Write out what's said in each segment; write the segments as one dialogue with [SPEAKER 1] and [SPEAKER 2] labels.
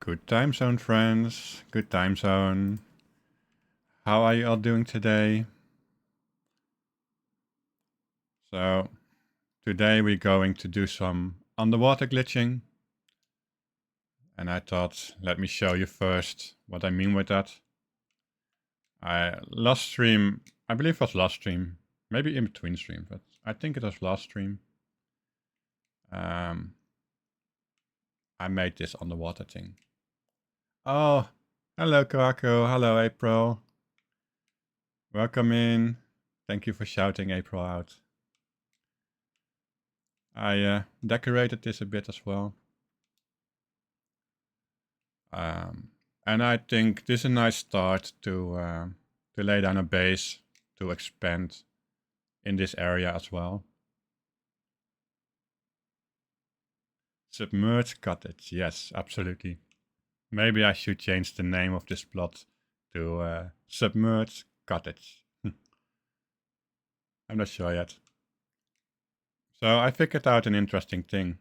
[SPEAKER 1] Good time zone, friends. Good time zone. How are you all doing today? So, today we're going to do some underwater glitching. And I thought, let me show you first what I mean with that. Last stream, I believe it was last stream, maybe in between streams, but I think it was last stream. I made this underwater thing. Oh, hello Kawako, hello April. Welcome in. Thank you for shouting April out. I decorated this a bit as well. And I think this is a nice start to lay down a base to expand in this area as well. Submerged cottage, yes, absolutely. Maybe I should change the name of this plot to submerged cottage. I'm not sure yet. So I figured out an interesting thing.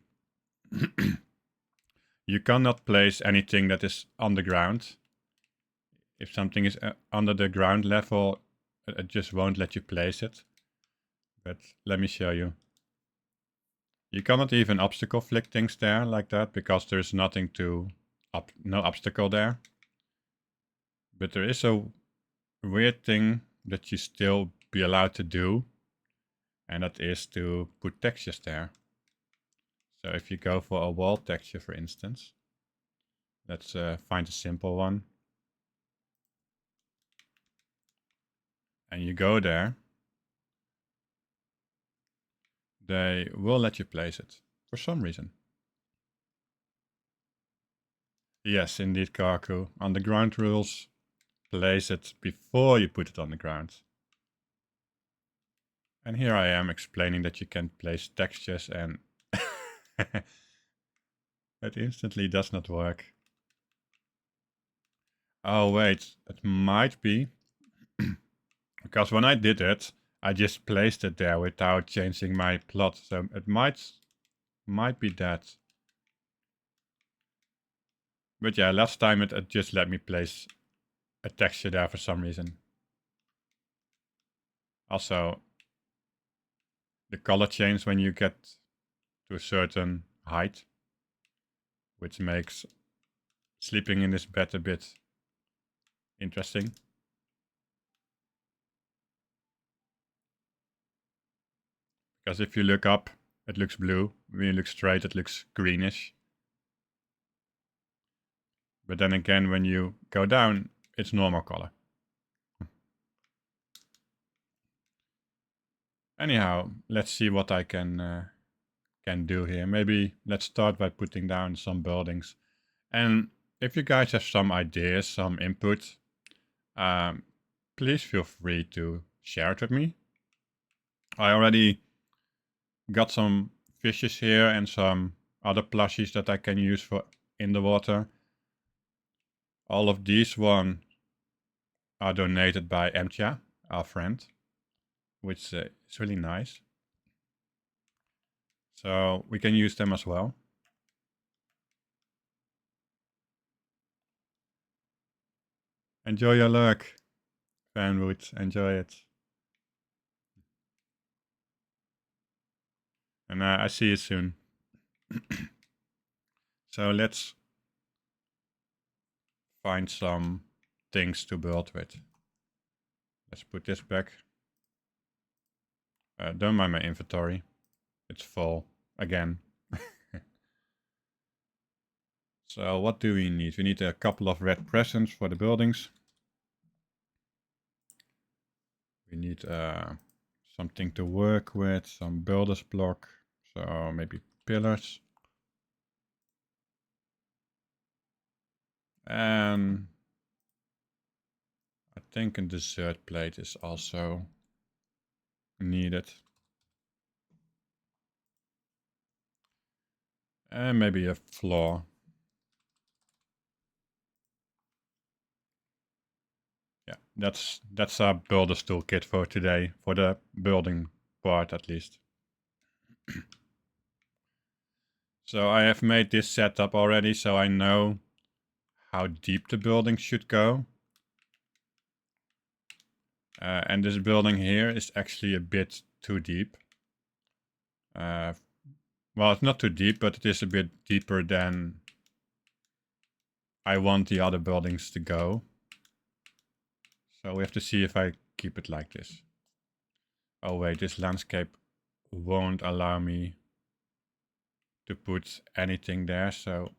[SPEAKER 1] You cannot place anything that is underground. If something is under the ground level, it just won't let you place it. But let me show you. You cannot even obstacle flick things there like that because there's nothing to no obstacle there. But there is a weird thing that you still be allowed to do, and that is to put textures there. So if you go for a wall texture, for instance, let's find a simple one. And you go there, they will let you place it for some reason. Yes, indeed, Kaku. On the ground rules, place it before you put it on the ground. And here I am explaining that you can place textures and it instantly does not work. Oh wait, it might be because when I did it, I just placed it there without changing my plot. So it might be that. But yeah, last time it just let me place a texture there for some reason. Also, the color change when you get to a certain height, which makes sleeping in this bed a bit interesting. Because if you look up, it looks blue. When you look straight, it looks greenish. But then again, when you go down, it's normal color. Anyhow, let's see what I can do here. Maybe let's start by putting down some buildings. And if you guys have some ideas, some input, please feel free to share it with me. I already got some fishes here and some other plushies that I can use for in the water. All of these ones are donated by Emtja, our friend, which is really nice. So we can use them as well. Enjoy your lurk, Fanwood. Enjoy it. And I see you soon. So let's find some things to build with. Let's put this back. Don't mind my inventory. It's full again. So what do we need? We need a couple of red presents for the buildings. We need something to work with, some builder's block, so maybe pillars. And I think a dessert plate is also needed. And maybe a floor. Yeah, that's our builder's toolkit for today, for the building part at least. So I have made this setup already, so I know how deep the building should go. And this building here is actually a bit too deep. Well, it's not too deep, but it is a bit deeper than I want the other buildings to go. So we have to see if I keep it like this. Oh wait, this landscape won't allow me to put anything there, so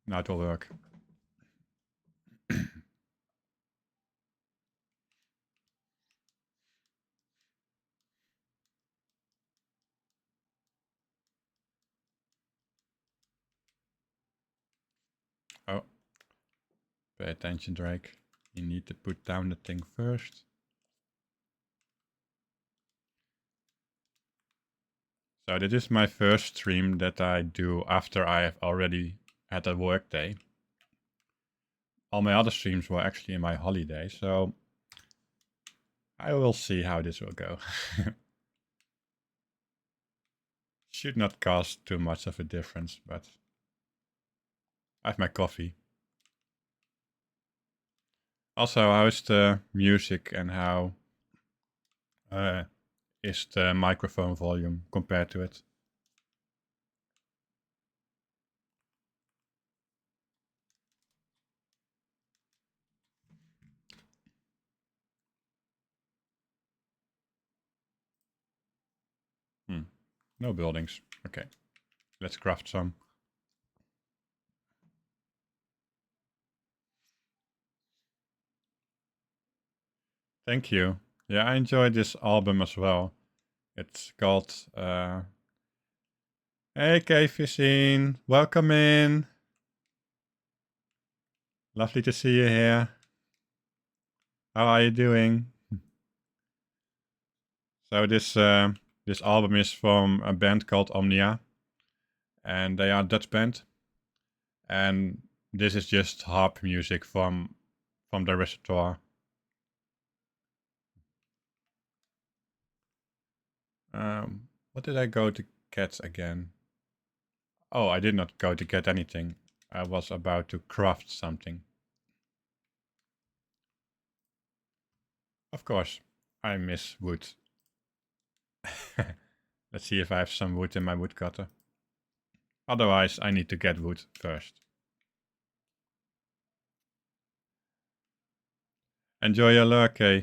[SPEAKER 1] now it will work. Oh, pay attention, Drake. You need to put down the thing first. So this is my first stream that I do after I have already had a work day. All my other streams were actually in my holiday, so I will see how this will go. Should not cause too much of a difference, but I have my coffee. Also, how's the music and how is the microphone volume compared to it? No buildings. Okay, let's craft some. Thank you. Yeah, I enjoyed this album as well. It's called Hey K-Fishing, welcome in. Lovely to see you here. How are you doing? So this album is from a band called Omnia, and they are a Dutch band. And this is just harp music from the repertoire. What did I go to get again? Oh, I did not go to get anything. I was about to craft something. Of course, I miss wood. Let's see if I have some wood in my woodcutter. Otherwise, I need to get wood first. Enjoy your lurk, eh?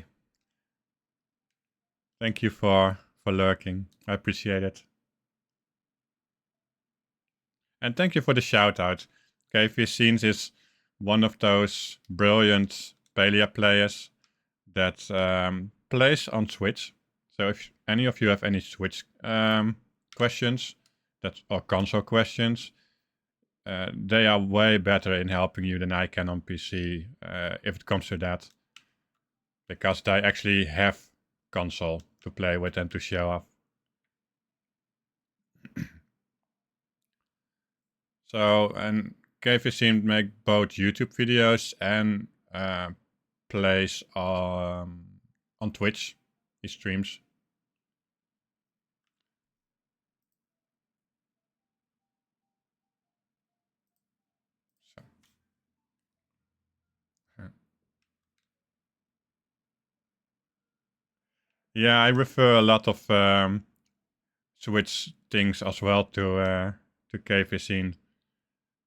[SPEAKER 1] Thank you for lurking. I appreciate it. And thank you for the shout out. KV Scenes is one of those brilliant Palia players that plays on Switch. So if any of you have any Switch questions or console questions, they are way better in helping you than I can on PC if it comes to that. Because they actually have console to play with and to show off. So, and KV seemed to make both YouTube videos and plays on Twitch. He streams. So. Yeah, I refer a lot of Switch things as well to KV Scene,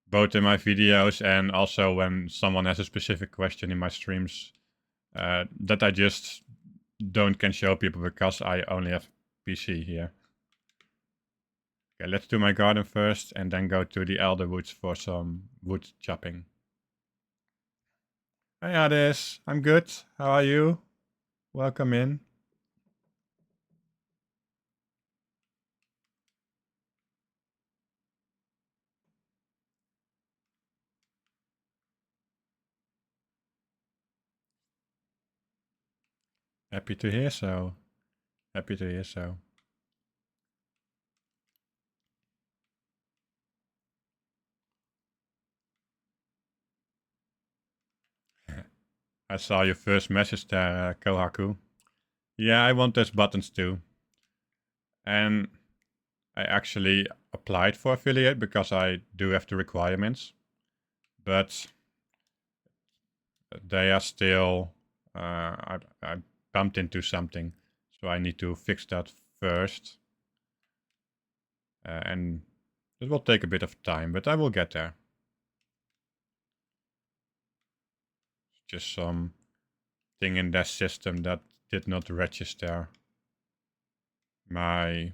[SPEAKER 1] both in my videos and also when someone has a specific question in my streams that I just can show people because I only have PC here. Okay, let's do my garden first and then go to the elder woods for some wood chopping. Hey Ades, I'm good. How are you? Welcome in. Happy to hear so. Happy to hear so. I saw your first message there, Kohaku. Yeah, I want those buttons too. And I actually applied for affiliate because I do have the requirements, but they are still, I bumped into something, so I need to fix that first. And it will take a bit of time, but I will get there. Just some thing in that system that did not register my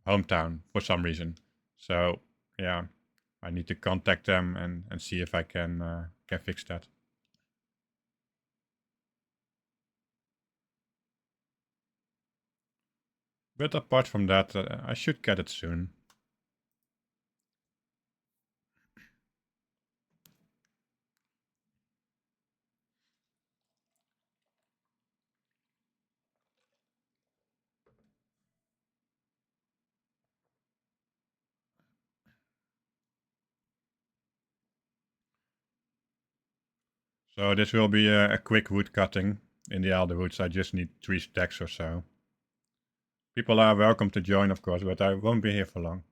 [SPEAKER 1] hometown for some reason. So yeah, I need to contact them and see if I can fix that. But apart from that, I should get it soon. So this will be a quick wood cutting in the Elder Woods. I just need 3 stacks or so. People are welcome to join, of course, but I won't be here for long.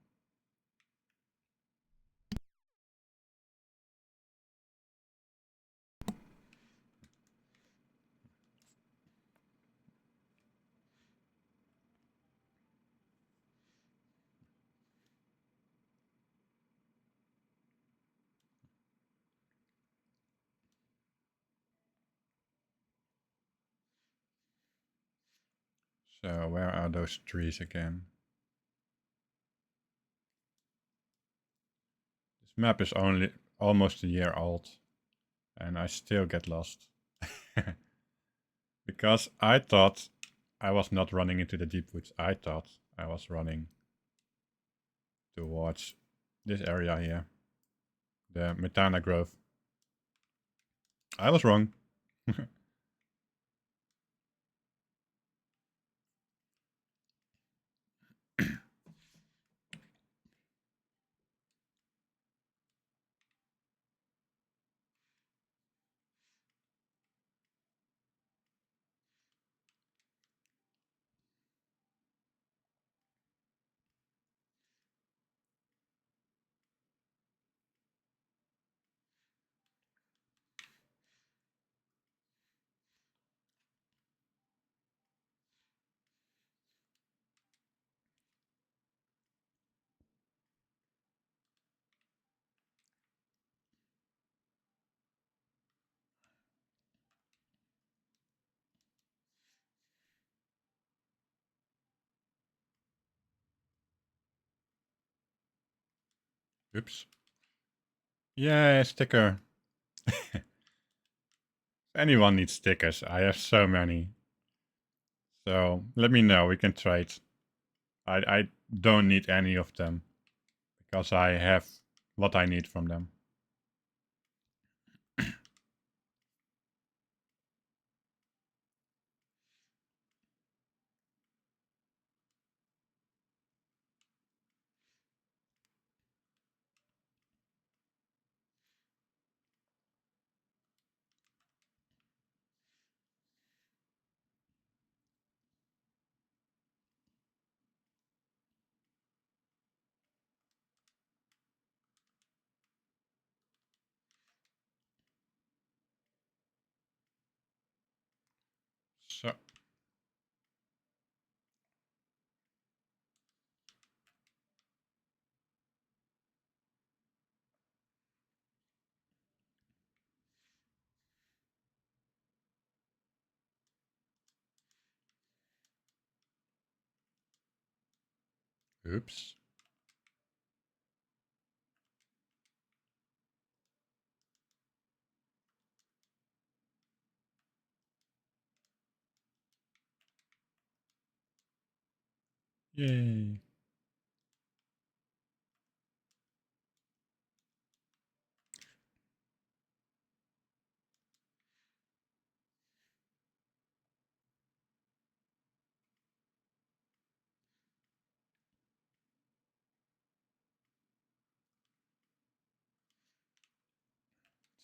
[SPEAKER 1] So where are those trees again? This map is only almost a year old, and I still get lost. Because I thought I was not running into the deep woods. I thought I was running towards this area here, the Metana Grove. I was wrong. Oops. Yeah, sticker. Anyone needs stickers. I have so many. So let me know. We can trade. I don't need any of them because I have what I need from them. So, oops. Yay.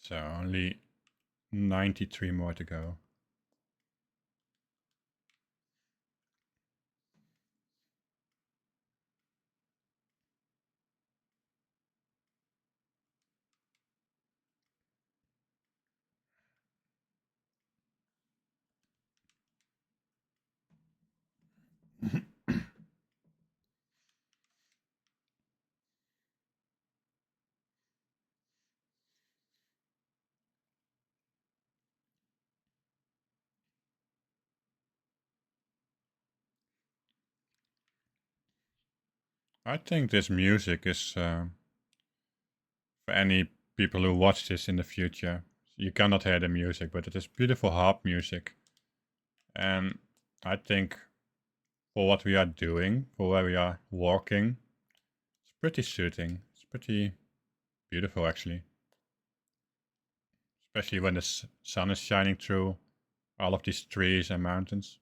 [SPEAKER 1] So only 93 more to go. I think this music is for any people who watch this in the future. You cannot hear the music, but it is beautiful harp music. And I think for what we are doing, for where we are walking, it's pretty suiting. It's pretty beautiful actually. Especially when the sun is shining through all of these trees and mountains.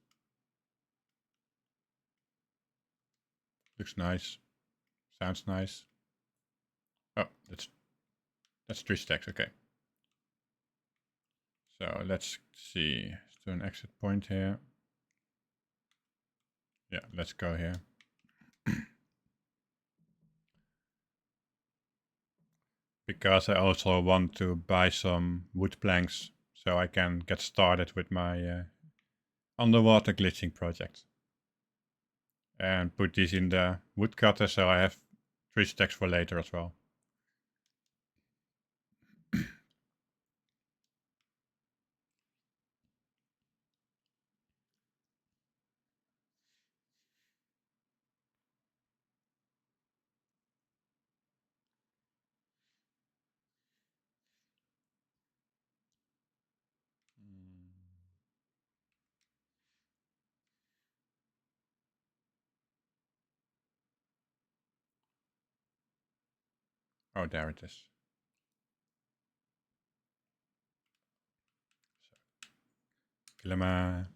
[SPEAKER 1] Looks nice. Sounds nice. Oh, that's 3 stacks, okay. So let's see. Is there an exit point here? Yeah, let's go here. Because I also want to buy some wood planks so I can get started with my underwater glitching project. And put these in the woodcutter so I have 3 stacks for later as well. Oh, there it is. Kilima.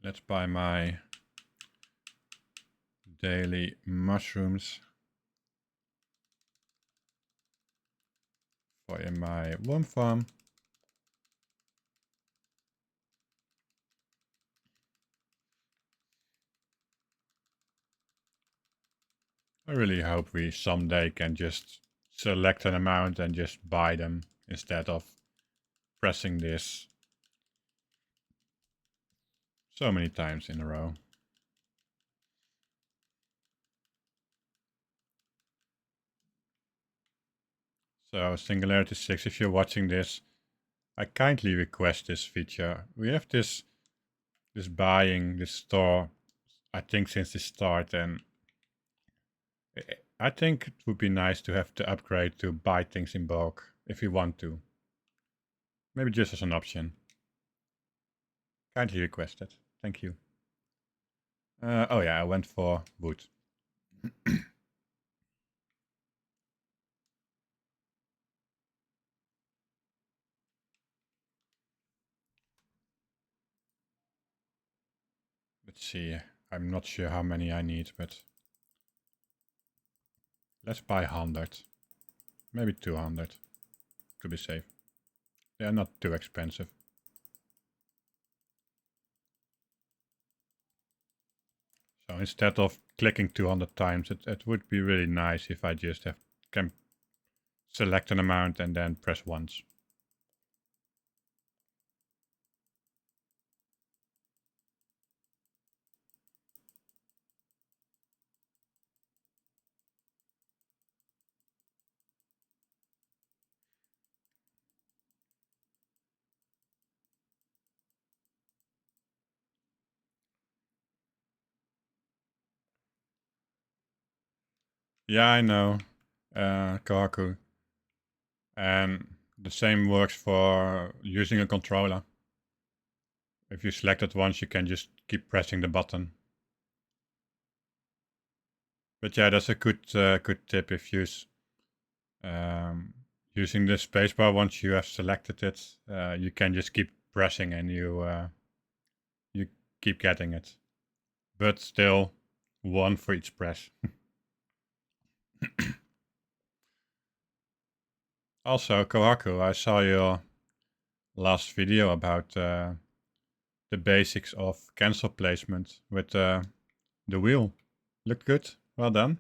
[SPEAKER 1] Let's buy my daily mushrooms for in my worm farm. I really hope we someday can just select an amount and just buy them instead of pressing this so many times in a row. So Singularity 6, if you're watching this, I kindly request this feature. We have this buying, this store, I think since the start, and I think it would be nice to have the upgrade to buy things in bulk if you want to. Maybe just as an option. Kindly requested. Thank you. Oh yeah, I went for wood. Let's see. I'm not sure how many I need, but let's buy 100. Maybe 200 to be safe. They are not too expensive. So instead of clicking 200 times, it would be really nice if I just can select an amount and then press once. Yeah, I know, Kaku. And the same works for using a controller. If you select it once, you can just keep pressing the button. But yeah, that's a good tip if you using the spacebar. Once you have selected it, you can just keep pressing and you keep getting it. But still, one for each press. Also, Kohaku, I saw your last video about the basics of cancel placement with the wheel. Looked good. Well done.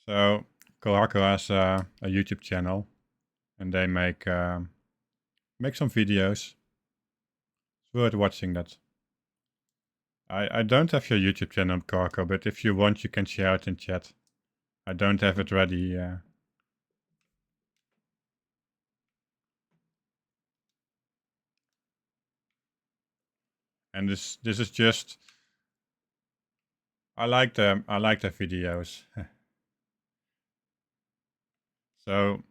[SPEAKER 1] So Kohaku has a YouTube channel, and they make some videos. It's worth watching that. I don't have your YouTube channel, Kohaku, but if you want, you can share it in chat. I don't have it ready. And this is just, I like them. I like their videos. So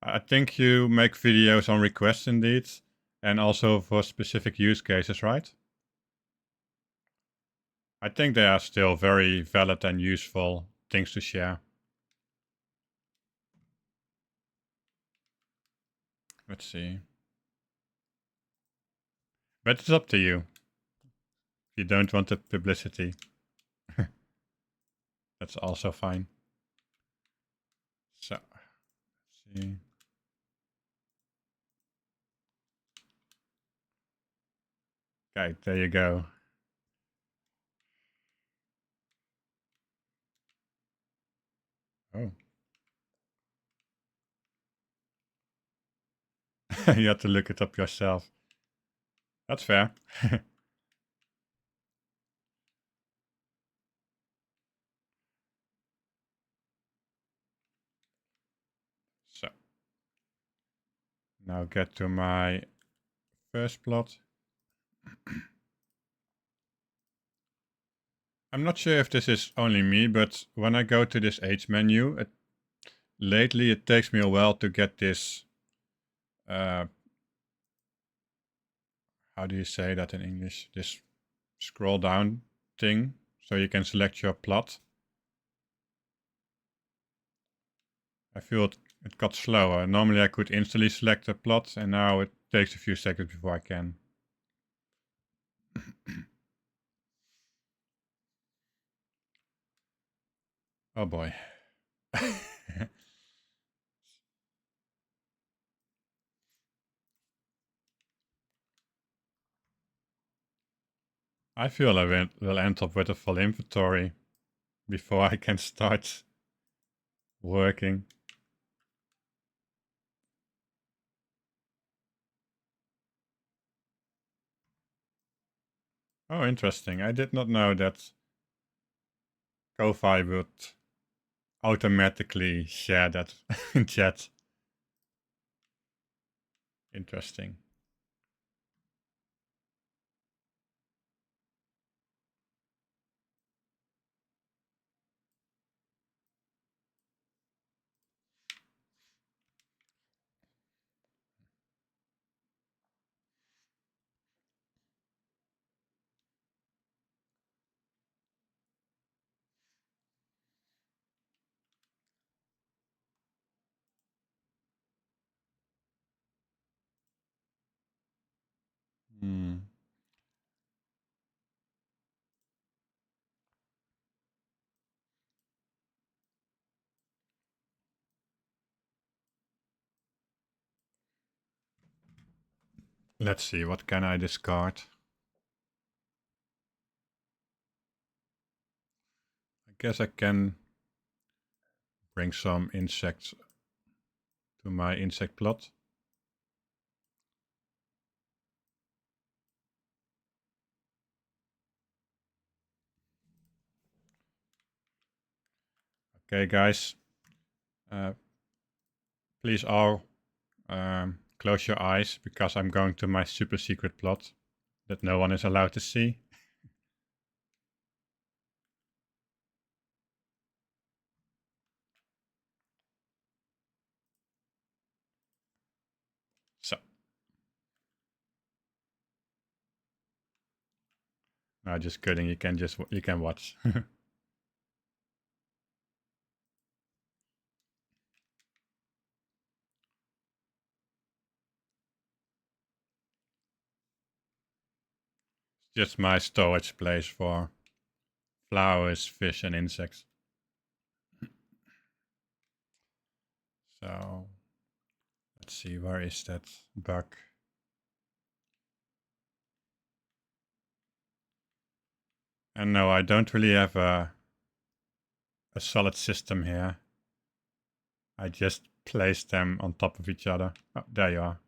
[SPEAKER 1] I think you make videos on request indeed, and also for specific use cases, right? I think they are still very valid and useful things to share. Let's see. But it's up to you. If you don't want the publicity, that's also fine. So, let's see. Okay, there you go. Oh. You have to look it up yourself. That's fair. So, now get to my first plot. I'm not sure if this is only me, but when I go to this age menu, lately it takes me a while to get this, how do you say that in English? This scroll down thing, so you can select your plot. I feel it got slower. Normally I could instantly select a plot, and now it takes a few seconds before I can. Oh boy. I feel I will end up with a full inventory before I can start working. Oh, interesting. I did not know that Ko-Fi would automatically share that in chat. Interesting. Hmm. Let's see, what can I discard? I guess I can bring some insects to my insect plot. Okay, guys. Please all close your eyes, because I'm going to my super secret plot that no one is allowed to see. So, no, just kidding. You can watch. Just my storage place for flowers, fish, and insects. So let's see, where is that bug? And no, I don't really have a solid system here. I just place them on top of each other. Oh, there you are.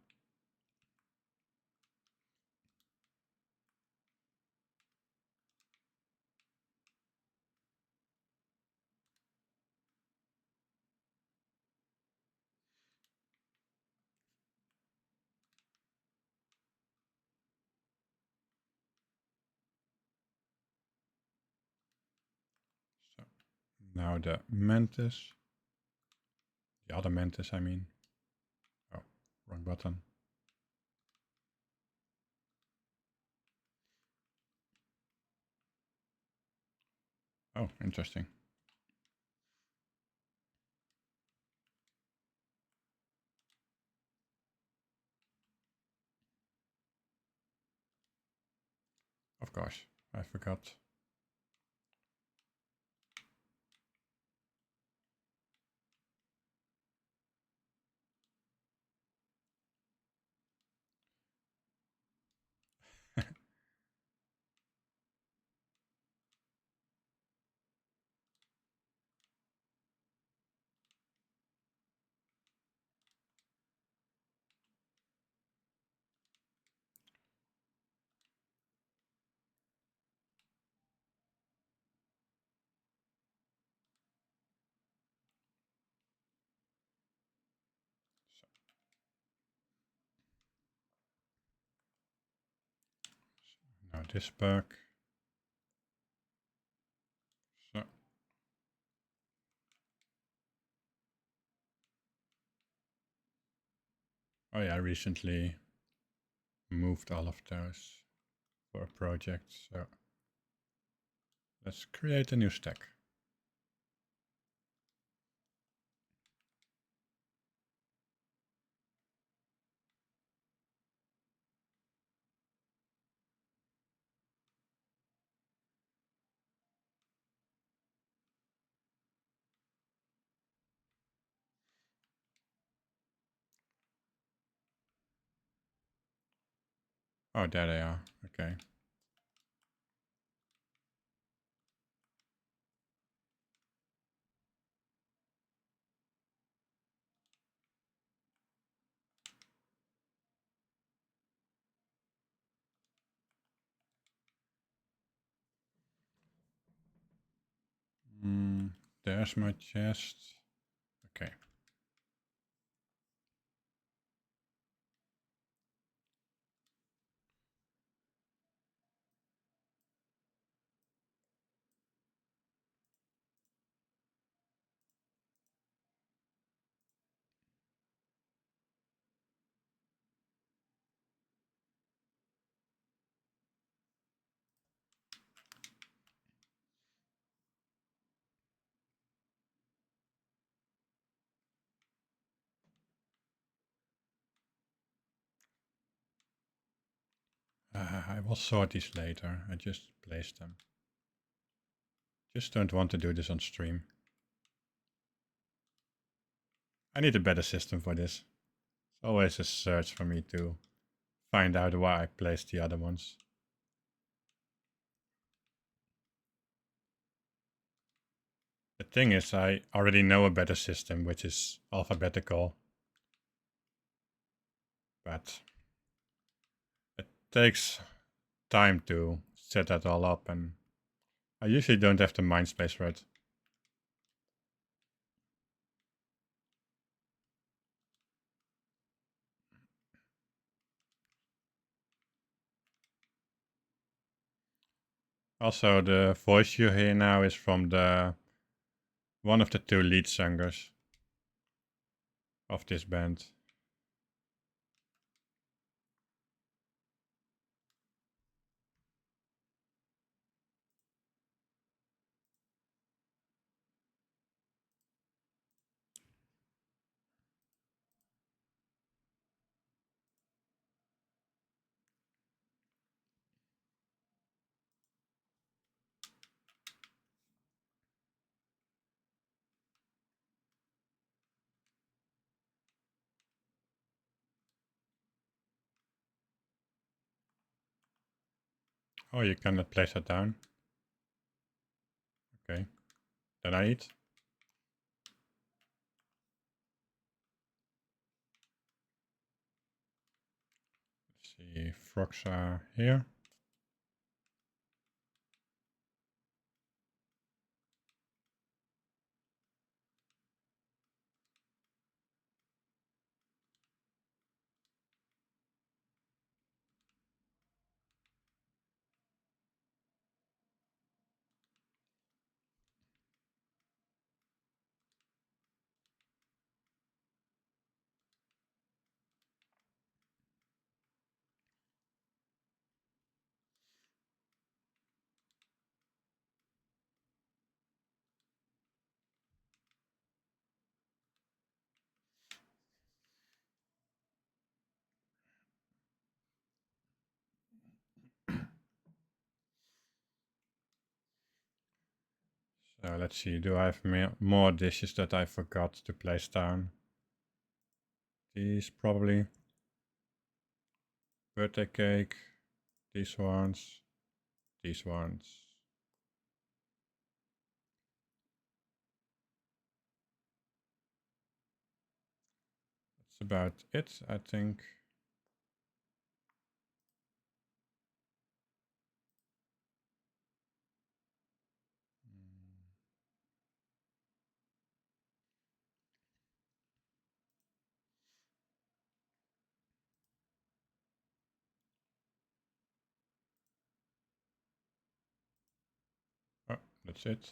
[SPEAKER 1] So now the mantis. The other mantis, I mean. Oh, wrong button. Oh, interesting. Of course, I forgot. Now this bug. So oh yeah, I recently moved all of those for a project. So let's create a new stack. Oh, there they are. Okay. There's my chest. Okay. I will sort these later. I just placed them. Just don't want to do this on stream. I need a better system for this. It's always a search for me to find out why I placed the other ones. The thing is, I already know a better system, which is alphabetical. But it takes time to set that all up, and I usually don't have the mind space for it. Also, the voice you hear now is from the one of the two lead singers of this band. Oh, you cannot place that down. Okay. Then I eat. Let's see, frogs are here. So let's see, do I have more dishes that I forgot to place down? These probably. Birthday cake, these ones, these ones. That's about it, I think. Oh, that's it.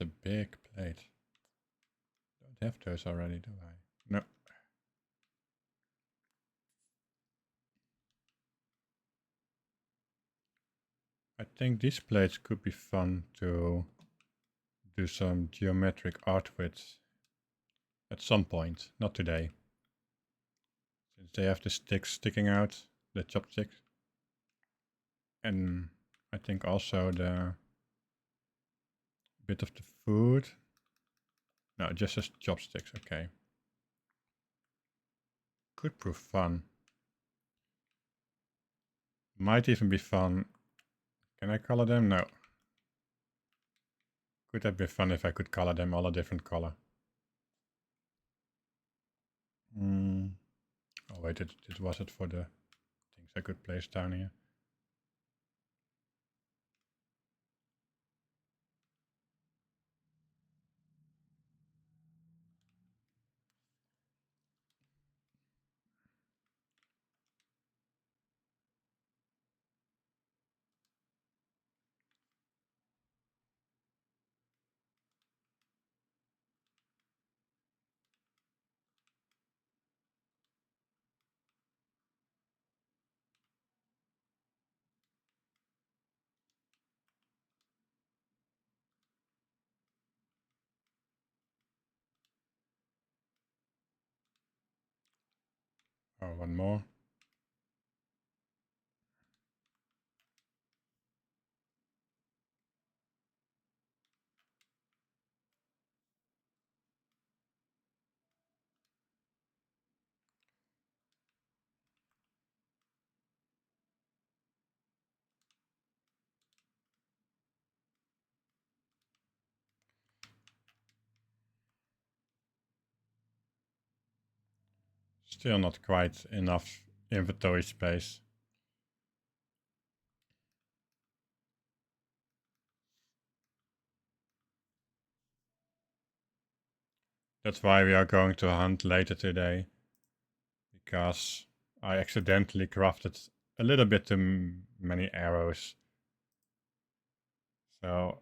[SPEAKER 1] It's a big plate. Don't have those already, do I? No. I think these plates could be fun to do some geometric art with at some point, not today. Since they have the sticks sticking out, the chopsticks. And I think also the bit of the food. No, just as chopsticks, okay. Could prove fun. Might even be fun. Can I color them? No. Could that be fun if I could color them all a different color? Oh wait, it was it for the things I could place down here. Oh, one more. Still not quite enough inventory space. That's why we are going to hunt later today. Because I accidentally crafted a little bit too many arrows. So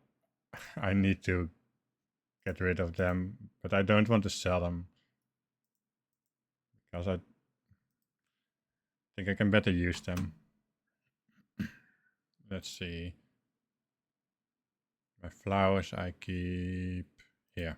[SPEAKER 1] I need to get rid of them. But I don't want to sell them. Because I think I can better use them. Let's see. My flowers I keep here.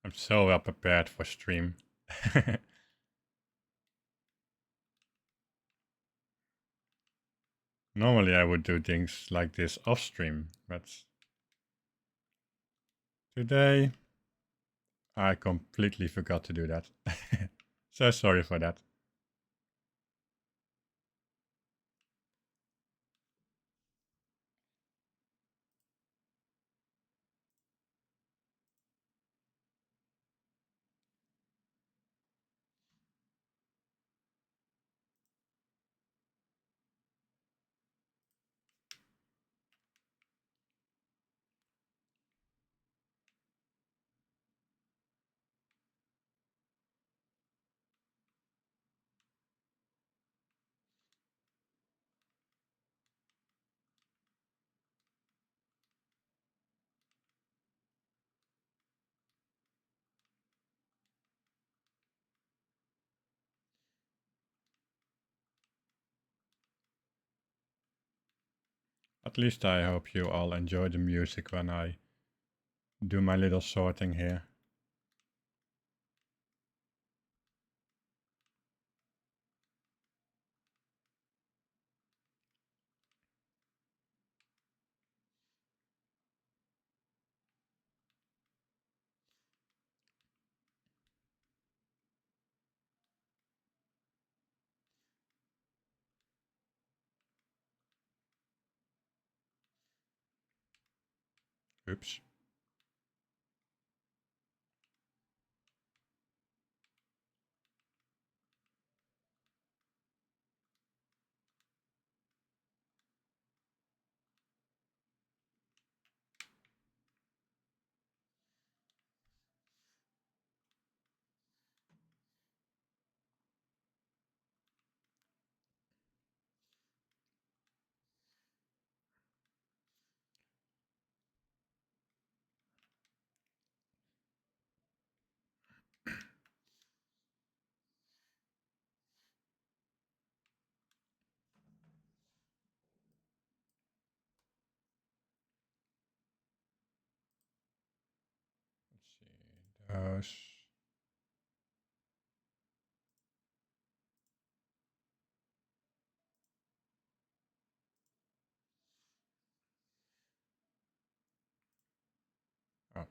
[SPEAKER 1] I'm so well prepared for stream. Normally I would do things like this off stream, but today I completely forgot to do that. So sorry for that. At least I hope you all enjoy the music when I do my little sorting here. Oops. Let's see those. Oh.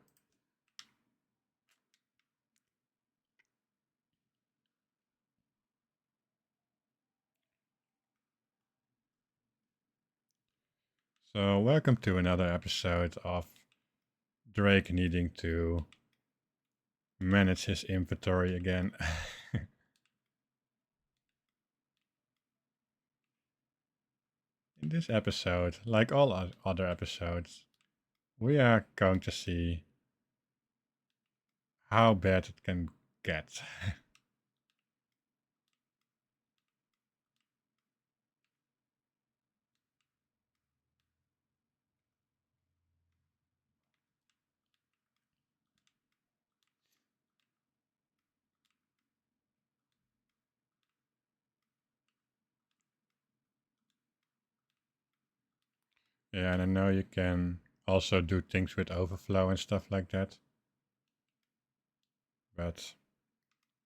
[SPEAKER 1] So welcome to another episode of Drake needing to manage his inventory again. In this episode, like all other episodes, we are going to see how bad it can get. Yeah, and I know you can also do things with overflow and stuff like that. But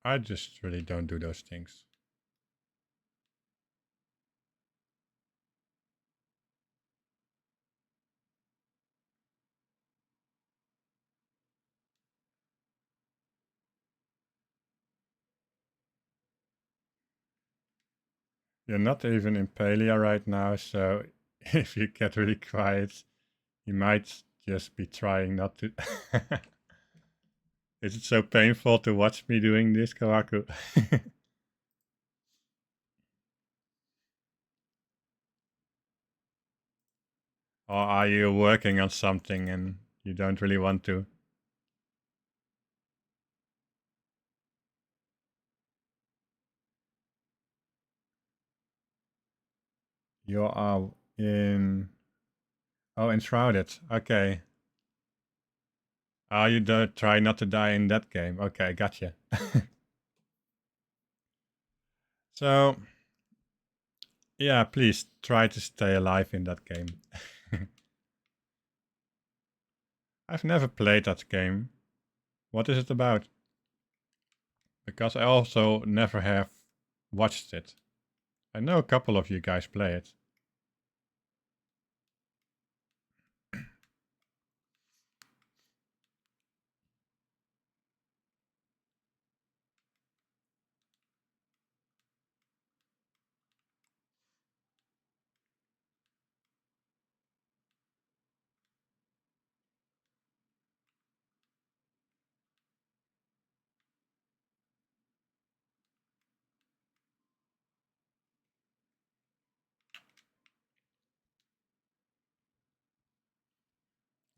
[SPEAKER 1] I just really don't do those things. You're not even in Palia right now, so if you get really quiet, you might just be trying not to. Is it so painful to watch me doing this, Kawaku? Or are you working on something and you don't really want to? You are in. Oh, enshrouded. Okay. Oh, you don't try not to die in that game. Okay, gotcha. So, yeah, please try to stay alive in that game. I've never played that game. What is it about? Because I also never have watched it. I know a couple of you guys play it.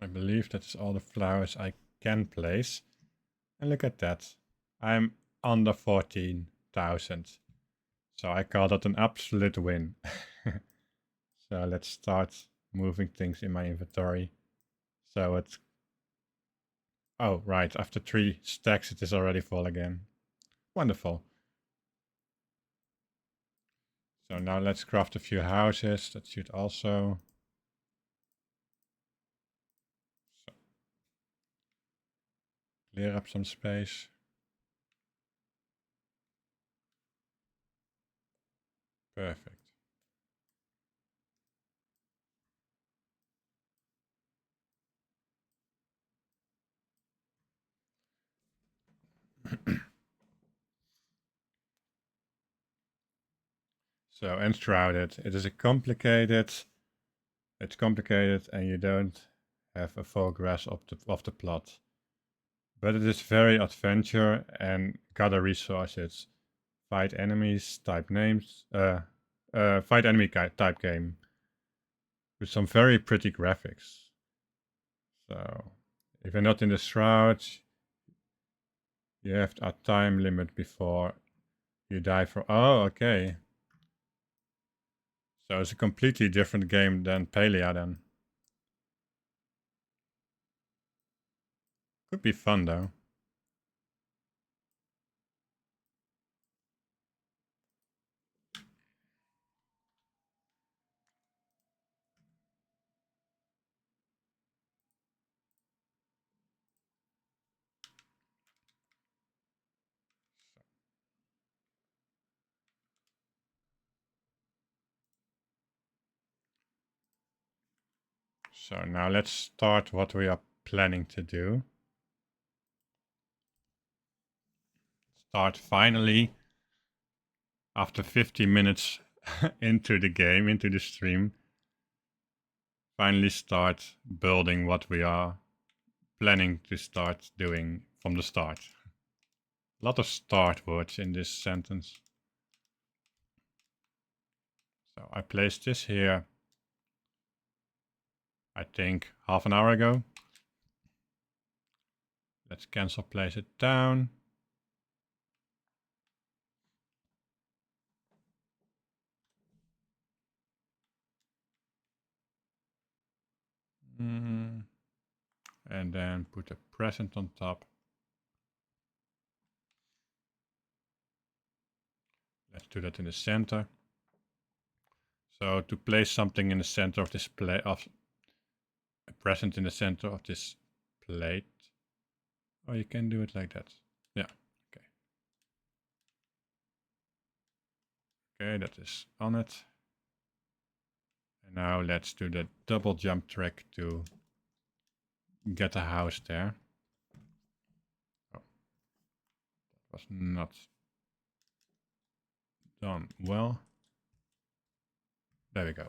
[SPEAKER 1] I believe that's all the flowers I can place. And look at that. I'm under 14,000. So I call that an absolute win. So let's start moving things in my inventory. So it's... Oh, right. After 3 stacks, it is already full again. Wonderful. So now let's craft a few houses. That should also... So clear up some space. Perfect. So enshrouded. It is a complicated... It's complicated and you don't have a full grasp of the plot. But it is very adventure and gather resources. Fight enemies type names. Fight enemy type game. With some very pretty graphics. So if you're not in the shroud, you have a time limit before you die for... Oh, okay. So it's a completely different game than Palia then. Could be fun though. So now let's start what we are planning to do. Start finally, after 50 minutes into the game, into the stream, finally start building what we are planning to start doing from the start. A lot of start words in this sentence. So I placed this here, I think half an hour ago. Let's cancel place it down. And then put a present on top. Let's do that in the center. So to place something in the center of this plate, of a present in the center of this plate. Oh, you can do it like that. Yeah, okay. Okay, that is on it. And now let's do the double jump trick to get a house there. Oh, that was not done well. There we go.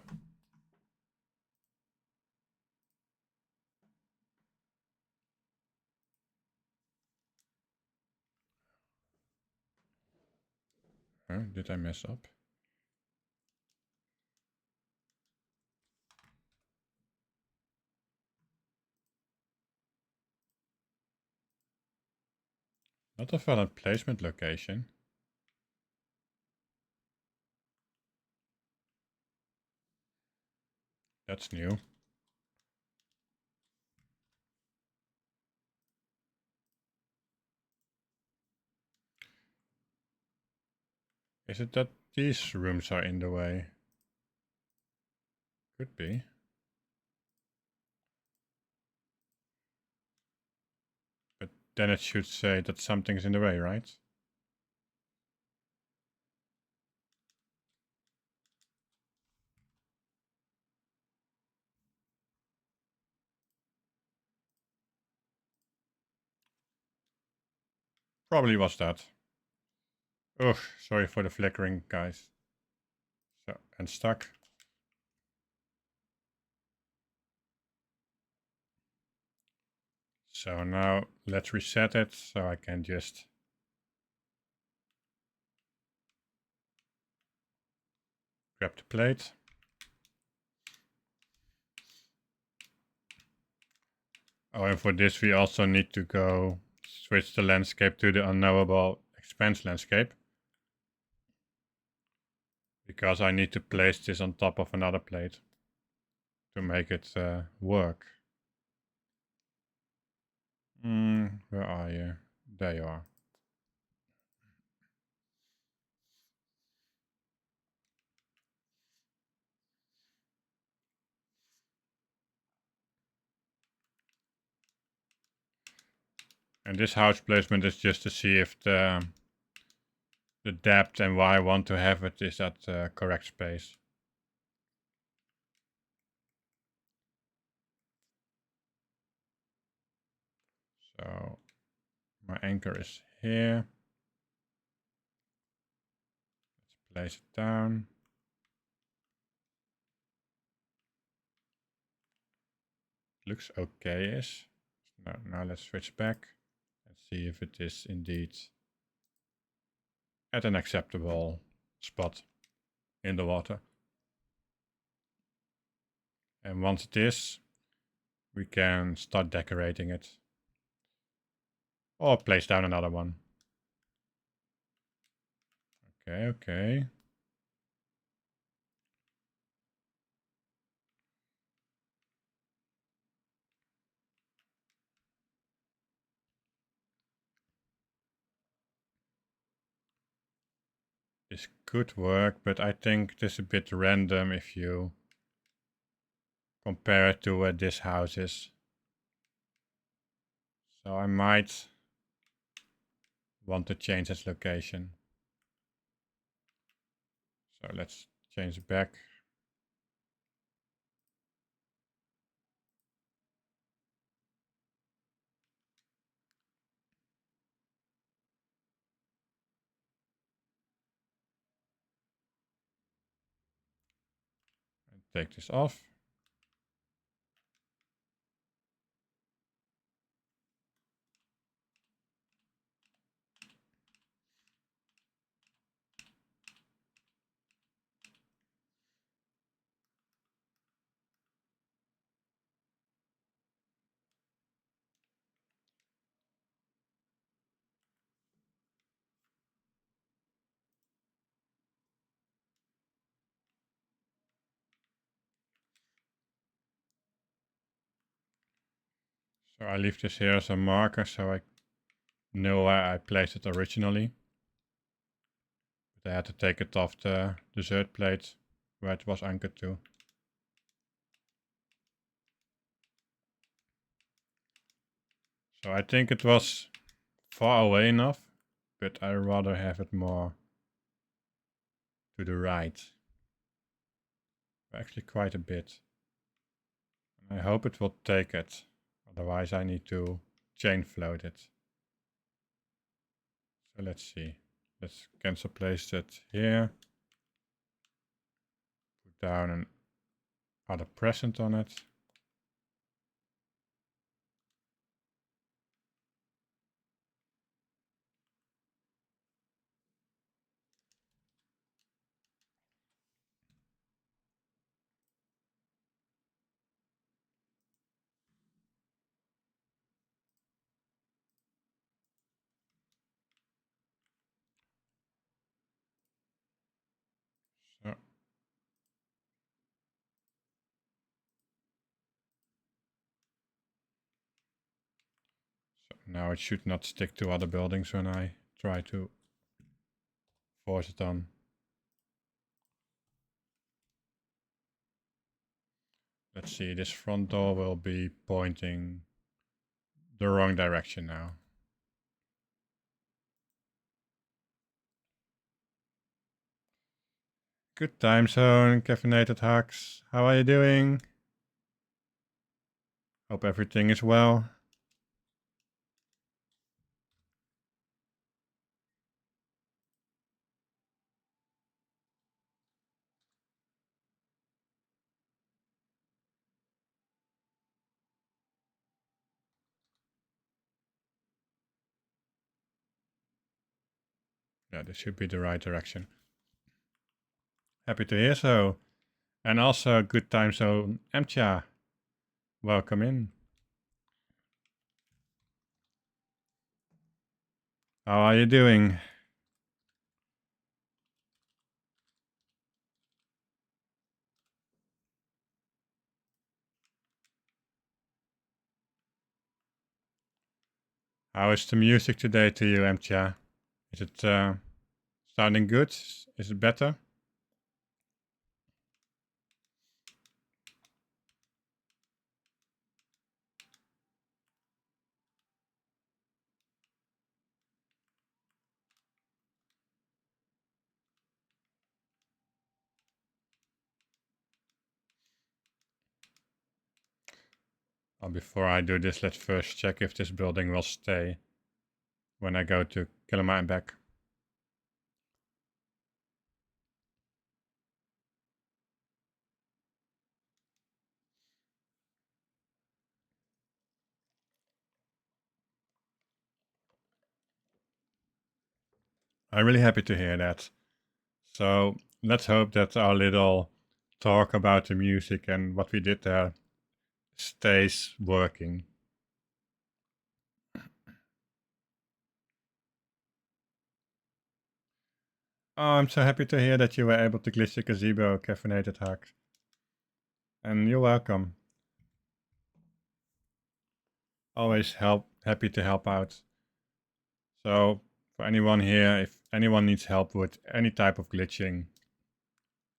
[SPEAKER 1] Did I mess up? Not a valid placement location. That's new. Is it that these rooms are in the way? Could be. But then it should say that something's in the way, right? Probably was that. Ugh, sorry for the flickering, guys. So, and stuck. So now let's reset it so I can just grab the plate. Oh, and for this we also need to go switch the landscape to the unknowable expanse landscape. Because I need to place this on top of another plate to make it work. Where are you? There you are. And this house placement is just to see if the depth and where I want to have it is at the correct space. So my anchor is here. Let's place it down. Looks okay-ish. Now let's switch back and see if it is indeed at an acceptable spot in the water. And once it is, we can start decorating it. Or place down another one. Okay. This could work, but I think this is a bit random if you compare it to where this house is. So I might want to change its location. So let's change it back. And take this off. So I leave this here as a marker so I know where I placed it originally. But I had to take it off the dessert plate where it was anchored to. So I think it was far away enough, but I rather have it more to the right. Actually quite a bit. I hope it will take it, otherwise I need to chain float it. So let's see. Let's cancel place it here. Put down an other present on it. So now it should not stick to other buildings when I try to force it on. Let's see, this front door will be pointing the wrong direction now. Good time zone, caffeinated hugs. How are you doing? Hope everything is well. Yeah, this should be the right direction. Happy to hear so. And also, good time zone, Emcha. Welcome in. How are you doing? How is the music today to you, Emcha? Is it sounding good? Is it better? Well, before I do this, let's first check if this building will stay when I go to Kilima and back. I'm really happy to hear that. So let's hope that our little talk about the music and what we did there stays working. Oh, I'm so happy to hear that you were able to glitch the gazebo, caffeinated hack. And you're welcome. Always happy to help out. So for anyone here, if anyone needs help with any type of glitching,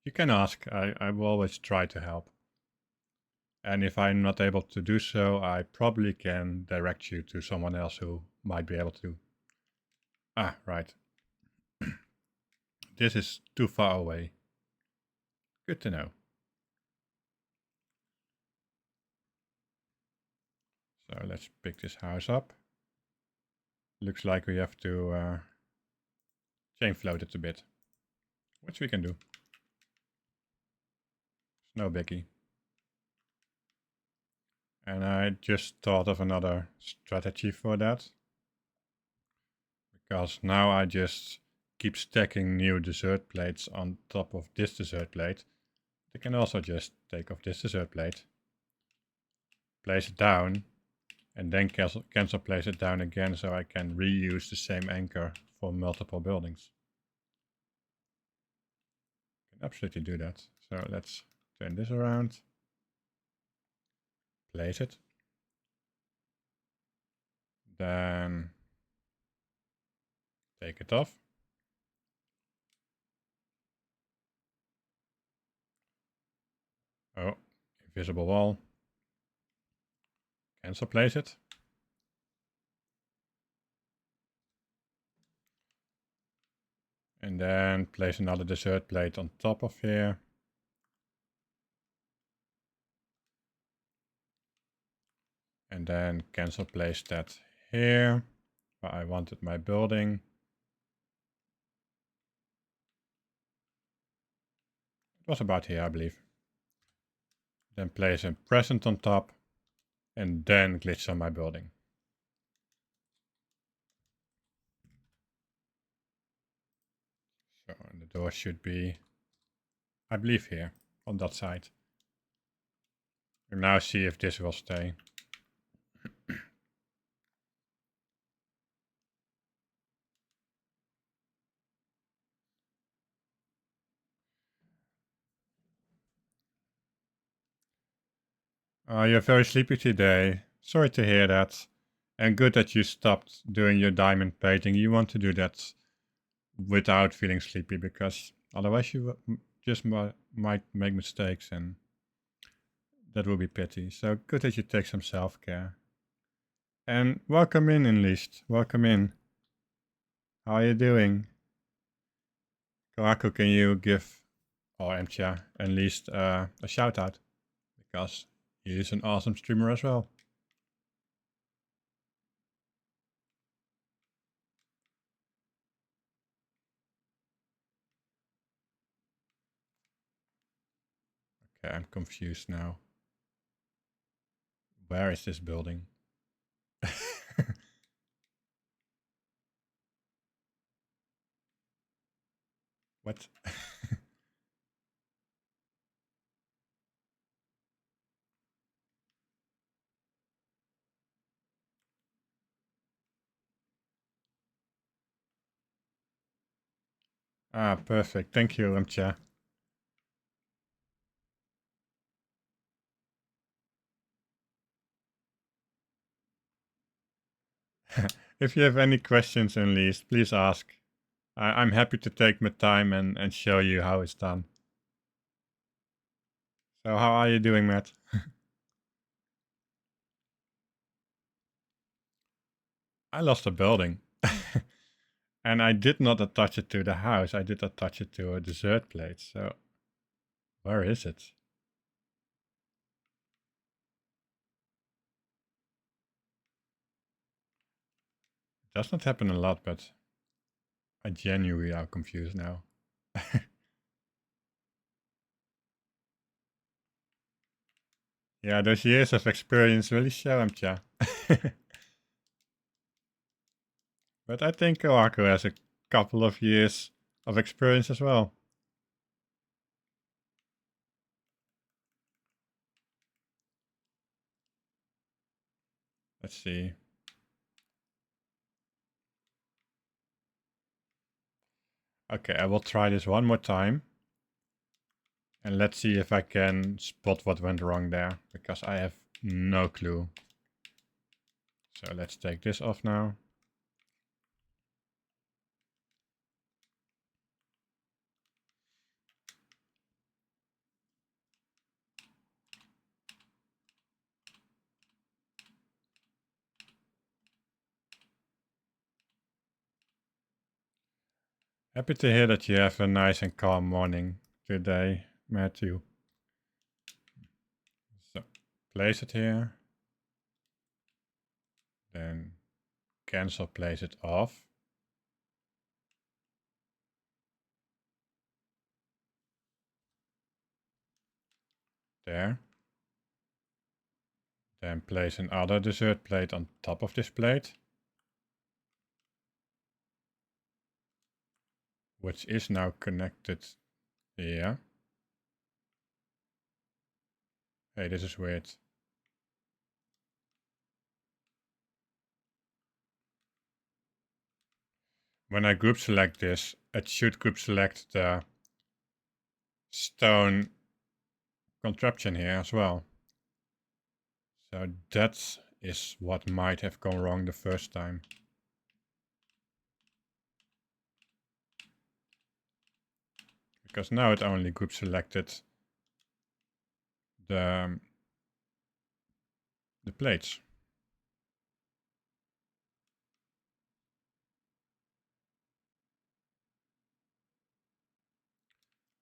[SPEAKER 1] you can ask. I will always try to help. And if I'm not able to do so, I probably can direct you to someone else who might be able to. Ah, right. This is too far away. Good to know. So let's pick this house up. Looks like we have to chain float it a bit, which we can do. It's no biggie. And I just thought of another strategy for that. Because now I just keep stacking new dessert plates on top of this dessert plate. I can also just take off this dessert plate, place it down, and then cancel place it down again so I can reuse the same anchor for multiple buildings. I can absolutely do that. So let's turn this around, place it, then take it off. Oh, invisible wall. Cancel place it. And then place another dessert plate on top of here. And then cancel place that here where I wanted my building. It was about here, I believe. Then place a present on top and then glitch on my building. So the door should be, I believe, here on that side. We'll now see if this will stay. You're very sleepy today. Sorry to hear that. And good that you stopped doing your diamond painting. You want to do that without feeling sleepy because otherwise you just might make mistakes and that will be pity. So good that you take some self-care. And welcome in, Enlisted. Welcome in. How are you doing? Koaku, can you give or MTR, at least a shout out, because he is an awesome streamer as well. Okay, I'm confused now. Where is this building? What? Ah, perfect. Thank you, MTR. If you have any questions, at least, please ask. I'm happy to take my time and show you how it's done. So how are you doing, Matt? I lost a building. And I did not attach it to the house. I did attach it to a dessert plate. So where is it? It does not happen a lot, but I genuinely am confused now. Yeah, those years of experience really show him, Cha. But I think Kawako has a couple of years of experience as well. Let's see. Okay, I will try this one more time. And let's see if I can spot what went wrong there, because I have no clue. So let's take this off now. Happy to hear that you have a nice and calm morning today, Matthew. So place it here. Then cancel, place it off. There. Then place another dessert plate on top of this plate, which is now connected here. Hey, this is weird. When I group select this, it should group select the stone contraption here as well. So that is what might have gone wrong the first time. Because now it only group selected the plates.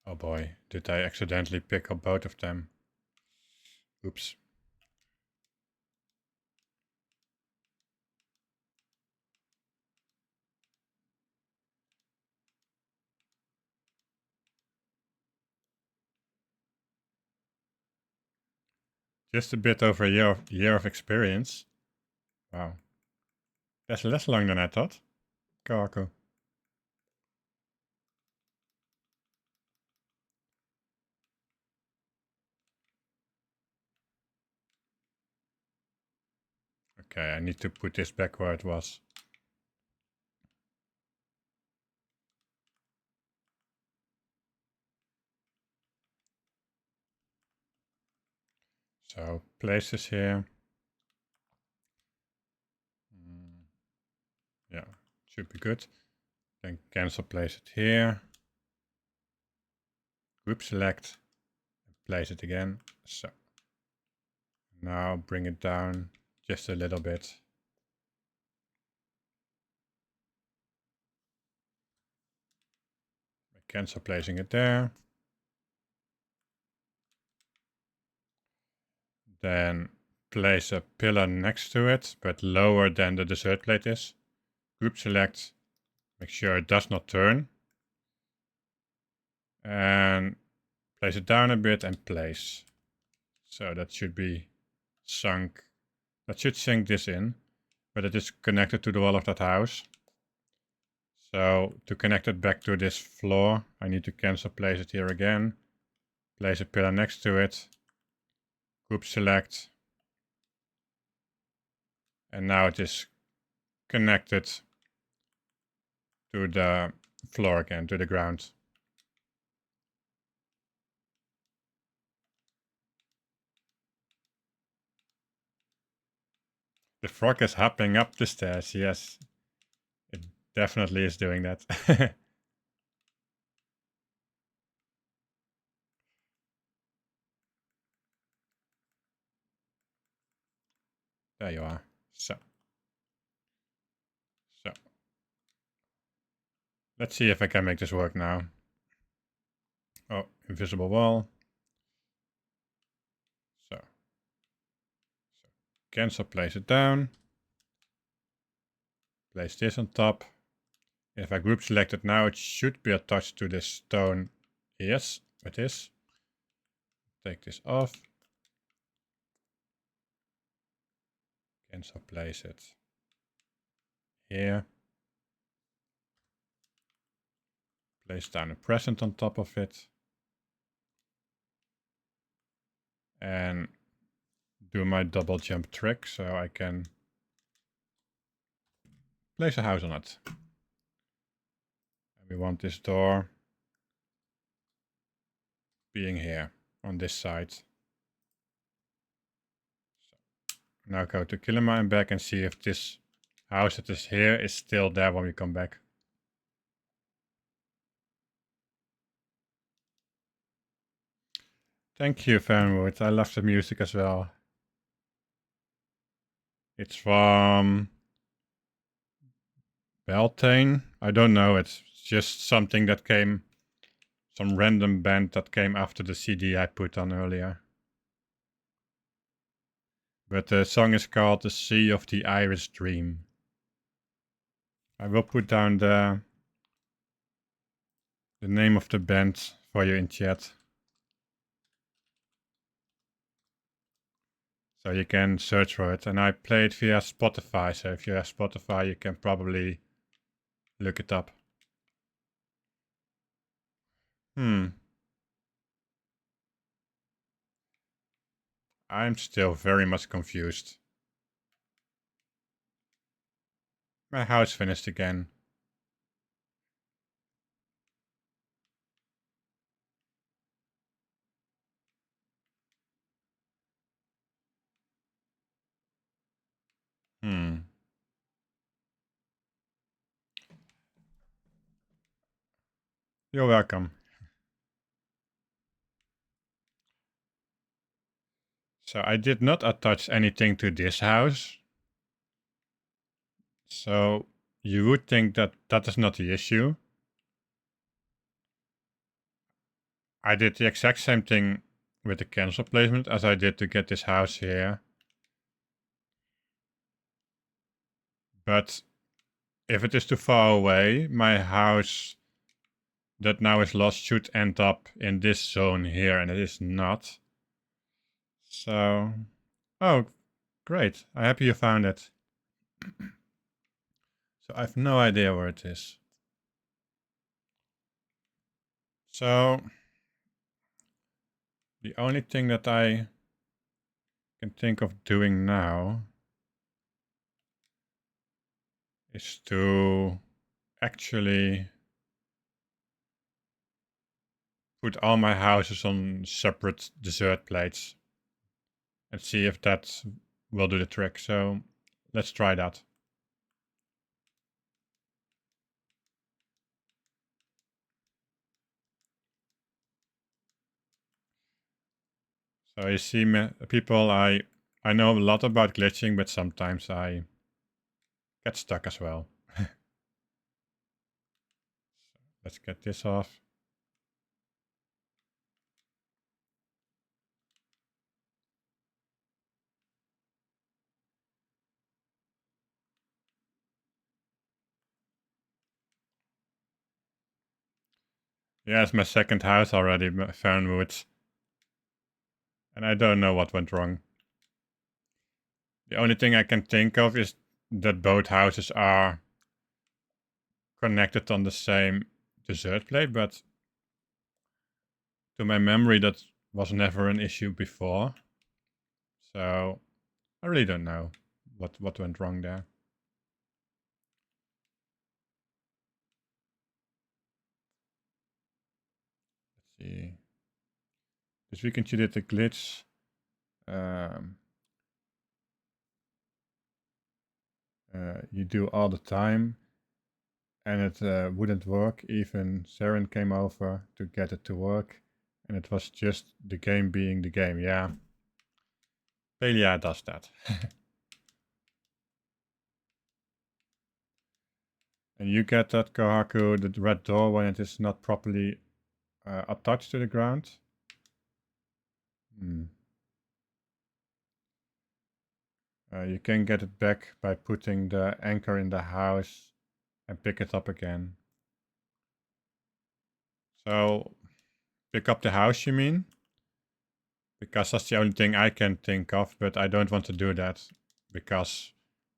[SPEAKER 1] Oh boy, did I accidentally pick up both of them? Oops. Just a bit over a year of experience. Wow. That's less long than I thought. Kaku. Okay, I need to put this back where it was. So place this here. Yeah, should be good. Then cancel, place it here. Group select, place it again. So now bring it down just a little bit. Cancel placing it there. Then place a pillar next to it, but lower than the dessert plate is. Group select, make sure it does not turn. And place it down a bit and place. So that should be sunk. That should sink this in, but it is connected to the wall of that house. So to connect it back to this floor, I need to cancel place it here again. Place a pillar next to it. Group select. And now it is connected to the floor again, to the ground. The frog is hopping up the stairs, yes. It definitely is doing that. There you are. So. Let's see if I can make this work now. Oh, invisible wall. So cancel, place it down. Place this on top. If I group select it now, it should be attached to this stone. Yes, it is. Take this off. Cancel, place it here. Place down a present on top of it. And do my double jump trick so I can place a house on it. And we want this door being here on this side. So now go to Kilima and back and see if this house that is here is still there when we come back. Thank you, Fernwood. I love the music as well. It's from Beltane. I don't know. It's just something that came, some random band that came after the CD I put on earlier. But the song is called The Sea of the Iris Dream. I will put down the name of the band for you in chat. So you can search for it. And I play it via Spotify. So if you have Spotify, you can probably look it up. I'm still very much confused. My house finished again. You're welcome. So I did not attach anything to this house. So you would think that that is not the issue. I did the exact same thing with the cancel placement as I did to get this house here. But if it is too far away, my house that now is lost should end up in this zone here, and it is not. So, oh, great. I'm happy you found it. So I have no idea where it is. So the only thing that I can think of doing now is to actually put all my houses on separate dessert plates and see if that will do the trick. So let's try that. So you see, people, I know a lot about glitching, but sometimes I get stuck as well. So let's get this off. Yeah, it's my second house already, Fernwood. And I don't know what went wrong. The only thing I can think of is that both houses are connected on the same dessert plate, but to my memory that was never an issue before. So I really don't know what went wrong there. Let's see. This weekend you did a glitch. You do all the time, and it wouldn't work. Even Saren came over to get it to work, and it was just the game being the game. Yeah, Palia does that. And you get that, Kohaku, the red door when it is not properly attached to the ground. Hmm. You can get it back by putting the anchor in the house and pick it up again. So, pick up the house, you mean? Because that's the only thing I can think of, but I don't want to do that because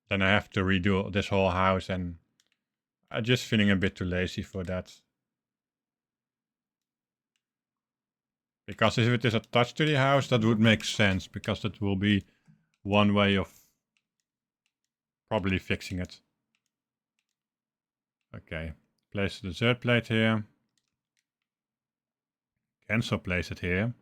[SPEAKER 1] then I have to redo this whole house and I'm just feeling a bit too lazy for that. Because if it is attached to the house, that would make sense because that will be one way of probably fixing it. Okay, place the dessert plate here. Cancel place it here.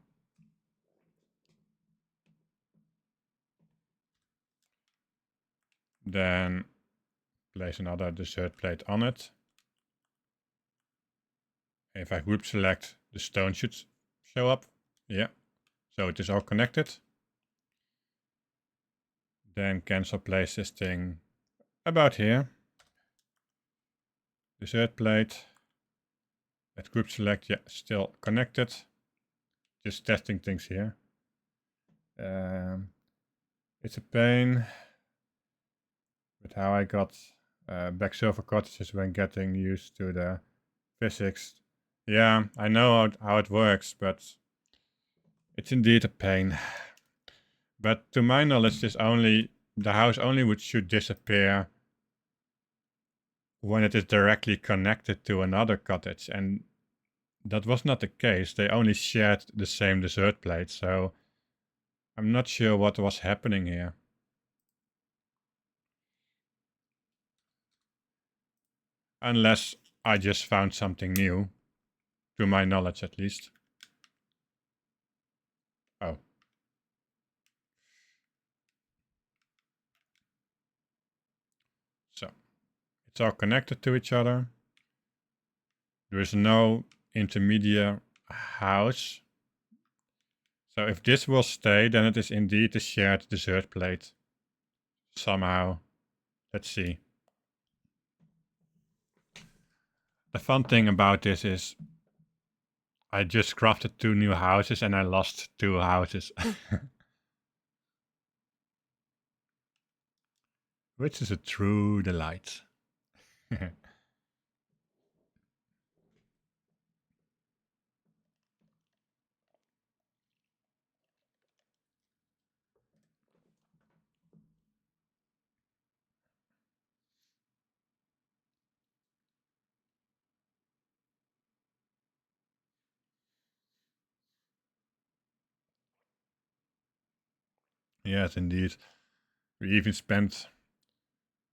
[SPEAKER 1] Then place another dessert plate on it. If I group select, the stone should show up. Yeah, so it is all connected. Then cancel place this thing about here. Dessert plate. Let group select, yeah, still connected. Just testing things here. It's a pain with how I got back silver cottages when getting used to the physics. Yeah, I know how it works, but it's indeed a pain. But to my knowledge, the house only should disappear when it is directly connected to another cottage, and that was not the case. They only shared the same dessert plate, so I'm not sure what was happening here. Unless I just found something new, to my knowledge at least. Oh. So, it's all connected to each other. There is no intermediate house. So if this will stay, then it is indeed a shared dessert plate. Somehow. Let's see. The fun thing about this is I just crafted 2 new houses and I lost 2 houses. Which is a true delight. Yes, indeed. We even spent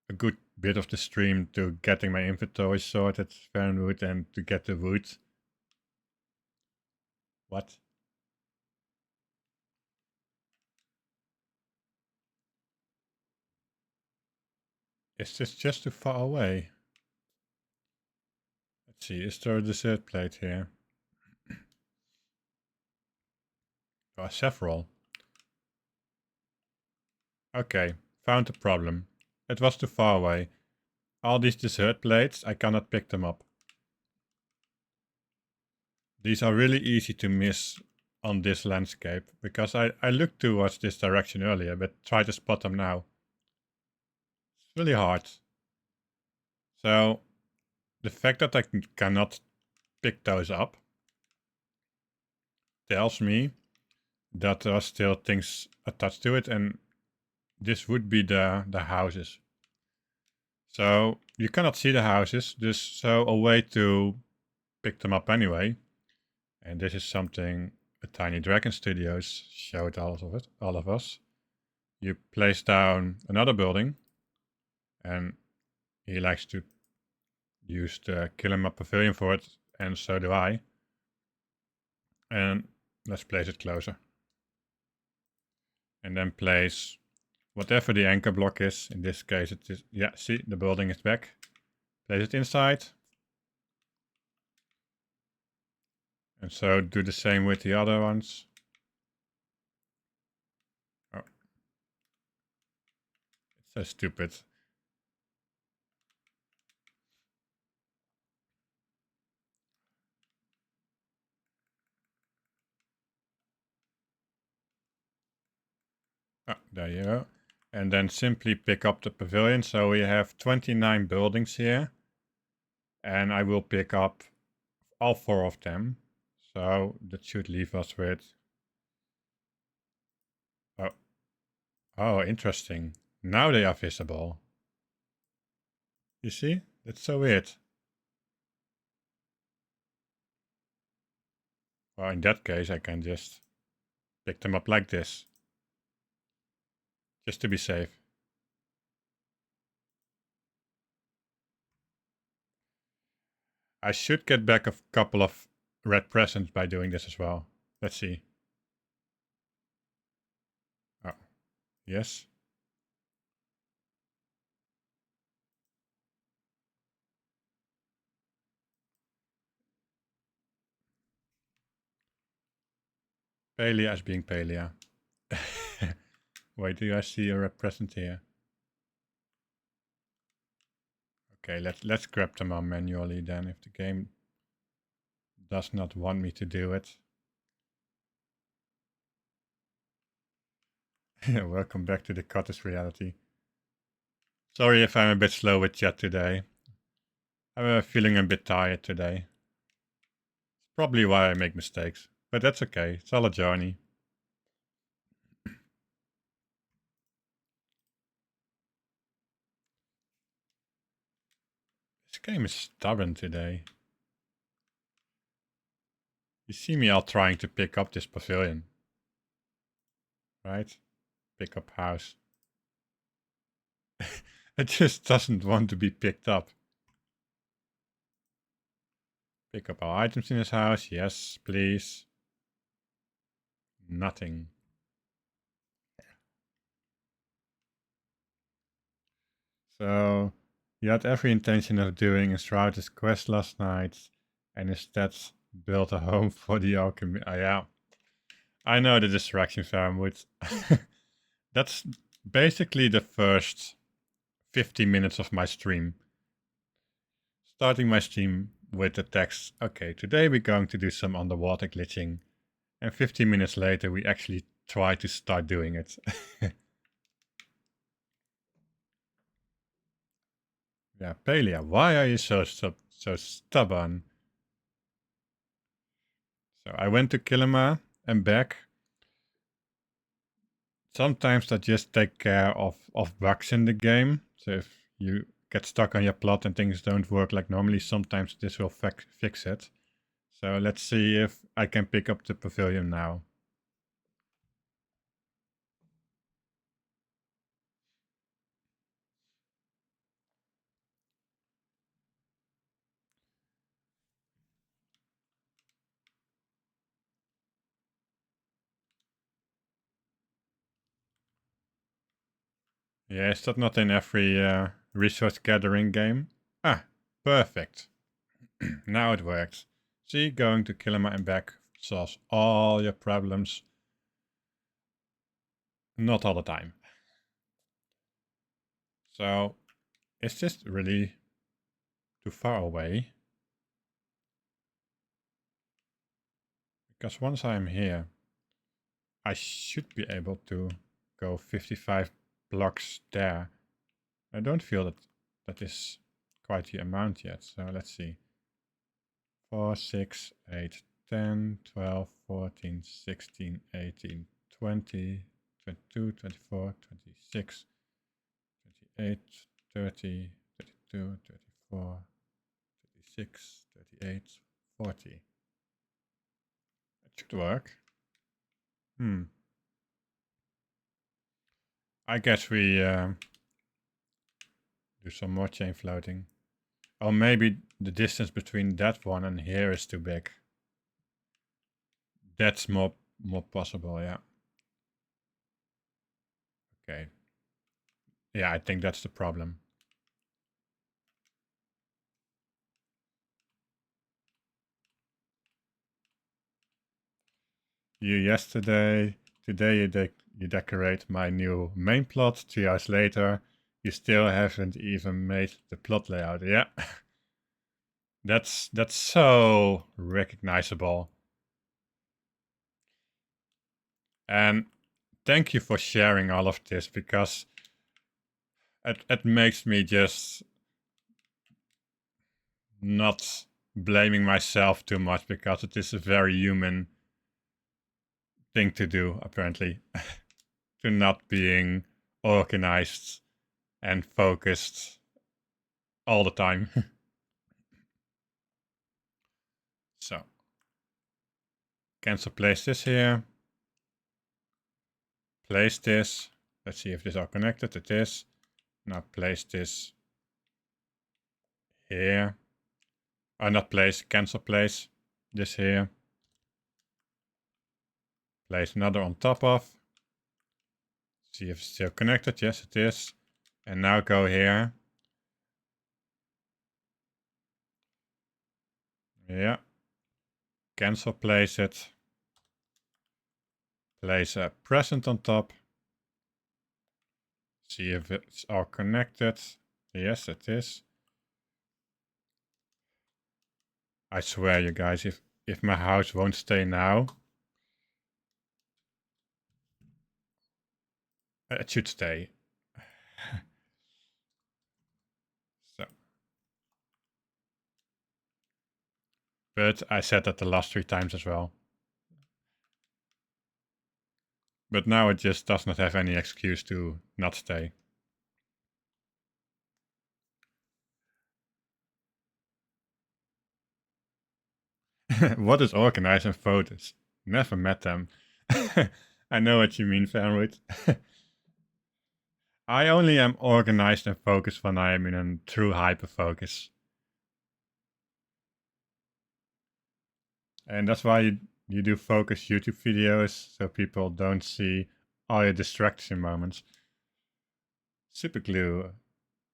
[SPEAKER 1] a good bit of the stream to getting my inventory sorted, Fernwood, and to get the wood. What? Is this just too far away? Let's see, is there a dessert plate here? There are several. Okay, found the problem. It was too far away. All these dessert plates, I cannot pick them up. These are really easy to miss on this landscape, because I looked towards this direction earlier, but try to spot them now. It's really hard. So, the fact that I cannot pick those up, tells me that there are still things attached to it, and this would be the houses. So you cannot see the houses, so a way to pick them up anyway. And this is something a Tiny Dragon Studios showed all of us. You place down another building, and he likes to use the Kilima Pavilion for it, and so do I. And let's place it closer. And then place whatever the anchor block is. In this case it is, yeah, see, the building is back. Place it inside. And so do the same with the other ones. Oh. It's so stupid. Oh, there you go. And then simply pick up the pavilion. So we have 29 buildings here. And I will pick up all 4 of them. So that should leave us with... Oh, oh, interesting. Now they are visible. You see? That's so weird. Well, in that case, I can just pick them up like this. Just to be safe. I should get back a couple of red presents by doing this as well. Let's see. Oh, yes. Palia as being Palia. Wait, do I see a red present here? Okay, let's grab them all manually then if the game does not want me to do it. Welcome back to the cottage reality. Sorry if I'm a bit slow with chat today. I'm feeling a bit tired today. It's probably why I make mistakes, but that's okay. It's all a journey. This game is stubborn today. You see me all trying to pick up this pavilion. Right? Pick up house. It just doesn't want to be picked up. Pick up all items in this house. Yes, please. Nothing. So, you had every intention of doing a Shroud's quest last night, and instead built a home for the alchemy. Yeah. I know the distraction Farmwood. That's basically the first 50 minutes of my stream. Starting my stream with the text, okay, today we're going to do some underwater glitching. And 15 minutes later, we actually try to start doing it. Yeah, Palia, why are you so stubborn? So I went to Kilima and back. Sometimes that just take care of bugs in the game. So if you get stuck on your plot and things don't work like normally, sometimes this will fix it. So let's see if I can pick up the pavilion now. Yeah, is that not in every resource gathering game? Ah, perfect. Now it works. See, going to Kilima and back solves all your problems. Not all the time. So, is this really too far away? Because once I'm here, I should be able to go 55 blocks there. I don't feel that is quite the amount yet, so let's see. 4, 6, 8, 10, 12, 14, 16, 18, 20, 22, 24, 26, 28, 30, 32, 34, 36, 38, 40. It should work. I guess we do some more chain floating. Or maybe the distance between that one and here is too big. That's more possible, yeah. Okay. Yeah, I think that's the problem. You yesterday, today you decorate my new main plot. 2 hours later, you still haven't even made the plot layout. Yeah, that's so recognizable. And thank you for sharing all of this, because it makes me just not blaming myself too much, because it is a very human thing to do, apparently, to not being organized and focused all the time. So, cancel place this here. Place this. Let's see if these are connected. It is. Now place this here. Not place, cancel place. This here. Place another on top of. See if it's still connected. Yes, it is. And now go here. Yeah. Cancel place it. Place a present on top. See if it's all connected. Yes, it is. I swear, you guys, if my house won't stay now, it should stay. So. But I said that the last 3 times as well. But now it just does not have any excuse to not stay. What is organized in photos? Never met them. I know what you mean, Fanwood. I only am organized and focused when I am in a true hyper-focus. And that's why you do focus YouTube videos, so people don't see all your distraction moments. Superglue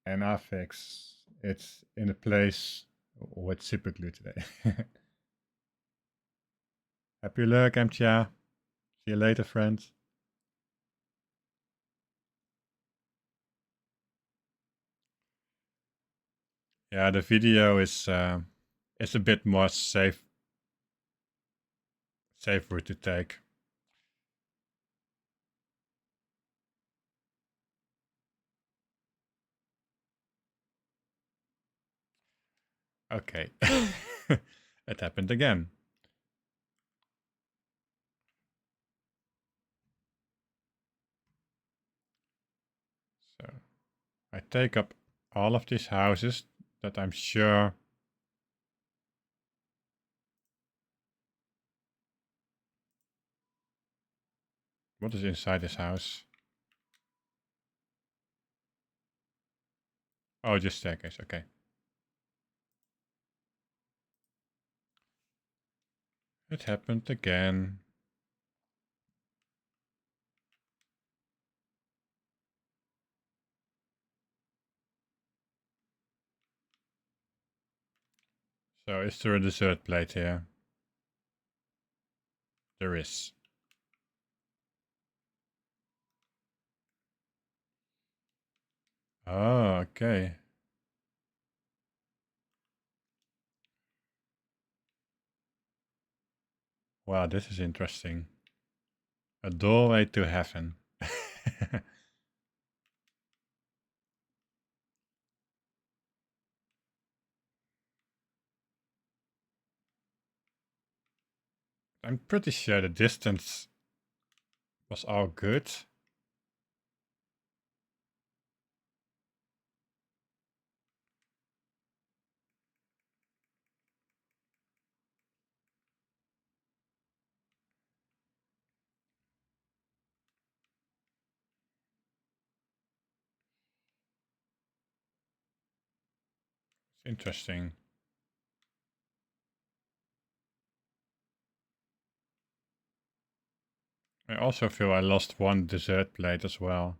[SPEAKER 1] and affix. It's in a place with superglue today. Happy luck, MTR. See you later, friends. Yeah, the video is it's a bit more safe route to take. Okay. It happened again. So I take up all of these houses that I'm sure what is inside this house? Oh, just staircase, okay. It happened again. So is there a dessert plate here? There is. Oh, okay. Wow, this is interesting. A doorway to heaven. I'm pretty sure the distance was all good. It's interesting. I also feel I lost one dessert plate as well.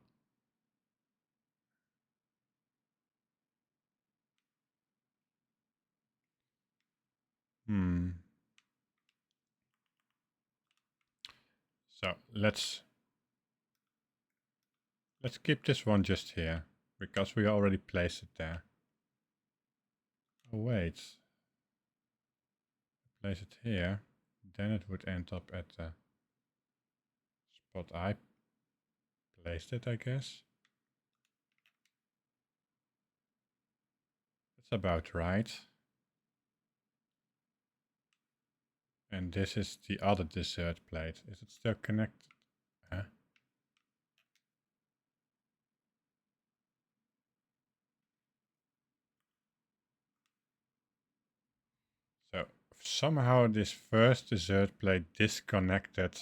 [SPEAKER 1] Hmm. So let's keep this one just here because we already placed it there. Oh wait, place it here, then it would end up at the spot I placed it, I guess. That's about right. And this is the other dessert plate. Is it still connected? Huh? So somehow this first dessert plate disconnected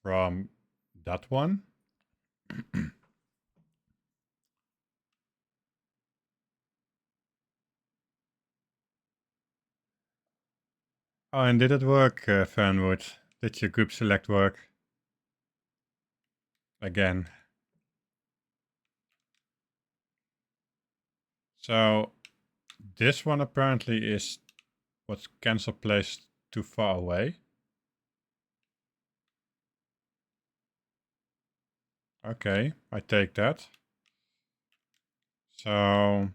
[SPEAKER 1] from that one. Oh, and did it work, Fernwood? Did your group select work? Again. So this one apparently is what's cancel placed too far away. Okay, I take that. So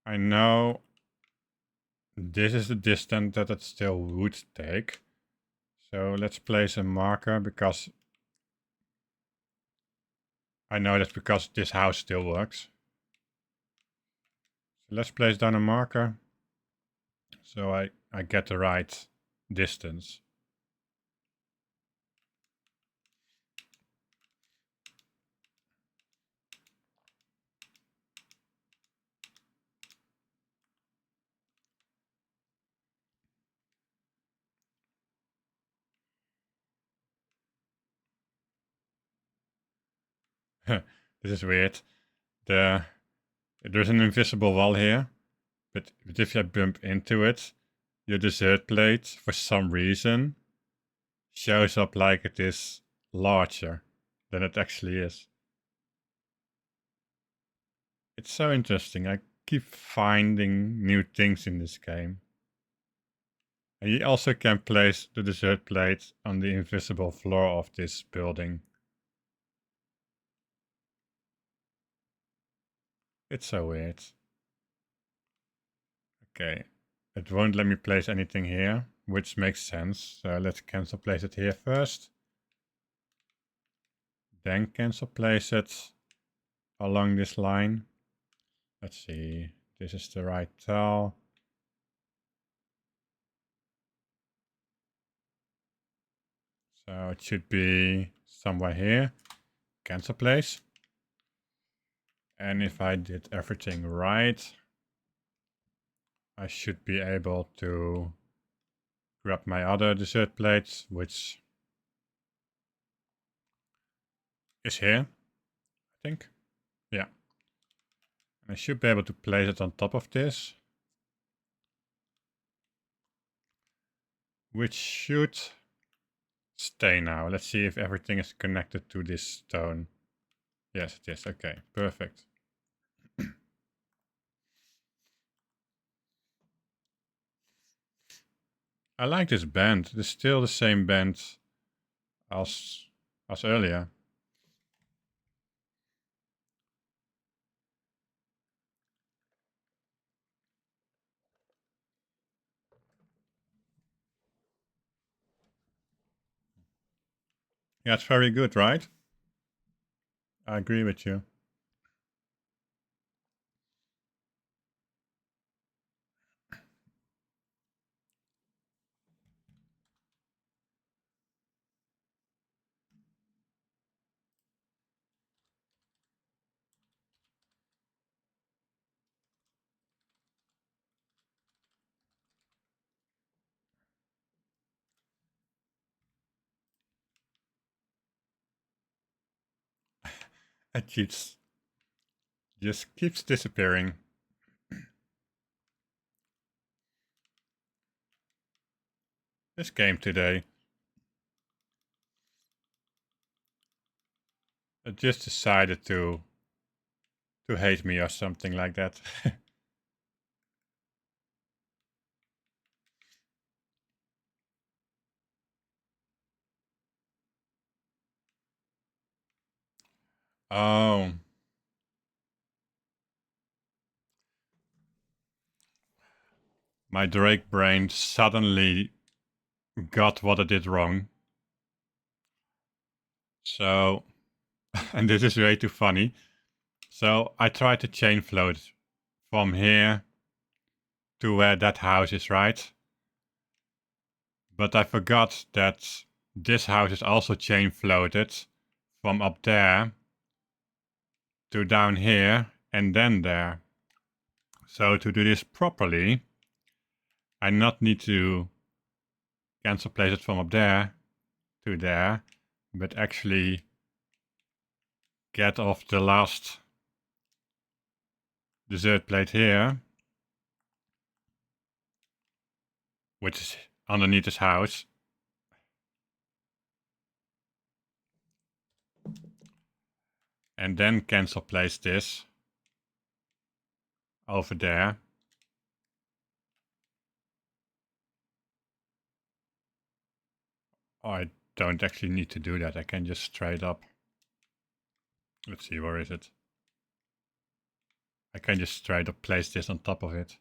[SPEAKER 1] I know this is the distance that it still would take. So let's place a marker because I know that's because this house still works. So let's place down a marker so I get the right distance. This is weird. There's an invisible wall here, but if you bump into it, your dessert plate, for some reason, shows up like it is larger than it actually is. It's so interesting. I keep finding new things in this game. And you also can place the dessert plate on the invisible floor of this building. It's so weird. Okay, it won't let me place anything here, which makes sense. So let's cancel place it here first. Then cancel place it along this line. Let's see, this is the right tile. So it should be somewhere here. Cancel place. And if I did everything right, I should be able to grab my other dessert plate, which is here, I think. Yeah. And I should be able to place it on top of this, which should stay now. Let's see if everything is connected to this stone. Yes, it is. Okay, perfect. I like this band. It's still the same band as earlier. Yeah, it's very good, right? I agree with you. It just keeps disappearing. This game today. It just decided to hate me or something like that. Oh, my Drake brain suddenly got what it did wrong. So, and this is way too funny. So I tried to chain float from here to where that house is, right? But I forgot that this house is also chain floated from up there to down here and then there. So to do this properly, I not need to cancel place it from up there to there, but actually get off the last dessert plate here, which is underneath this house. And then cancel place this over there. Oh, I don't actually need to do that. I can just straight up. Let's see, where is it? I can just straight up place this on top of it.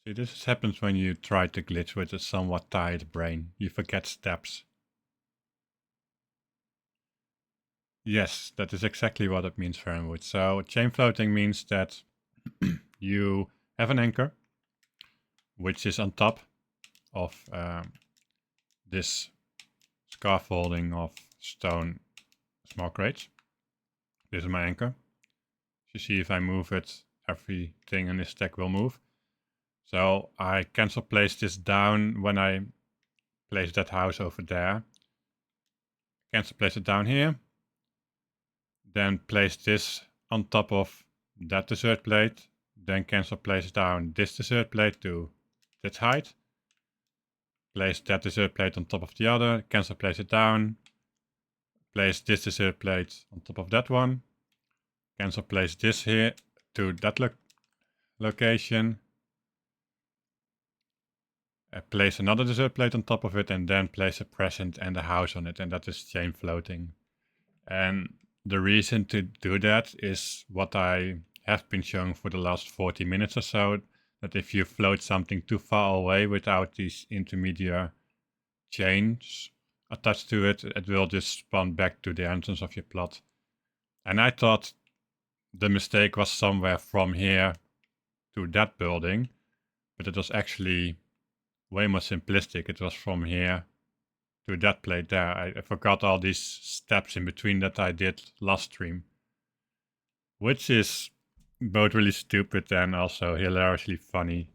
[SPEAKER 1] See, this happens when you try to glitch with a somewhat tired brain. You forget steps. Yes, that is exactly what it means, Fernwood. So chain floating means that you have an anchor, which is on top of this scaffolding of stone small crates. This is my anchor. You see, if I move it, everything in this stack will move. So I cancel place this down when I place that house over there. Cancel place it down here. Then place this on top of that dessert plate. Then cancel place down this dessert plate to that height. Place that dessert plate on top of the other. Cancel place it down. Place this dessert plate on top of that one. Cancel place this here to that location. Place another dessert plate on top of it, and then place a present and a house on it, and that is chain floating. And the reason to do that is what I have been showing for the last 40 minutes or so, that if you float something too far away without these intermediate chains attached to it, it will just spawn back to the entrance of your plot. And I thought the mistake was somewhere from here to that building, but it was actually way more simplistic. It was from here to that plate there. I forgot all these steps in between that I did last stream, which is both really stupid and also hilariously funny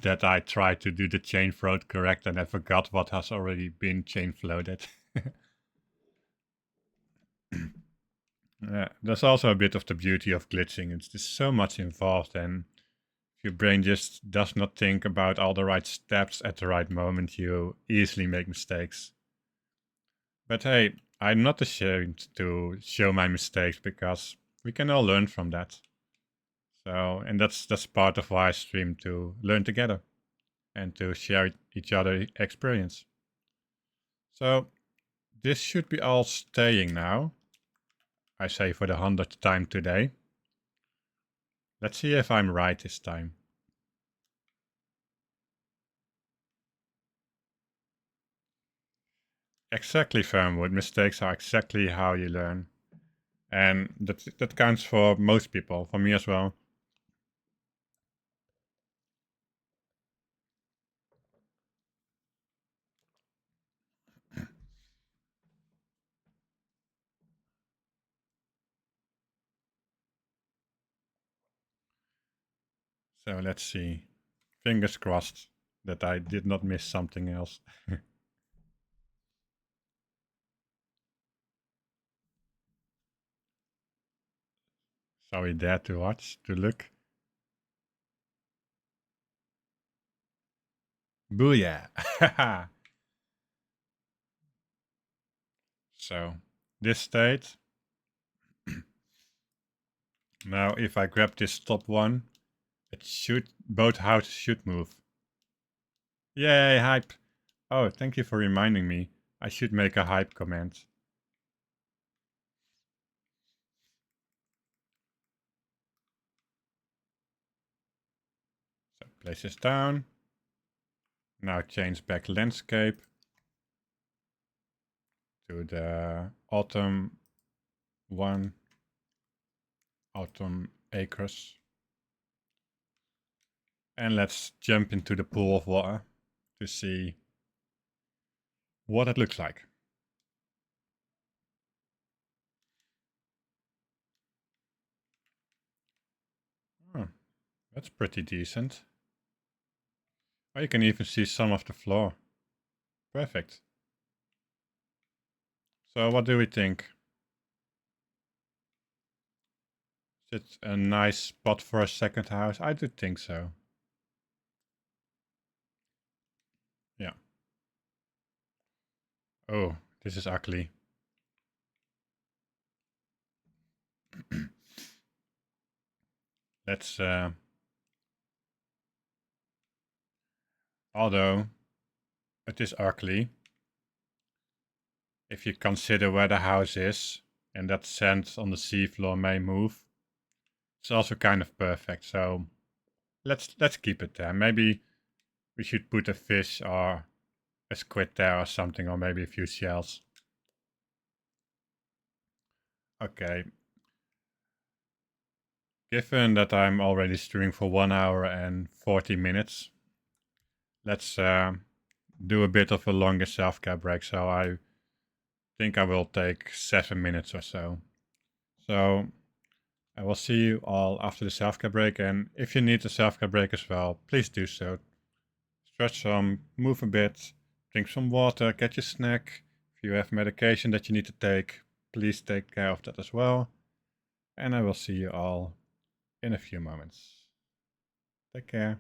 [SPEAKER 1] that I tried to do the chain float correct and I forgot what has already been chain floated. Yeah, that's also a bit of the beauty of glitching. It's just so much involved, and if your brain just does not think about all the right steps at the right moment, you easily make mistakes. But hey, I'm not ashamed to show my mistakes because we can all learn from that. So, and that's part of why I stream, to learn together and to share each other experience. So, this should be all staying now. I say for the 100th time today. Let's see if I'm right this time. Exactly, Fernwood. Mistakes are exactly how you learn. And that counts for most people, for me as well. So let's see. Fingers crossed that I did not miss something else. So we dare to watch, to look. Booyah! So, this state. Now if I grab this top one, both houses should move. Yay, hype! Oh, thank you for reminding me. I should make a hype comment. So place this down. Now change back landscape to the autumn one, autumn acres. And let's jump into the pool of water to see what it looks like. Oh, that's pretty decent. Oh, you can even see some of the floor. Perfect. So what do we think? Is it a nice spot for a second house? I do think so. Yeah. Oh, this is ugly. Let's although it is ugly, if you consider where the house is and that sand on the seafloor may move, it's also kind of perfect. So let's keep it there. Maybe we should put a fish or a squid there or something, or maybe a few shells. Okay. Given that I'm already streaming for 1 hour and 40 minutes, let's do a bit of a longer self-care break. So I think I will take 7 minutes or so. So I will see you all after the self-care break, and if you need a self-care break as well, please do so. Stretch some, move a bit, drink some water, get your snack. If you have medication that you need to take, please take care of that as well. And I will see you all in a few moments. Take care.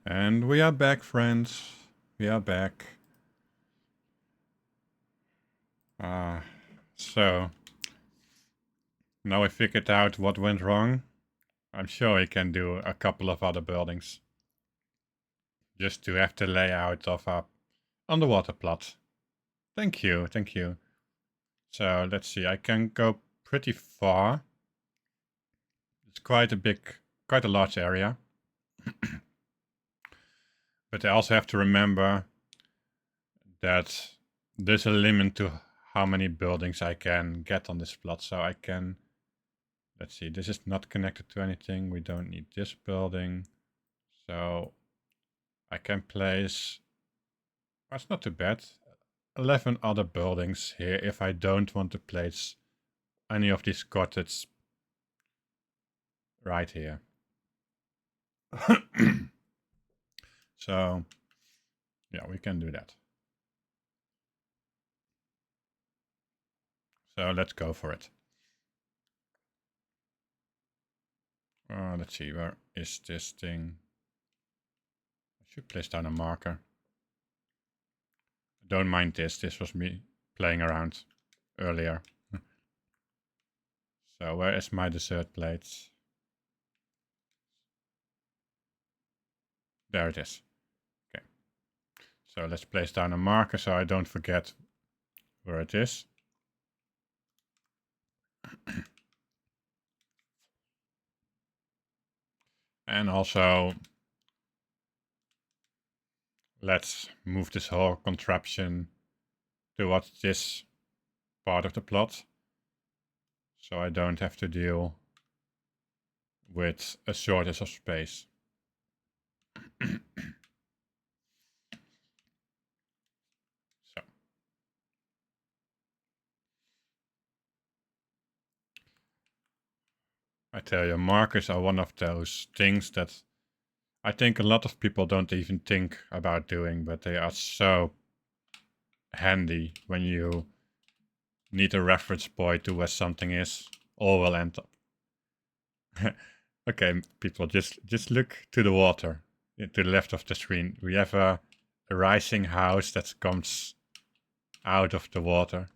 [SPEAKER 1] And we are back, friends. We are back. So now we figured out what went wrong. I'm sure we can do a couple of other buildings. Just to have the layout of a underwater plot. Thank you, thank you. So let's see, I can go pretty far. It's quite a large area. But I also have to remember that there's a limit to how many buildings I can get on this plot. So I can, let's see, this is not connected to anything. We don't need this building. So I can place, that's not too bad, 11 other buildings here if I don't want to place any of these cottages right here. So yeah, we can do that. So let's go for it. Let's see, where is this thing? I should place down a marker. Don't mind this, this was me playing around earlier. So where is my dessert plate? There it is. Okay. So let's place down a marker so I don't forget where it is. And also, let's move this whole contraption towards this part of the plot. So I don't have to deal with a shortage of space. So. I tell you, markers are one of those things that I think a lot of people don't even think about doing, but they are so handy when you need a reference point to where something is, or will end up. Okay, people, just look to the water, to the left of the screen. We have a rising house that comes out of the water.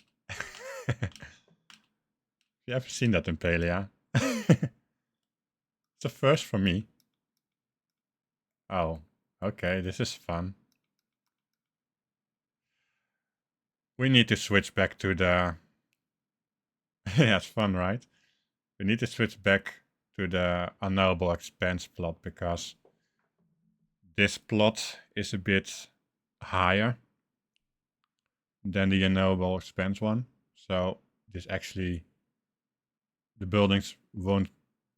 [SPEAKER 1] You ever seen that in Palia? It's a first for me. Oh, okay, this is fun. We need to switch back to the... Yeah, it's fun, right? We need to switch back to the unknowable expense plot because this plot is a bit higher than the unknowable expense one. So this actually, the buildings won't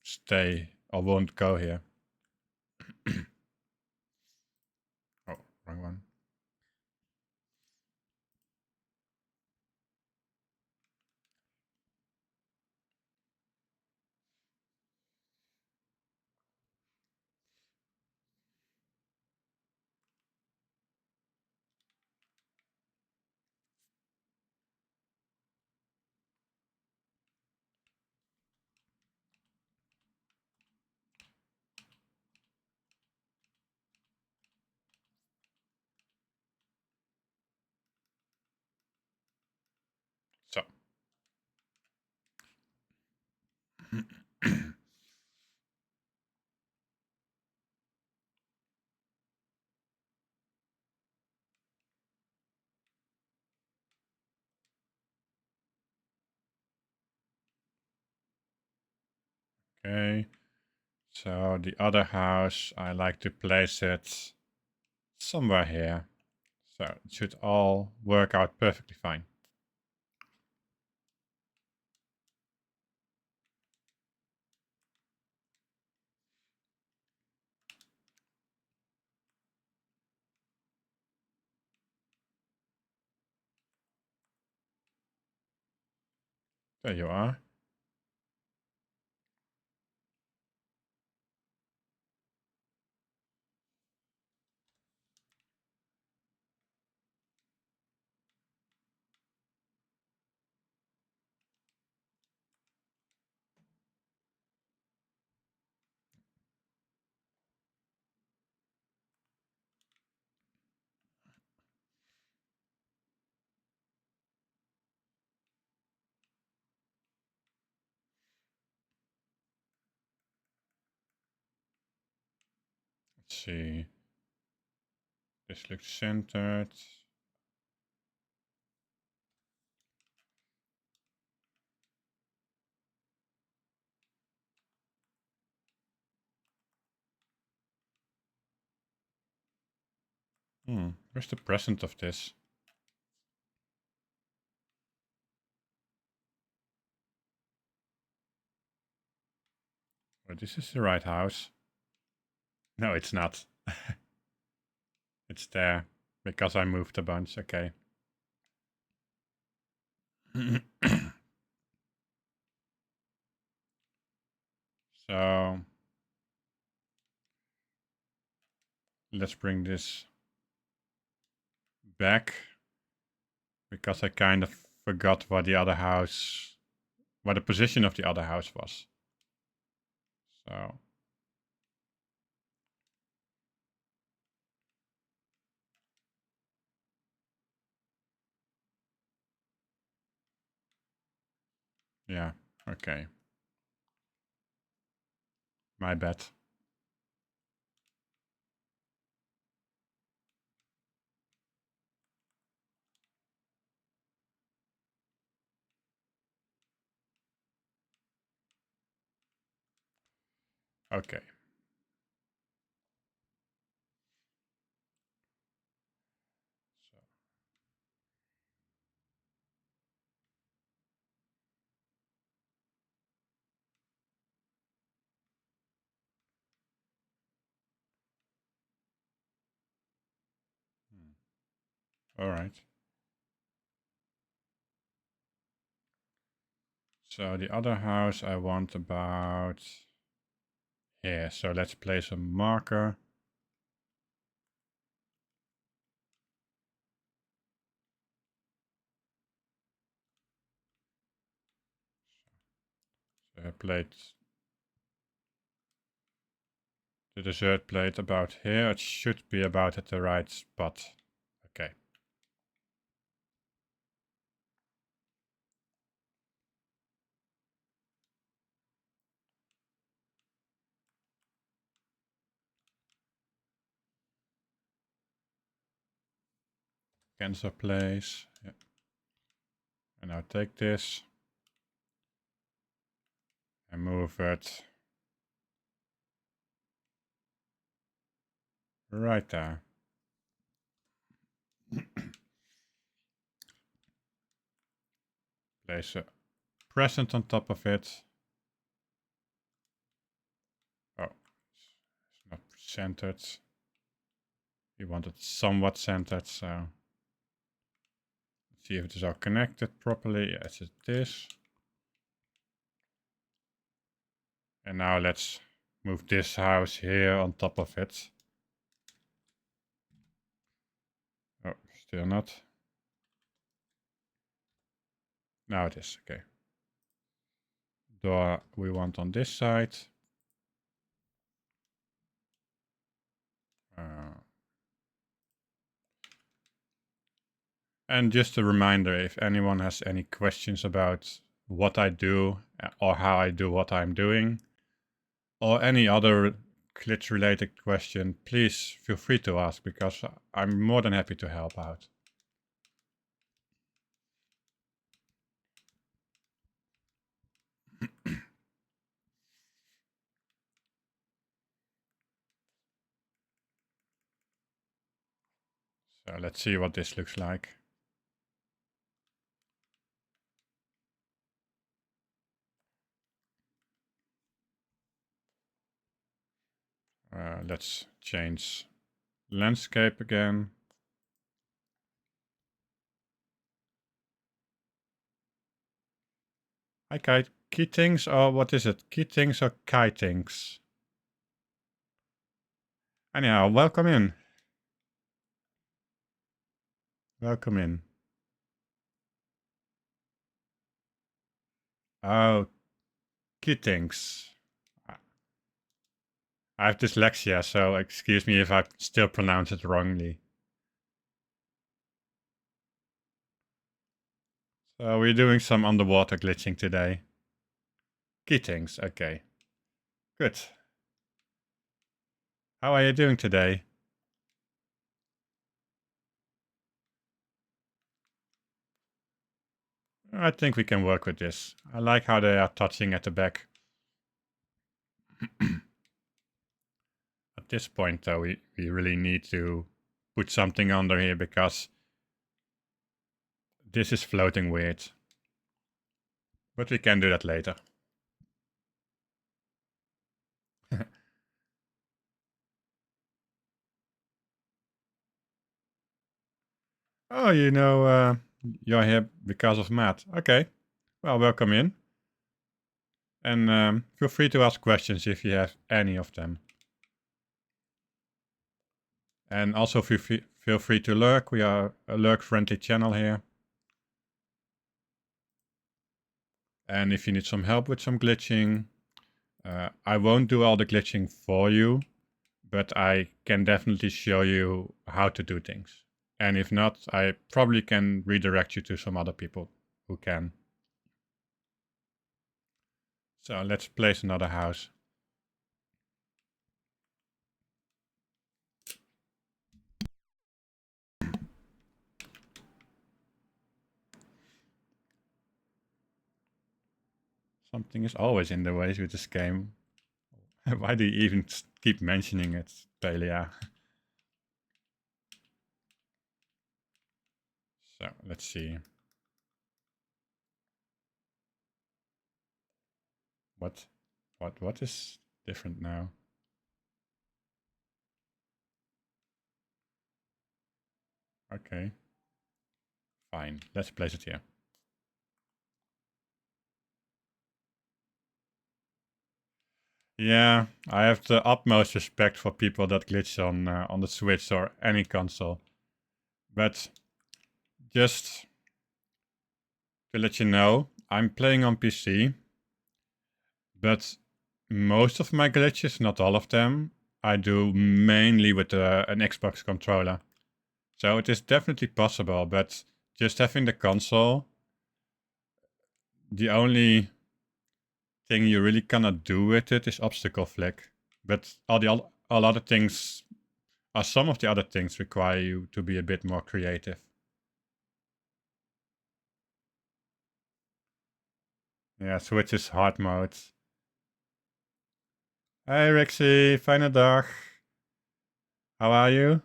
[SPEAKER 1] stay or won't go here. Oh, wrong one. So. Okay, so the other house, I like to place it somewhere here. So it should all work out perfectly fine. There you are. see. This looks centered. Where's the present of this? Oh, this is the right house. No, it's not. It's there because I moved a bunch. Okay. So let's bring this back because I kind of forgot what the other house, what the position of the other house was. So yeah, okay. My bad. Okay. So, all right. So the other house I want about here. So let's place a marker. So I played the dessert plate about here. It should be about at the right spot. Okay. Cancel place. Yeah. And now take this and move it right there. Place a present on top of it. Oh, it's not centered. We want it somewhat centered, so let's see if it is all connected properly. Yes, it is. And now let's move this house here on top of it. Oh, still not. Now it is, okay. Door we want on this side. And just a reminder, if anyone has any questions about what I do or how I do what I'm doing, or any other glitch related question, please feel free to ask because I'm more than happy to help out. So let's see what this looks like. Let's change landscape again. Hi, Kitings, or what is it? Kitings or Kitings? Anyhow, welcome in. Welcome in. Oh, Kitings. I have dyslexia, so excuse me if I still pronounce it wrongly. So we're doing some underwater glitching today. Kitings, okay. Good. How are you doing today? I think we can work with this. I like how they are touching at the back. At this point though, we really need to put something under here because this is floating weird. But we can do that later. Oh, you're here because of Matt. Okay, well, welcome in. And feel free to ask questions if you have any of them. And also feel free to lurk. We are a lurk-friendly channel here. And if you need some help with some glitching, I won't do all the glitching for you, but I can definitely show you how to do things. And if not, I probably can redirect you to some other people who can. So let's place another house. Something is always in the way with this game. Why do you even keep mentioning it, Palia? So let's see. What is different now? Okay. Fine. Let's place it here. Yeah, I have the utmost respect for people that glitch on the Switch or any console. But just to let you know, I'm playing on PC, but most of my glitches, not all of them, I do mainly with an Xbox controller. So it is definitely possible, but just having the console, the only thing you really cannot do with it is obstacle flick. But all other things, some of the other things require you to be a bit more creative. Ja, Switch is hard mode. Hey Rixie, fijne dag. How are you?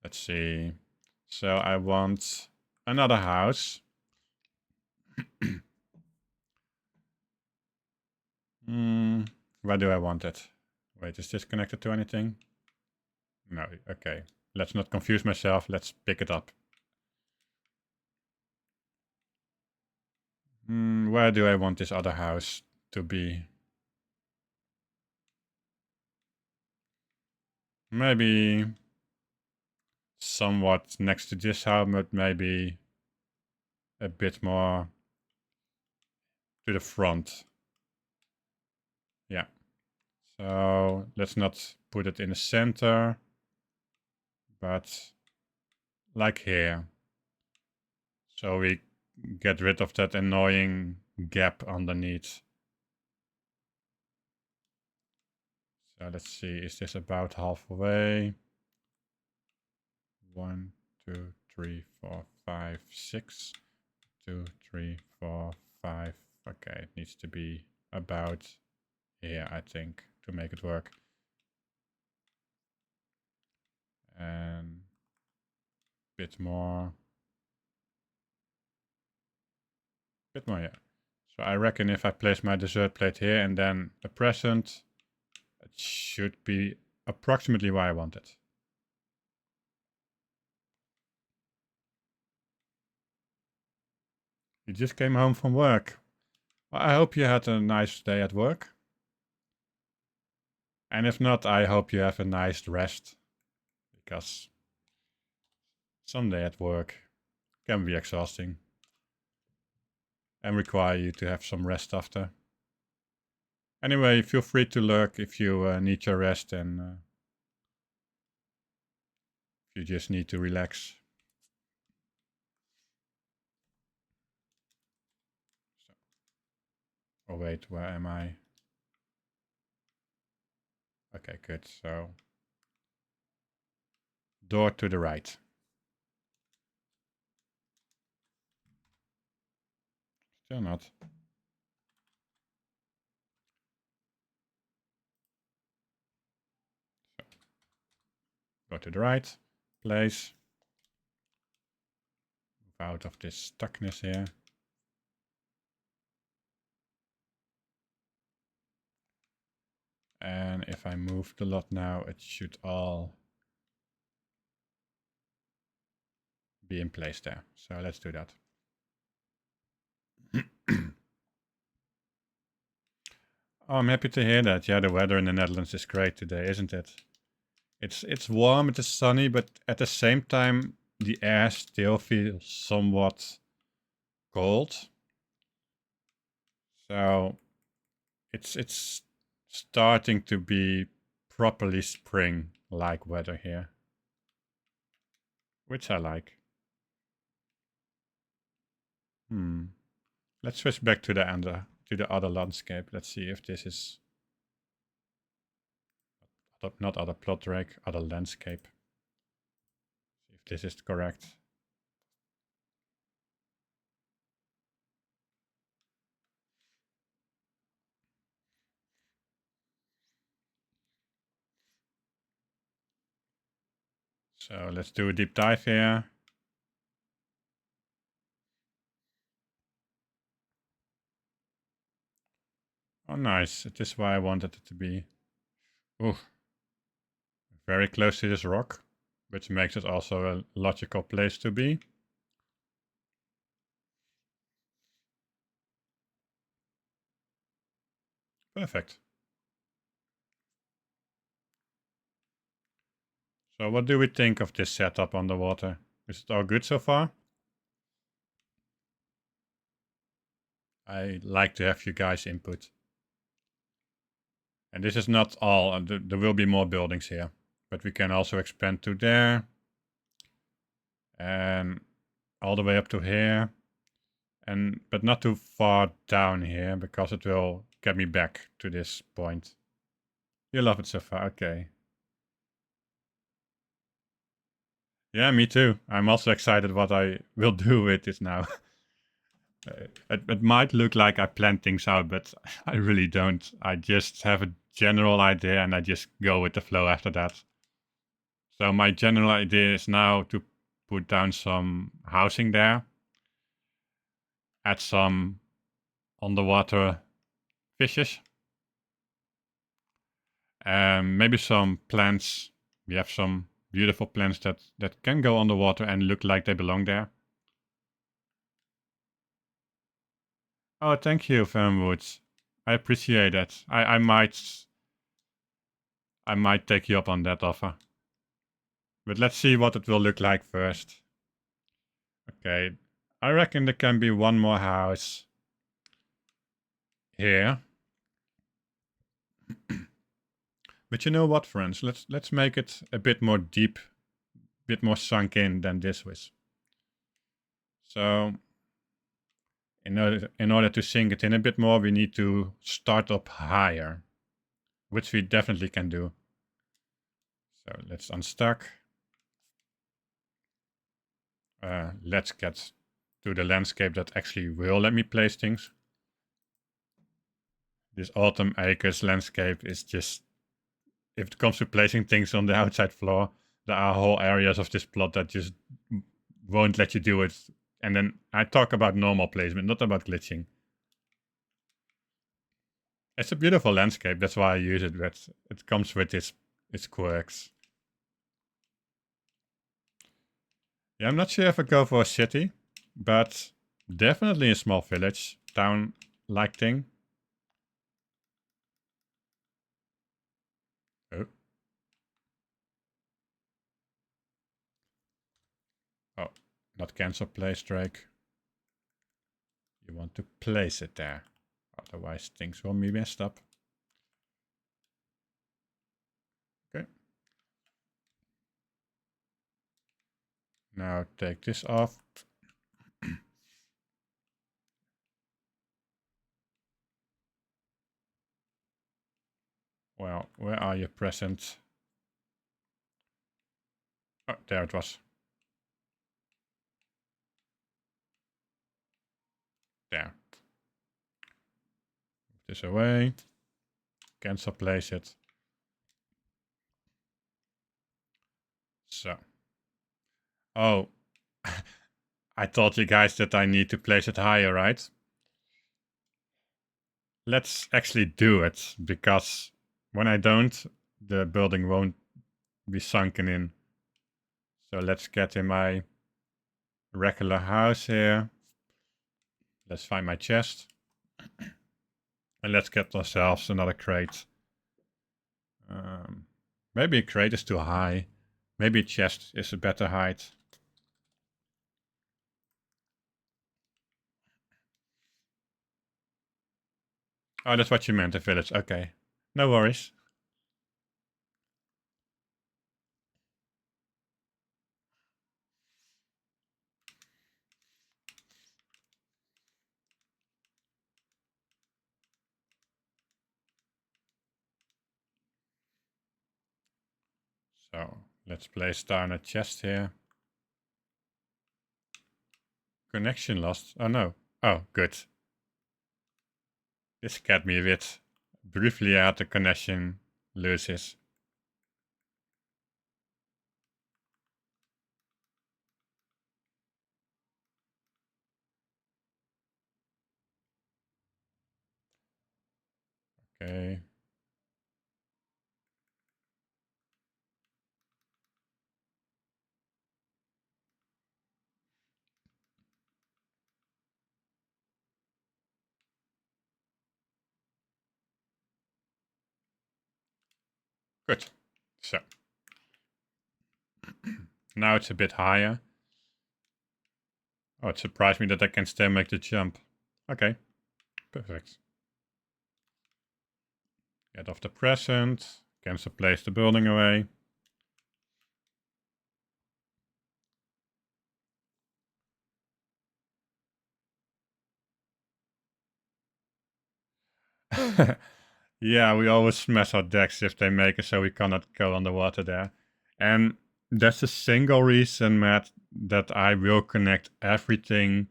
[SPEAKER 1] Let's see. So I want another house. Where do I want it? Wait, is this connected to anything? No, okay. Let's not confuse myself. Let's pick it up. Where do I want this other house to be? Maybe somewhat next to this house, but maybe a bit more to the front. Yeah. So let's not put it in the center, but like here. So we get rid of that annoying gap underneath. So let's see, is this about halfway? 1, 2, 3, 4, 5, 6. 2, 3, 4, 5. Okay, it needs to be about here, I think, to make it work. And a bit more. Bit more, yeah. So I reckon if I place my dessert plate here and then a present, it should be approximately where I want it. You just came home from work. Well, I hope you had a nice day at work. And if not, I hope you have a nice rest. Because some day at work can be exhausting. And require you to have some rest after. Anyway, feel free to lurk if you need your rest and if you just need to relax. Oh wait, where am I? Okay, good. So door to the right. Still not. Go to the right. Place. Move out of this stuckness here. And if I move the lot now, it should all be in place there. So let's do that. Oh, I'm happy to hear that. Yeah, the weather in the Netherlands is great today, isn't it? It's warm, it is sunny, but at the same time, the air still feels somewhat cold. So it's starting to be properly spring-like weather here, which I like. Let's switch back to the other landscape. Let's see if this is not other plot rake, other landscape. See if this is correct. So let's do a deep dive here. Oh, nice. It is where I wanted it to be. Ooh, very close to this rock, which makes it also a logical place to be. Perfect. So what do we think of this setup on the water? Is it all good so far? I like to have you guys input. And this is not all, there will be more buildings here. But we can also expand to there. And all the way up to here. But not too far down here, because it will get me back to this point. You love it so far, okay. Yeah, me too. I'm also excited what I will do with this now. It might look like I plan things out, but I really don't. I just have a general idea and I just go with the flow after that. So my general idea is now to put down some housing there, add some underwater fishes, and maybe some plants. We have some beautiful plants that can go underwater and look like they belong there. Oh, thank you, Fernwoods. I appreciate that. I might take you up on that offer. But let's see what it will look like first. Okay, I reckon there can be one more house here. But you know what, friends? Let's make it a bit more deep, bit more sunk in than this was. So in order to sink it in a bit more, we need to start up higher, which we definitely can do. So let's unstuck. Let's get to the landscape that actually will let me place things. This Autumn Acres landscape is just, if it comes to placing things on the outside floor, there are whole areas of this plot that just won't let you do it. And then I talk about normal placement, not about glitching. It's a beautiful landscape, that's why I use it, but it comes with its quirks. Yeah, I'm not sure if I go for a city, but definitely a small village, town-like thing. Oh. Oh, not cancel place, Drake. You want to place it there. Otherwise things will be messed up. Okay. Now take this off. Well, where are you present? Oh, there it was. There. Move this away. Cancel place it. So. Oh. I told you guys that I need to place it higher, right? Let's actually do it, because when I don't, the building won't be sunken in. So let's get in my regular house here. Let's find my chest. And let's get ourselves another crate. Maybe a crate is too high. Maybe a chest is a better height. Oh, that's what you meant, a village. Okay. No worries. So let's place down a chest here. Connection lost. Oh no. Oh, good. This scared me a bit. Briefly I had the connection loses. Okay. Good. So. Now it's a bit higher. Oh, it surprised me that I can still make the jump. Okay. Perfect. Get off the present. Cancel place the building away. Yeah, we always smash our decks if they make it so we cannot go underwater there. And that's a single reason, Matt, that I will connect everything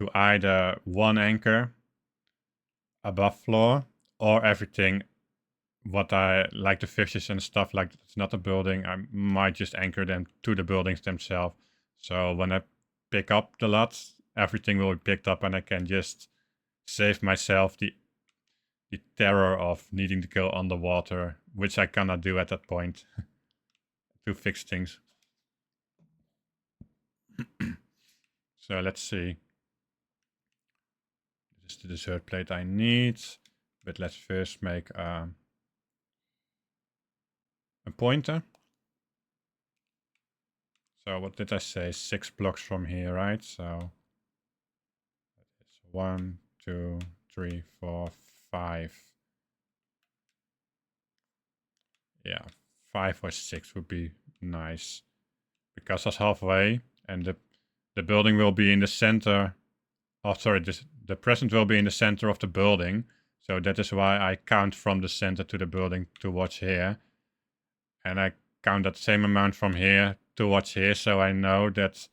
[SPEAKER 1] to either one anchor above floor or everything what I like the fishes and stuff like it's not a building. I might just anchor them to the buildings themselves. So when I pick up the lots, everything will be picked up and I can just save myself the terror of needing to go underwater, which I cannot do at that point to fix things. So let's see. This is the dessert plate I need, but let's first make a pointer. So what did I say? 6 blocks from here, right? So it's 1, 2, 3, 4, 5. Yeah, 5 or 6 would be nice. Because that's halfway, and the building will be in the center. Oh, sorry, the present will be in the center of the building. So that is why I count from the center to the building towards here. And I count that same amount from here towards here, so I know that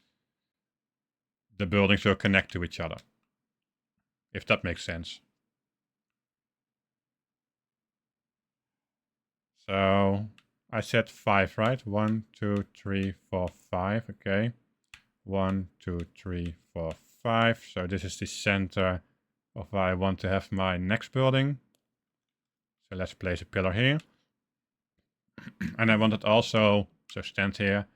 [SPEAKER 1] the buildings will connect to each other. If that makes sense. So I said 5, right? 1, 2, 3, 4, 5. Okay. 1, 2, 3, 4, 5. So this is the center of where I want to have my next building. So let's place a pillar here. And I want it also, so stand here.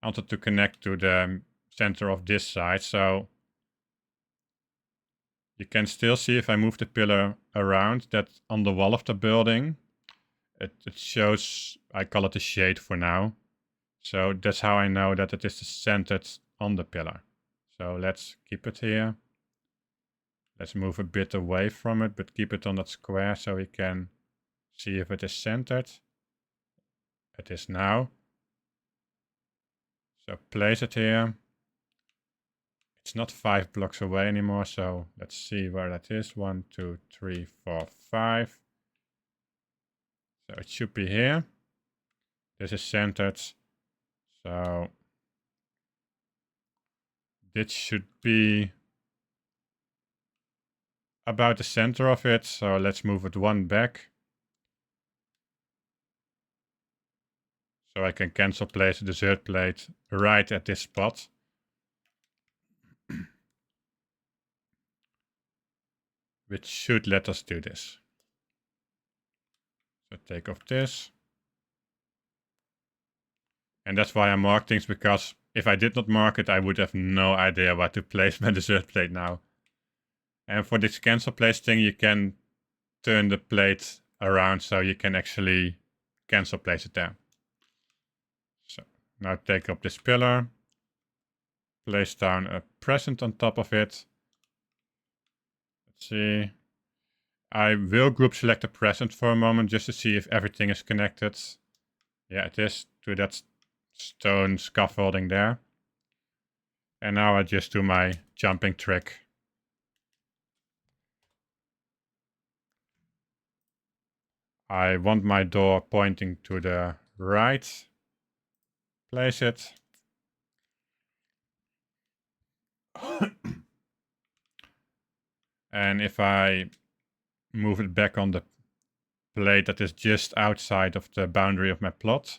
[SPEAKER 1] I wanted to connect to the center of this side. So you can still see if I move the pillar around that on the wall of the building, it shows, I call it a shade for now. So that's how I know that it is centered on the pillar. So let's keep it here. Let's move a bit away from it, but keep it on that square so we can see if it is centered. It is now. So place it here. It's not 5 blocks away anymore, so let's see where that is. 1, 2, 3, 4, 5. So it should be here. This is centered. So this should be about the center of it. So let's move it one back. So I can cancel place the dessert plate right at this spot. Which should let us do this. So take off this. And that's why I mark things, because if I did not mark it, I would have no idea where to place my dessert plate now. And for this cancel place thing, you can turn the plate around so you can actually cancel place it there. So now take up this pillar, place down a present on top of it. Let's see. I will group select a present for a moment just to see if everything is connected. Yeah, it is to that stone scaffolding there. And now I just do my jumping trick. I want my door pointing to the right. Place it. And if I move it back on the plate that is just outside of the boundary of my plot,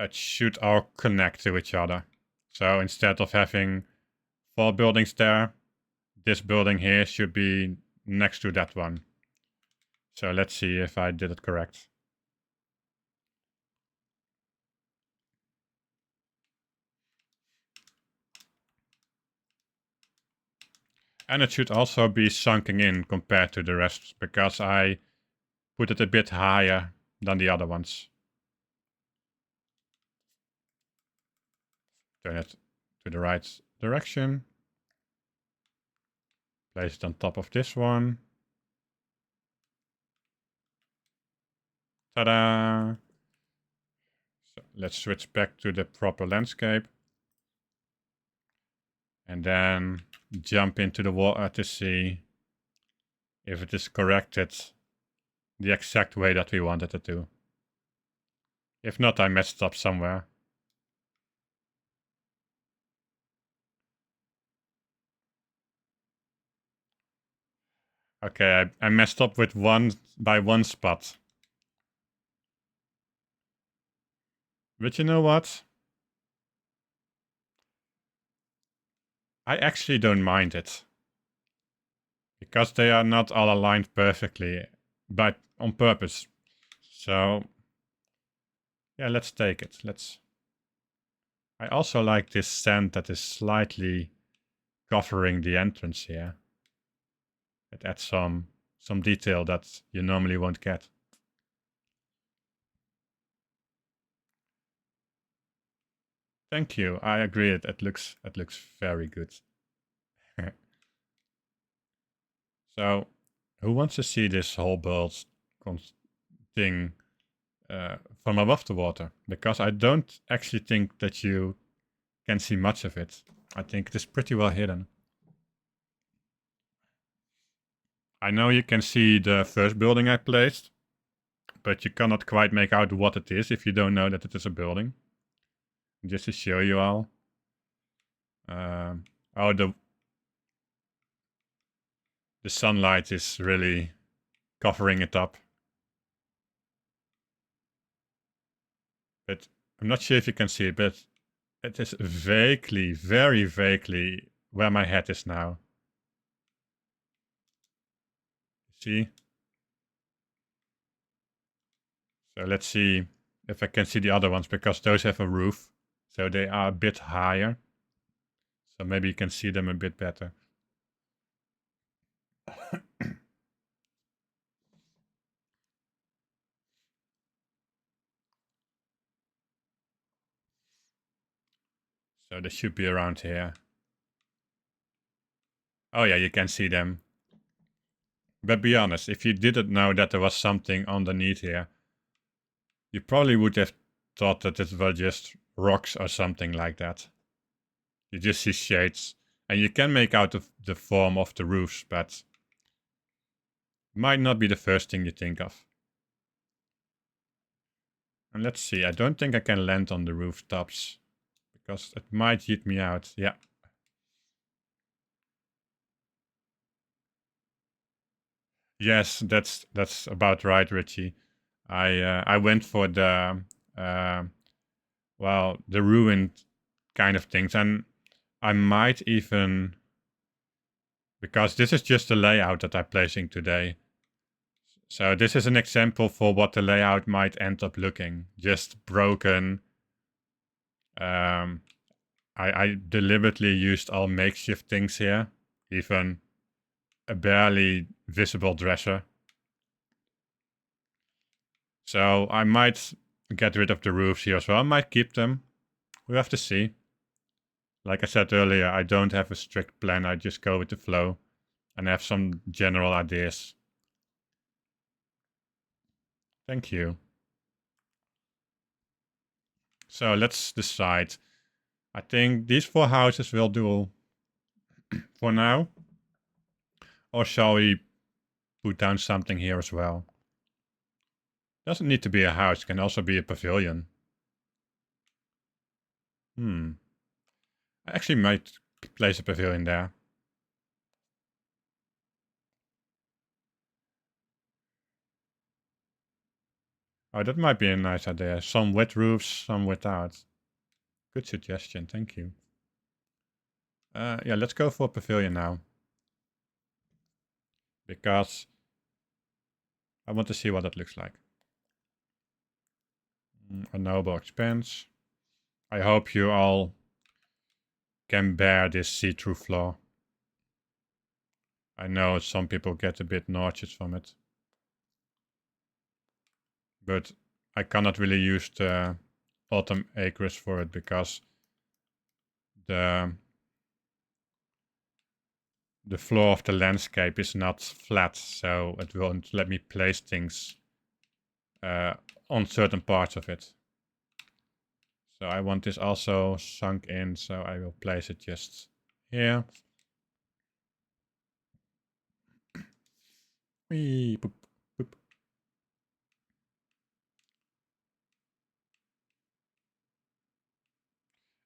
[SPEAKER 1] it should all connect to each other. So instead of having 4 buildings there, this building here should be next to that one. So let's see if I did it correct. And it should also be sunken in compared to the rest, because I put it a bit higher than the other ones. Turn it to the right direction. Place it on top of this one. Ta-da! So let's switch back to the proper landscape. And then jump into the water to see if it is corrected the exact way that we wanted it to. If not, I messed up somewhere. Okay, I messed up with one spot. But you know what? I actually don't mind it. Because they are not all aligned perfectly, but on purpose. So, yeah, let's take it. I also like this sand that is slightly covering the entrance here. It adds some detail that you normally won't get. Thank you. I agree. It looks very good. So, who wants to see this whole world thing from above the water? Because I don't actually think that you can see much of it. I think it is pretty well hidden. I know you can see the first building I placed, but you cannot quite make out what it is if you don't know that it is a building. Just to show you all. Oh, the sunlight is really covering it up. But I'm not sure if you can see it, but it is vaguely, very vaguely where my head is now. See? So let's see if I can see the other ones, because those have a roof. So they are a bit higher. So maybe you can see them a bit better. So they should be around here. Oh yeah, you can see them. But be honest, if you didn't know that there was something underneath here, you probably would have thought that it were just rocks or something like that. You just see shades, and you can make out the form of the roofs, but might not be the first thing you think of. And let's see, I don't think I can land on the rooftops because it might yeet me out. Yeah. Yes, that's about right, Richie. I went for the uh, well, the ruined kind of things, and I might even, because this is just the layout that I'm placing today. So this is an example for what the layout might end up looking. Just broken. I deliberately used all makeshift things here, even a barely visible dresser. So I might get rid of the roofs here as well. I might keep them. We have to see. Like I said earlier, I don't have a strict plan. I just go with the flow and have some general ideas. Thank you. So let's decide. I think these 4 houses will do for now. Or shall we put down something here as well? Doesn't need to be a house, can also be a pavilion. I actually might place a pavilion there. Oh, that might be a nice idea. Some with roofs, some without. Good suggestion, thank you. Yeah, let's go for a pavilion now. Because I want to see what it looks like. A noble expense. I hope you all can bear this see-through floor. I know some people get a bit nauseous from it. But I cannot really use the autumn acres for it because the floor of the landscape is not flat, so it won't let me place things on certain parts of it. So I want this also sunk in, so I will place it just here. Whee, boop, boop.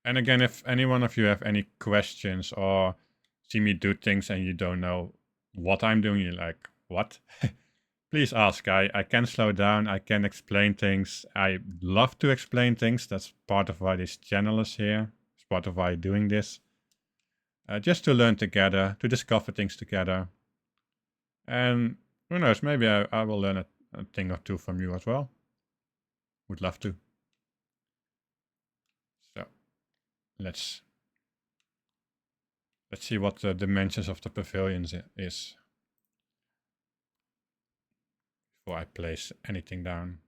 [SPEAKER 1] And again, if any one of you have any questions or see me do things and you don't know what I'm doing, you're like, what? Please ask. I can slow down. I can explain things. I love to explain things. That's part of why this channel is here. It's part of why I'm doing this. Just to learn together, to discover things together. And who knows, maybe I will learn a thing or two from you as well. Would love to. So let's see what the dimensions of the pavilions is before I place anything down.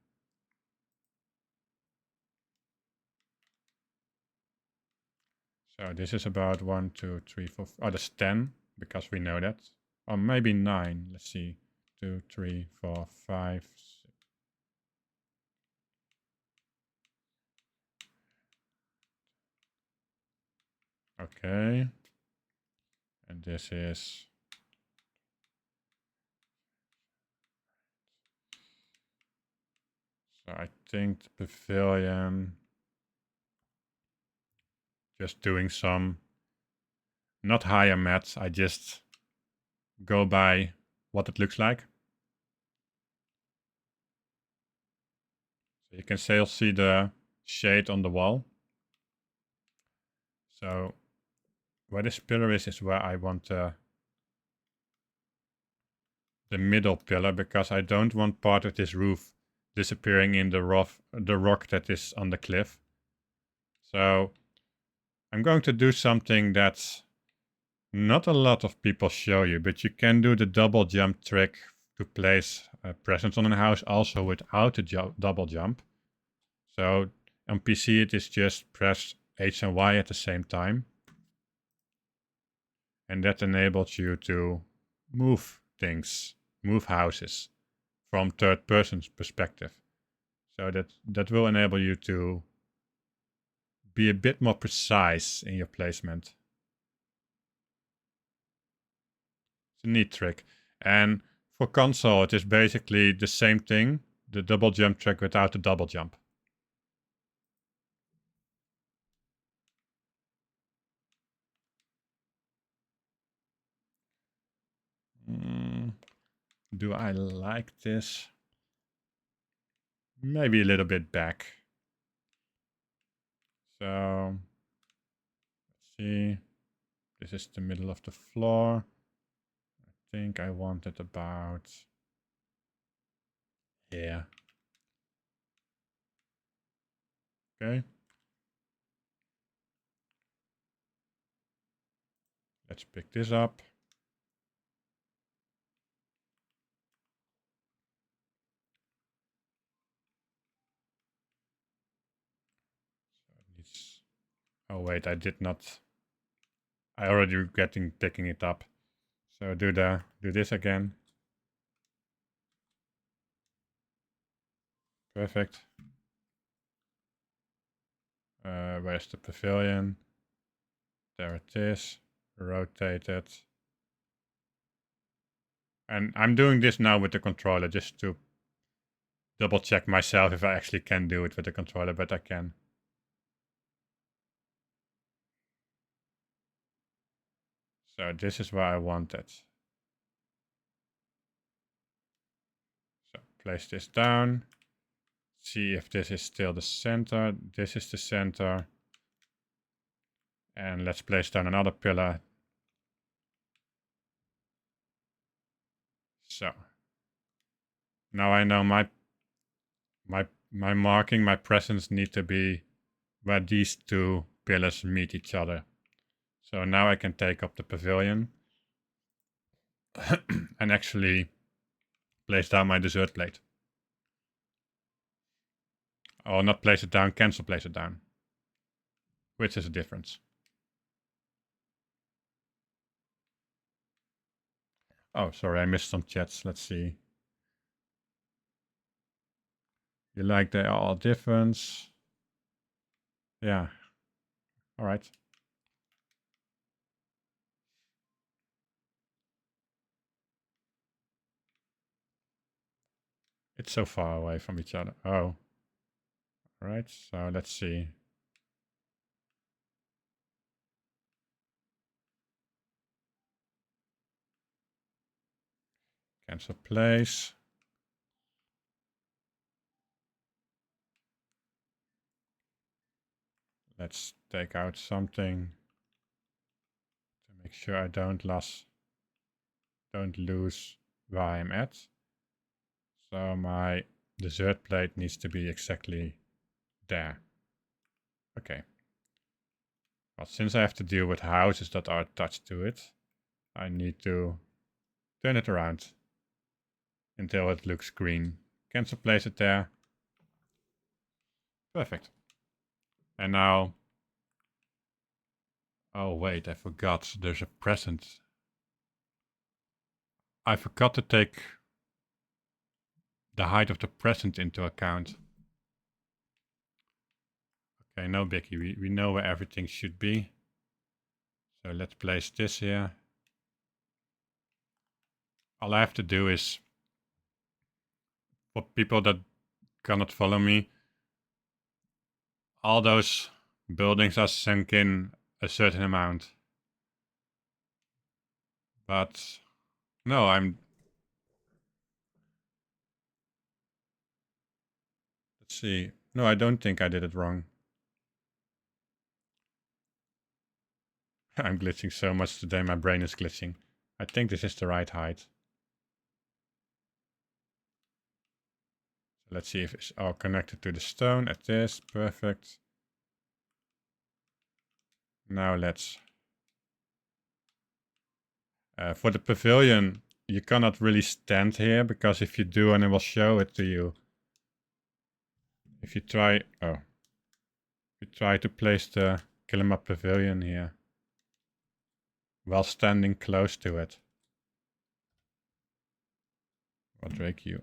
[SPEAKER 1] So this is about 1, 2, 3, 4. Oh, that's 10 because we know that. Or maybe 9. Let's see. 2, 3, 4, 5, 6. Okay. And this is... So I think the pavilion... Just doing some... Not higher maths. I just go by what it looks like. So you can still see the shade on the wall. So where this pillar is where I want the middle pillar, because I don't want part of this roof disappearing in the rock that is on the cliff. So I'm going to do something that's not a lot of people show you, but you can do the double jump trick to place presents on a house also without a double jump. So on PC it is just press H and Y at the same time. And that enables you to move things, move houses from third person's perspective. So that will enable you to be a bit more precise in your placement. It's a neat trick. And for console, it is basically the same thing, the double jump trick without the double jump. Do I like this? Maybe a little bit back. So, let's see. This is the middle of the floor. I think I want it about here. Okay. Let's pick this up. So it needs... Oh wait, I did not. I already regretting picking it up. So do this again. Perfect. Where's the pavilion? There it is. Rotate it. And I'm doing this now with the controller just to double check myself if I actually can do it with the controller, but I can. So this is where I want it. So place this down. See if this is still the center. This is the center. And let's place down another pillar. So now I know my marking, my presence need to be where these two pillars meet each other. So now I can take up the pavilion and actually place down my dessert plate. Or not place it down, cancel place it down. Which is a difference. Oh, sorry, I missed some chats. Let's see. You like they are all different? Yeah. All right. It's so far away from each other. Oh. All right. So let's see. Cancel place. Let's take out something to make sure I don't lose where I'm at. So my dessert plate needs to be exactly there. Okay. Well, since I have to deal with houses that are attached to it, I need to turn it around until it looks green. Cancel place it there. Perfect. And now... Oh wait, I forgot. There's a present. I forgot to take the height of the present into account. Okay, no biggie. We know where everything should be. So let's place this here. All I have to do is, for people that cannot follow me, all those buildings are sunk in a certain amount. But no, let's see. No, I don't think I did it wrong. I'm glitching so much today, my brain is glitching. I think this is the right height. Let's see if it's all connected to the stone. It is. Perfect. Now let's... for the pavilion, you cannot really stand here, because if you do, and I will show it to you. If you try... Oh. If you try to place the Kilima pavilion here, while standing close to it. Well, Drake, you're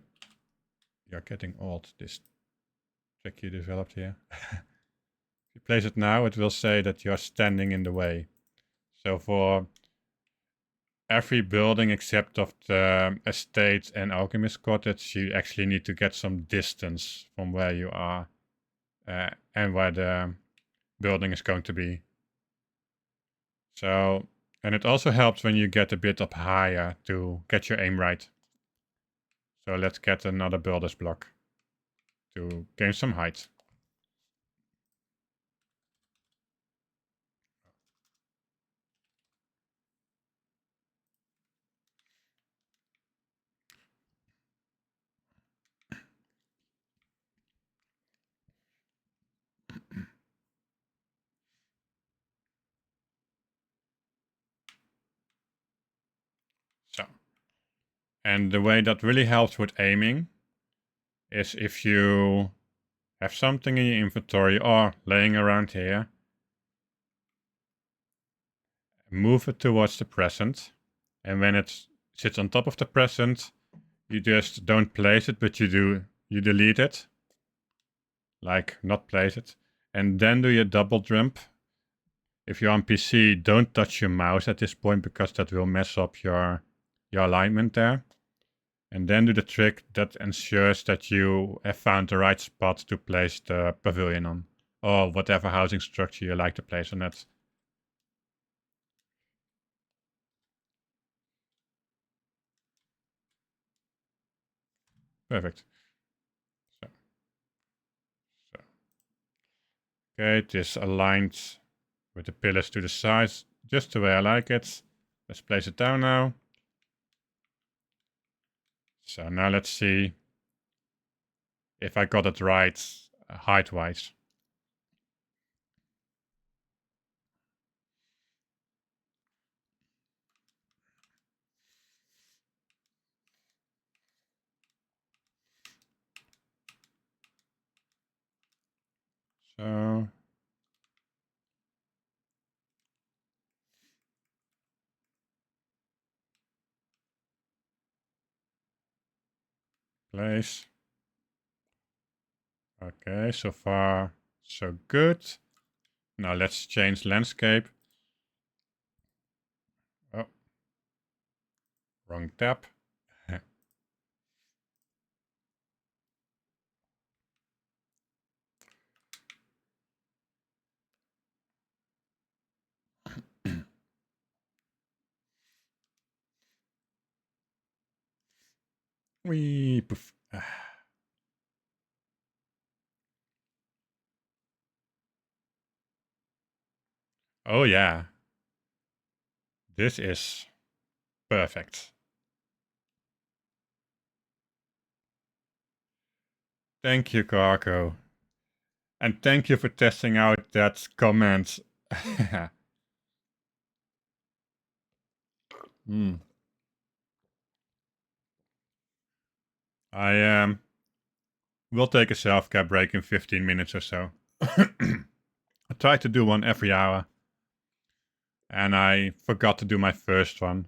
[SPEAKER 1] getting old. This trick you developed here. If you place it now, it will say that you're standing in the way. So for every building except of the estate and alchemist cottage, you actually need to get some distance from where you are and where the building is going to be. So And it also helps when you get a bit up higher to get your aim right. So let's get another builder's block to gain some height. So, and the way that really helps with aiming is if you have something in your inventory or laying around here, move it towards the present, and when it sits on top of the present, you just don't place it, but you delete it, like not place it, and then do your double jump. If you're on PC, don't touch your mouse at this point because that will mess up your alignment there. And then do the trick that ensures that you have found the right spot to place the pavilion on, or whatever housing structure you like to place on it. Perfect. So. Okay, it is aligned with the pillars to the sides, just the way I like it. Let's place it down now. So now let's see if I got it right height-wise. So place. Okay, so far so good. Now let's change landscape. Oh, wrong tab. Wee poof. Oh yeah, this is perfect. Thank you, Karko. And thank you for testing out that comment. mm. I will take a self-care break in 15 minutes or so. I try to do one every hour. And I forgot to do my first one.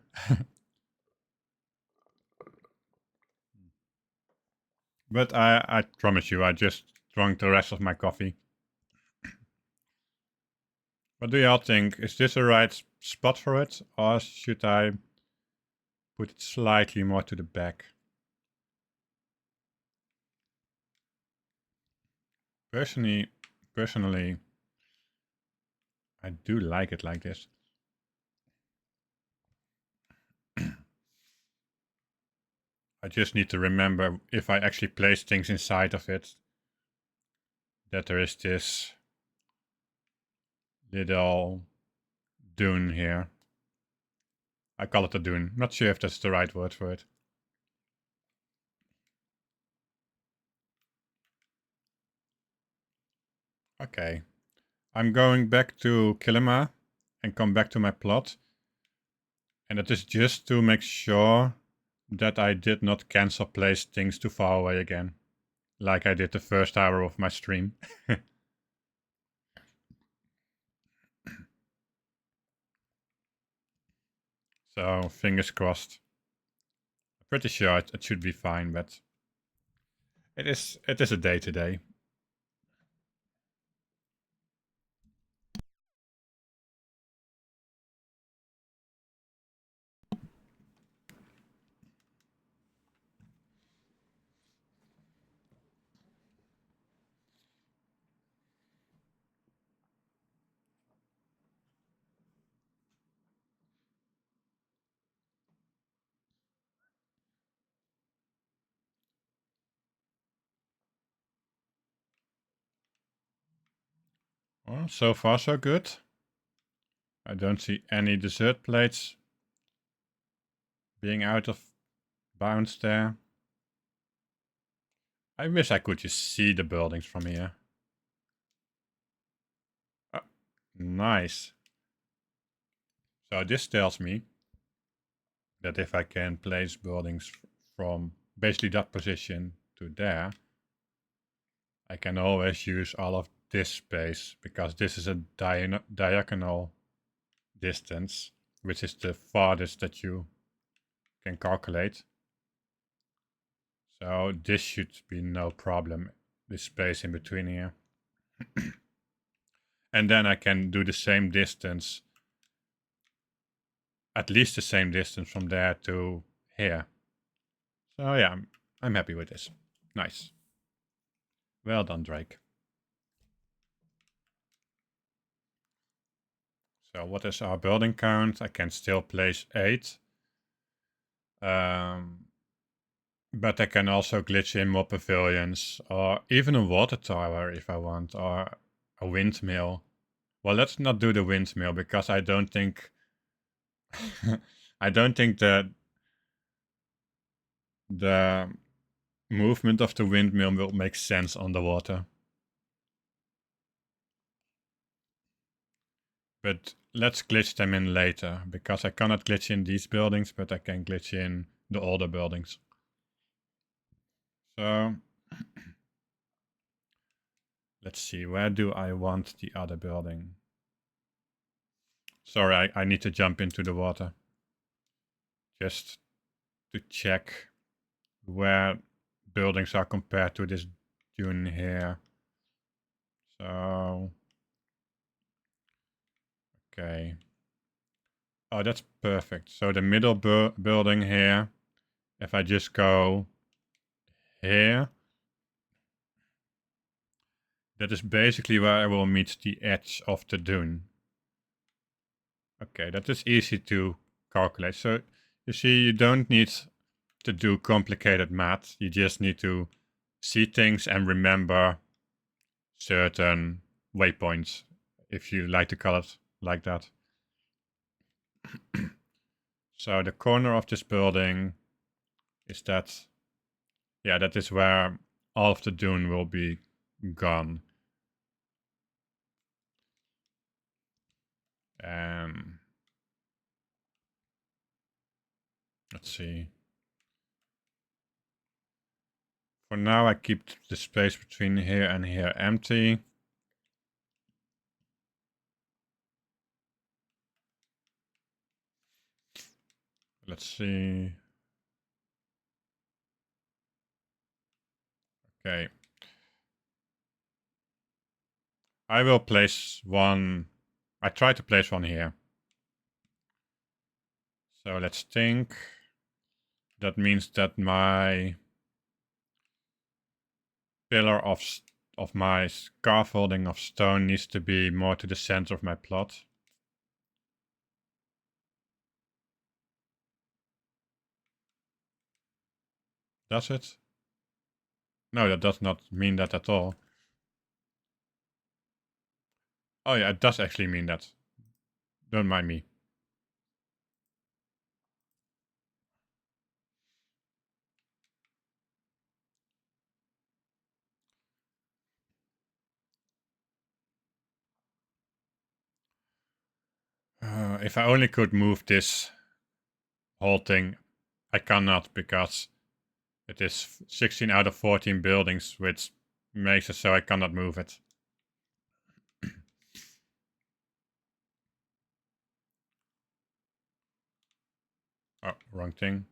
[SPEAKER 1] But I promise you, I just drank the rest of my coffee. What do y'all think? Is this the right spot for it? Or should I put it slightly more to the back? Personally, I do like it like this. I just need to remember if I actually place things inside of it, that there is this little dune here. I call it a dune. Not sure if that's the right word for it. Okay. I'm going back to Kilima and come back to my plot. And it is just to make sure that I did not cancel place things too far away again, like I did the first hour of my stream. So fingers crossed. Pretty sure it should be fine, but it is a day today. Well, so far so good. I don't see any dessert plates being out of bounds there. I wish I could just see the buildings from here. Nice. So this tells me that if I can place buildings from basically that position to there, I can always use all of this space because this is a diagonal distance, which is the farthest that you can calculate. So this should be no problem, this space in between here. And then I can do the same distance, at least the same distance from there to here. So yeah, I'm happy with this. Nice. Well done, Drake. So what is our building count? I can still place 8. But I can also glitch in more pavilions, or even a water tower if I want, or a windmill. Well, let's not do the windmill because I don't think I don't think that the movement of the windmill will make sense on the water. But let's glitch them in later, because I cannot glitch in these buildings, but I can glitch in the older buildings. So let's see, where do I want the other building? Sorry, I need to jump into the water. Just to check where buildings are compared to this dune here. So, okay. Oh, that's perfect. So the middle building here, if I just go here, that is basically where I will meet the edge of the dune. Okay, that is easy to calculate. So you see, you don't need to do complicated math. You just need to see things and remember certain waypoints, if you like to call it like that. So the corner of this building is that, yeah, that is where all of the dune will be gone. Let's see. For now, I keep the space between here and here empty. Let's see. Okay. I will place one. I try to place one here. So let's think. That means that my pillar of my scaffolding of stone needs to be more to the center of my plot. Does it? No, that does not mean that at all. Oh yeah, it does actually mean that. Don't mind me. If I only could move this whole thing, I cannot because it is 16 out of 14 buildings, which makes it so I cannot move it. Oh, wrong thing.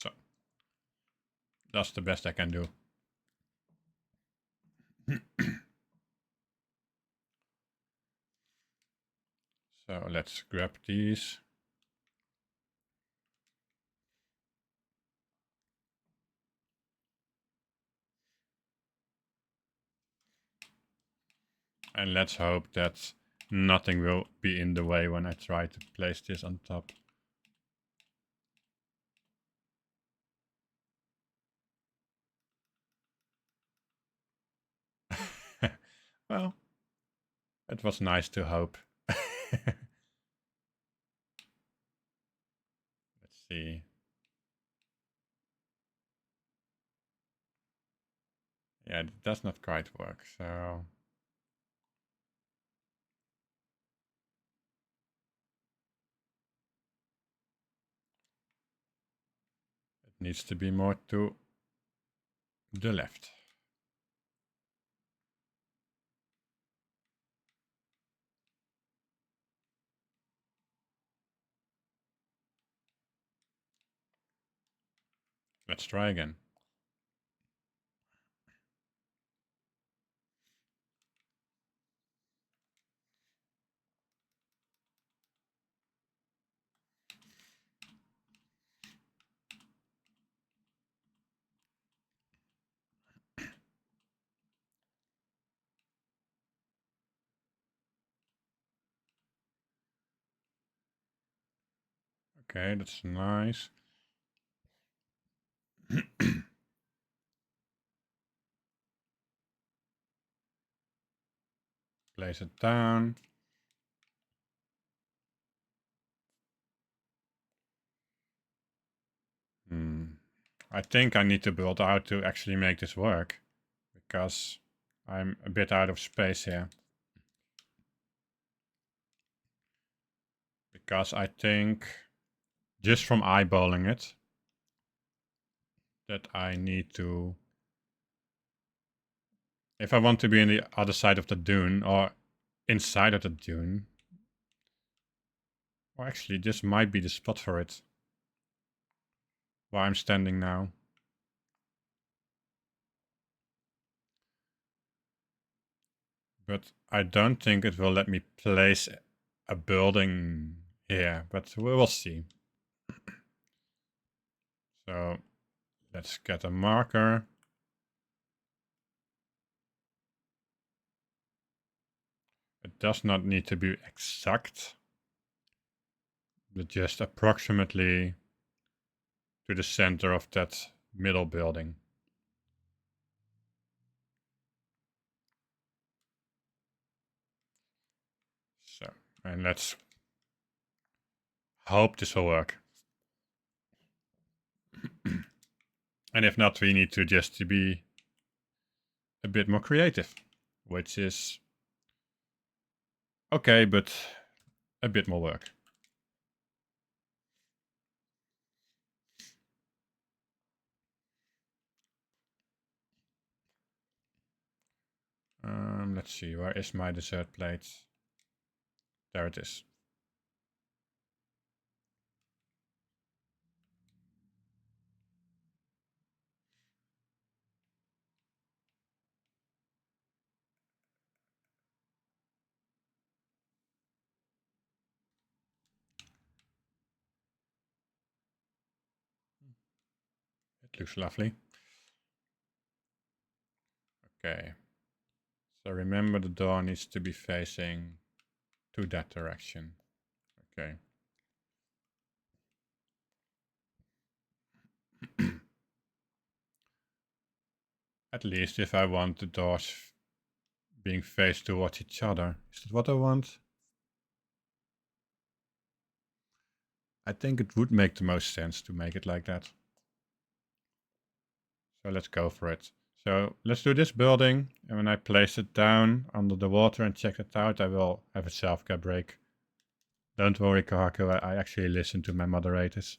[SPEAKER 1] So, that's the best I can do. So let's grab these. And let's hope that nothing will be in the way when I try to place this on top. Well, it was nice to hope. Let's see. Yeah, it does not quite work, so... It needs to be more to the left. Let's try again. Okay, that's nice. Place it down. I think I need to build out to actually make this work, because I'm a bit out of space here. Because I think, just from eyeballing it, that I need to... If I want to be on the other side of the dune, or inside of the dune... Well, actually, this might be the spot for it. Where I'm standing now. But I don't think it will let me place a building here, but we will see. So let's get a marker. It does not need to be exact, but just approximately to the center of that middle building. So, and let's hope this will work. And if not, we need to just be a bit more creative, which is okay, but a bit more work. Let's see, where is my dessert plate? There it is. It looks lovely. Okay. So remember, the door needs to be facing to that direction. Okay. At least if I want the doors being faced towards each other. Is that what I want? I think it would make the most sense to make it like that. So let's go for it. So let's do this building, and when I place it down under the water and check it out, I will have a self-care break. Don't worry, Kahako, I actually listen to my moderators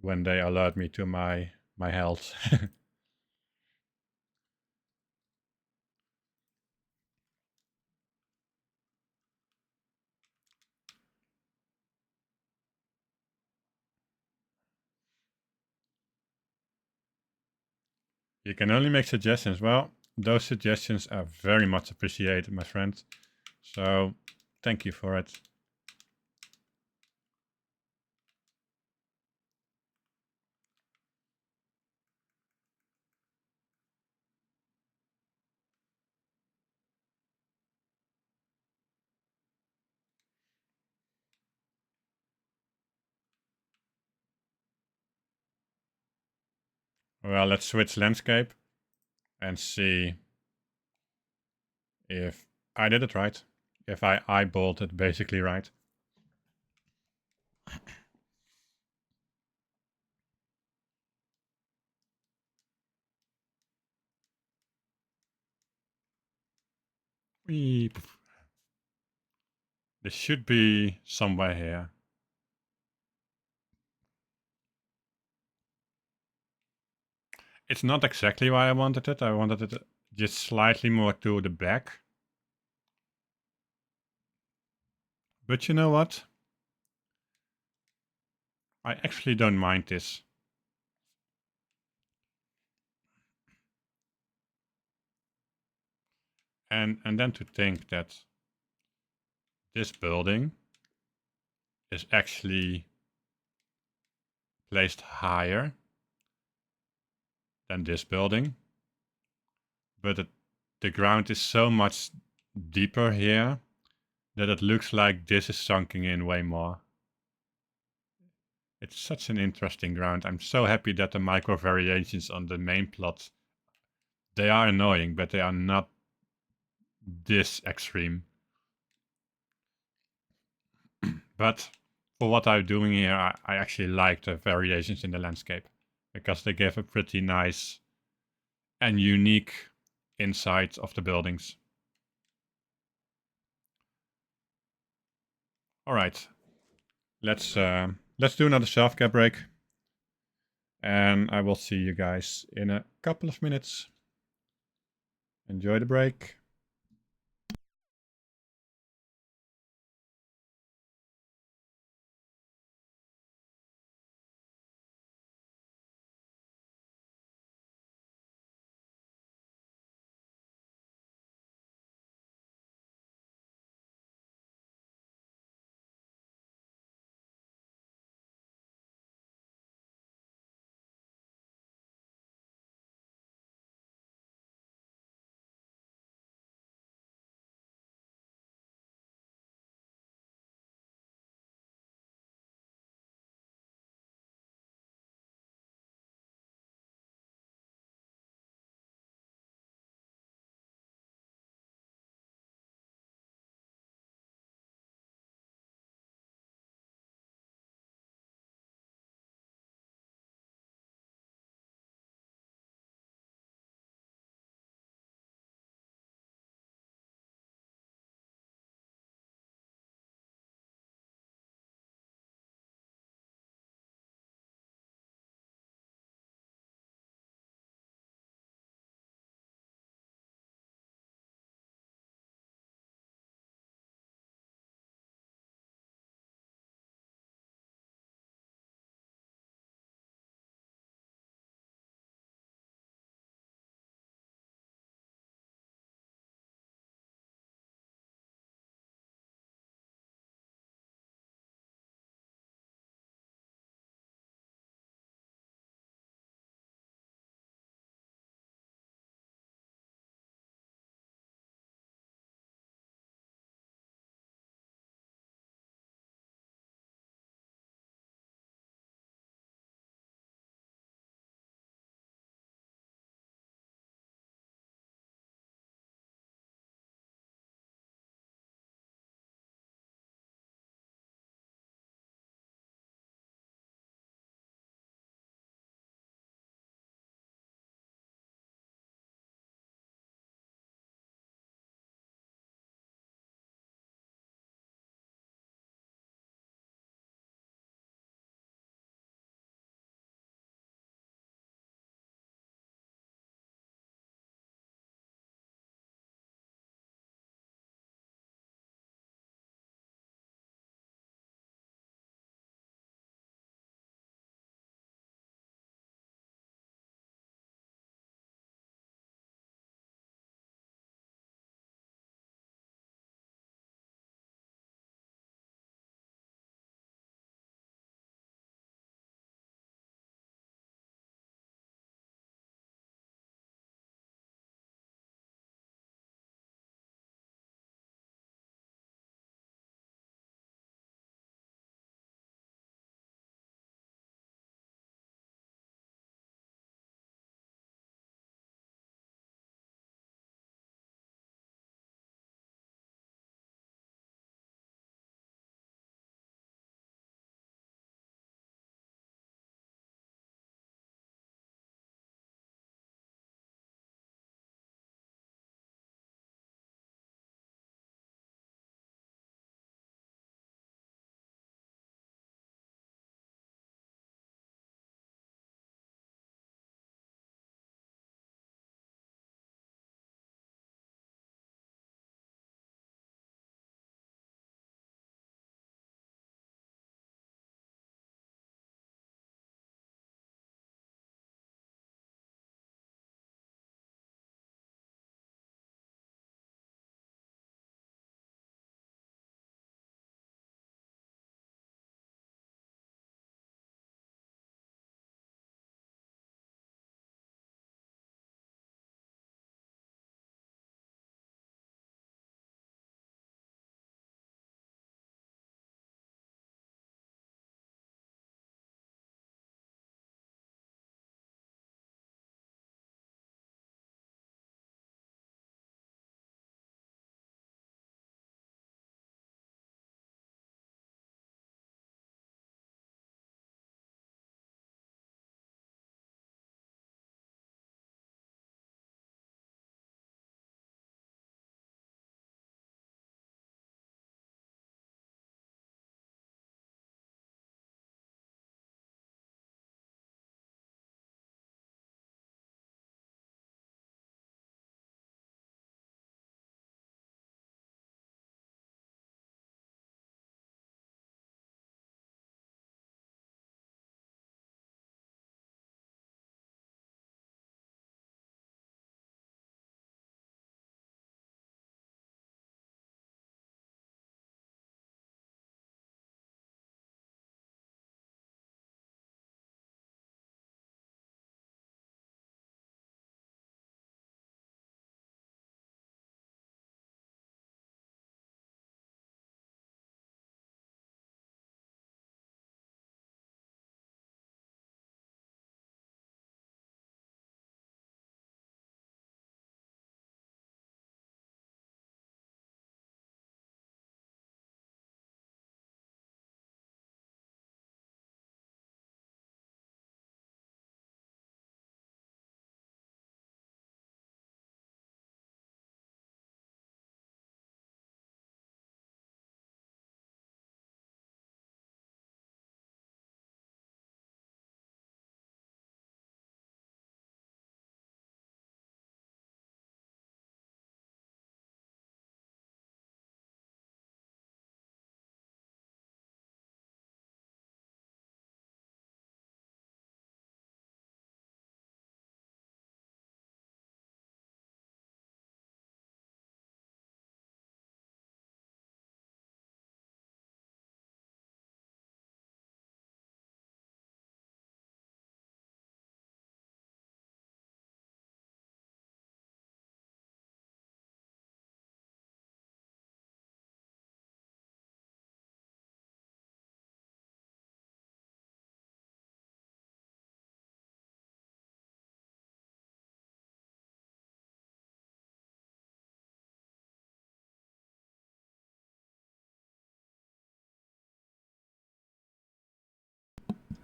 [SPEAKER 1] when they alert me to my health. You can only make suggestions. Well, those suggestions are very much appreciated, my friend. So, thank you for it. Well, let's switch landscape and see if I did it right. If I eyeballed it basically right. Whee. This should be somewhere here. It's not exactly why I wanted it. I wanted it just slightly more to the back. But you know what? I actually don't mind this. And then to think that this building is actually placed higher than this building. But the ground is so much deeper here that it looks like this is sunken in way more. It's such an interesting ground. I'm so happy that the micro variations on the main plot, they are annoying, but they are not this extreme. But for what I'm doing here, I actually like the variations in the landscape because they give a pretty nice and unique insight of the buildings. All right, let's do another self-care break, and I will see you guys in a couple of minutes. Enjoy the break.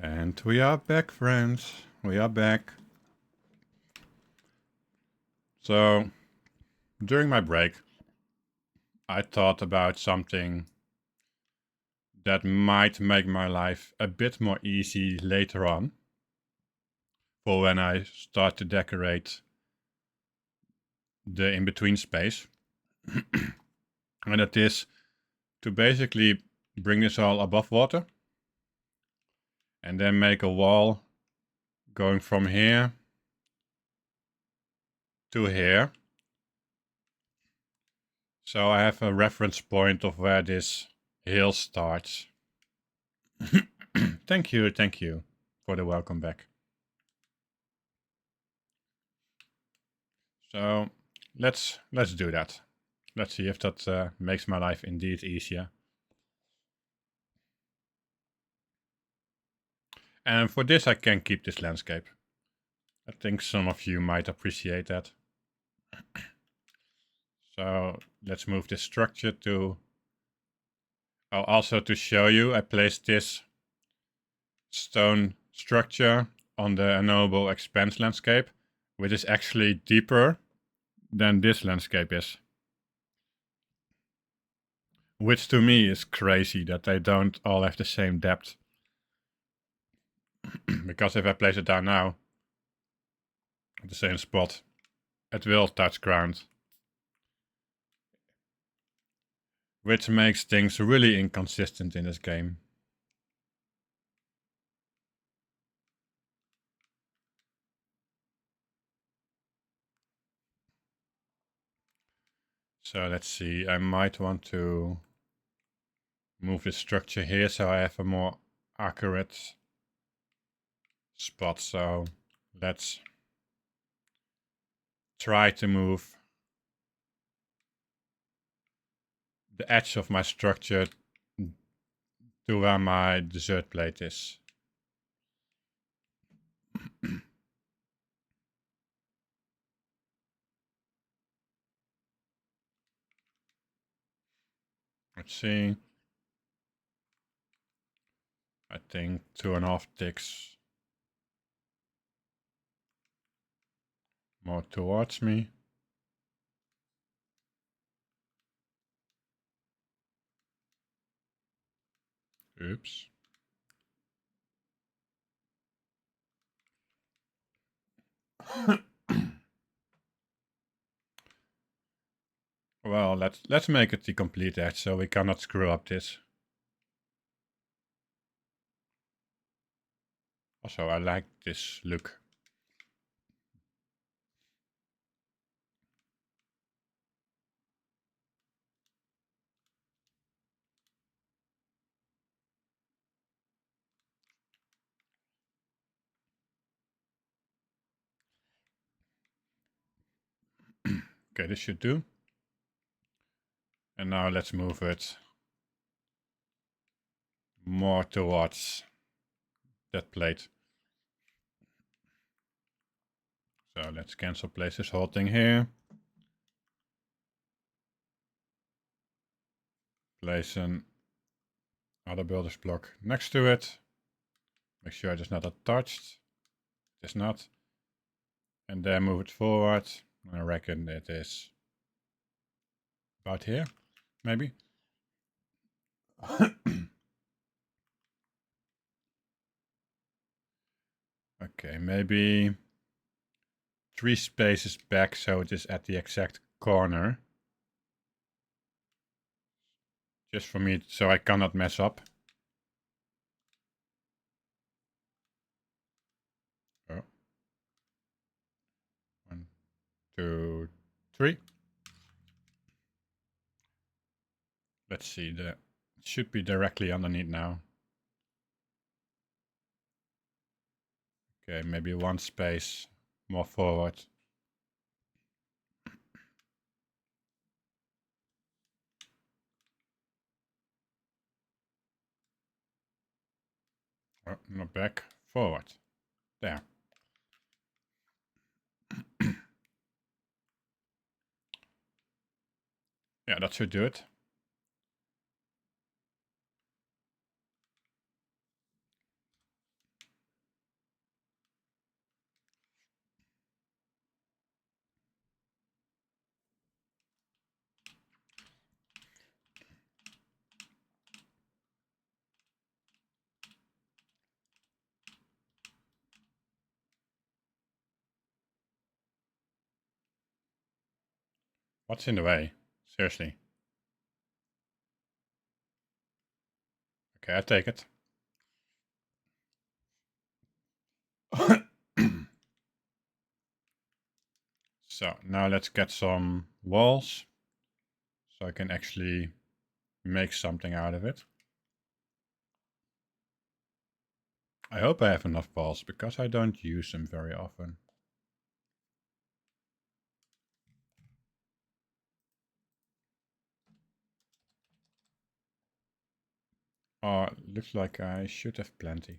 [SPEAKER 1] And we are back, friends. We are back. So, during my break, I thought about something that might make my life a bit more easy later on, for when I start to decorate the in-between space. And it is to basically bring this all above water and then make a wall going from here to here. So I have a reference point of where this hill starts. Thank you for the welcome back. So let's do that. Let's see if that makes my life indeed easier. And for this I can keep this landscape. I think some of you might appreciate that. So let's move this structure to... Oh, also to show you, I placed this stone structure on the unknowable expanse landscape, which is actually deeper than this landscape is. Which to me is crazy that they don't all have the same depth. Because if I place it down now, at the same spot, it will touch ground. Which makes things really inconsistent in this game. So let's see, I might want to move this structure here so I have a more accurate spot. So let's try to move the edge of my structure to where my dessert plate is. Let's see. I think 2.5 ticks more towards me. Oops. Well, let's make it the complete edge so we cannot screw up this. Also, I like this look. Okay, this should do. And now let's move it more towards that plate. So let's cancel place this whole thing here. Place an other builder's block next to it. Make sure it is not attached. It is not. And then move it forward. I reckon it is about here, maybe. Okay, maybe 3 spaces back so it is at the exact corner. Just for me, so I cannot mess up. Oh. 1, 2, 3. Let's see, it should be directly underneath now. Okay, maybe 1 space more forward. Oh, not back, forward. There. Yeah, that should do it. What's in the way? Seriously. Okay, I take it. So now let's get some walls so I can actually make something out of it. I hope I have enough walls because I don't use them very often. Oh, looks like I should have plenty.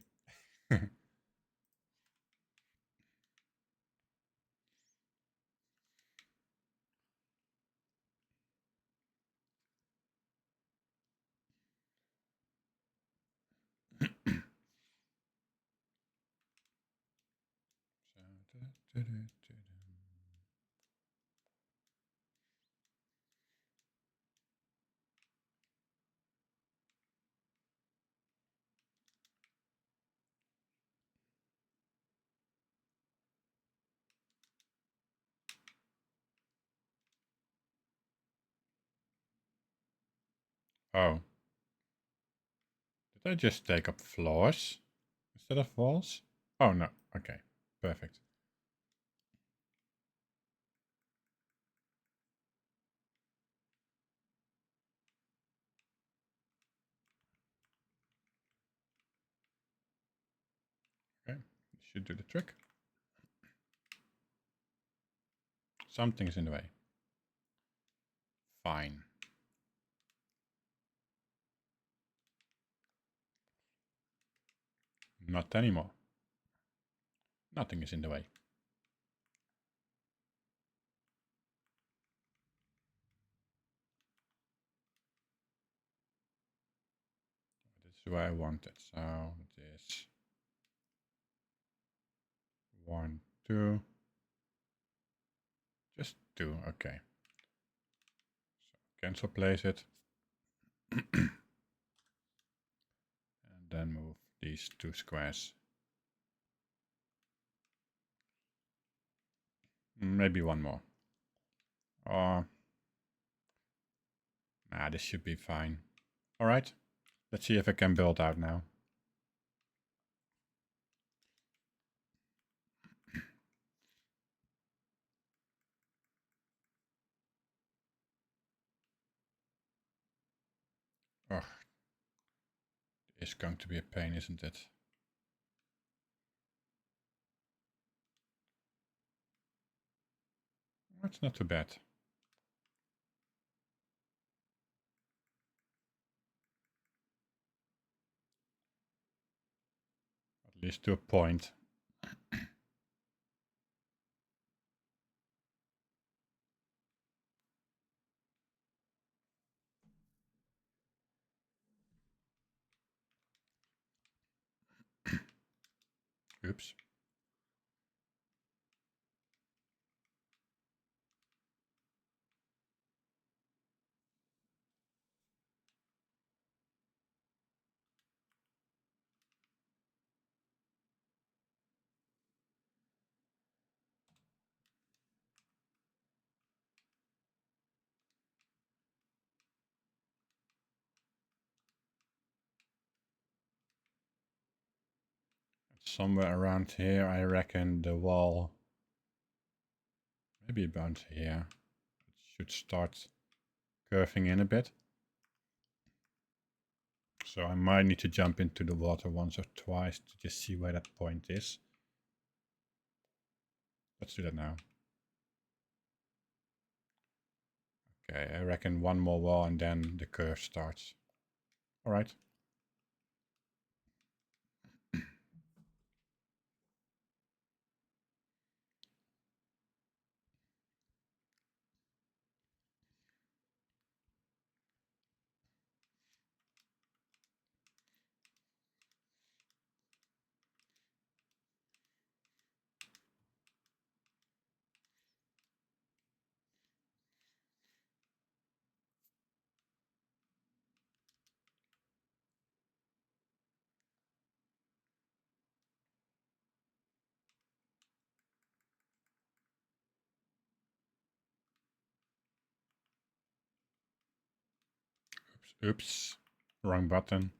[SPEAKER 1] Oh, did I just take up floors instead of walls? Oh no, okay, perfect. Okay, should do the trick. Something's in the way. Fine. Not anymore. Nothing is in the way. This is where I want it. So this 1, 2, just 2. Okay. So cancel place it. And then move these 2 squares. Maybe one more. Nah, this should be fine. Alright, let's see if I can build out now. Oh, it's going to be a pain, isn't it? It's not too bad. At least to a point. Oops. Somewhere around here, I reckon the wall, maybe about here, it should start curving in a bit. So I might need to jump into the water once or twice to just see where that point is. Let's do that now. Okay, I reckon one more wall and then the curve starts. Alright. Oops, wrong button.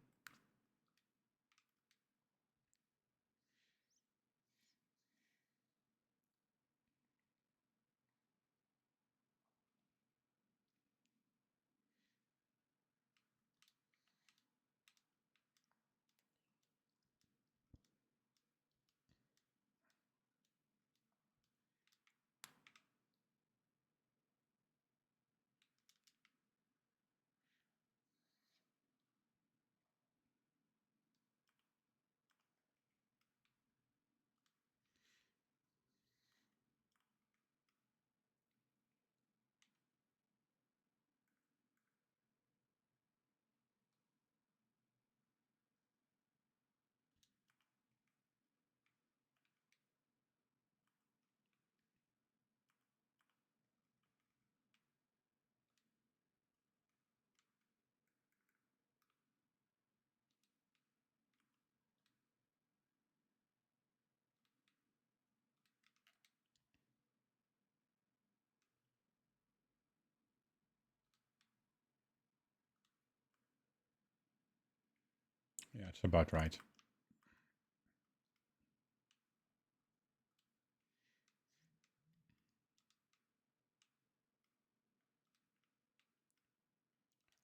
[SPEAKER 1] Yeah, it's about right.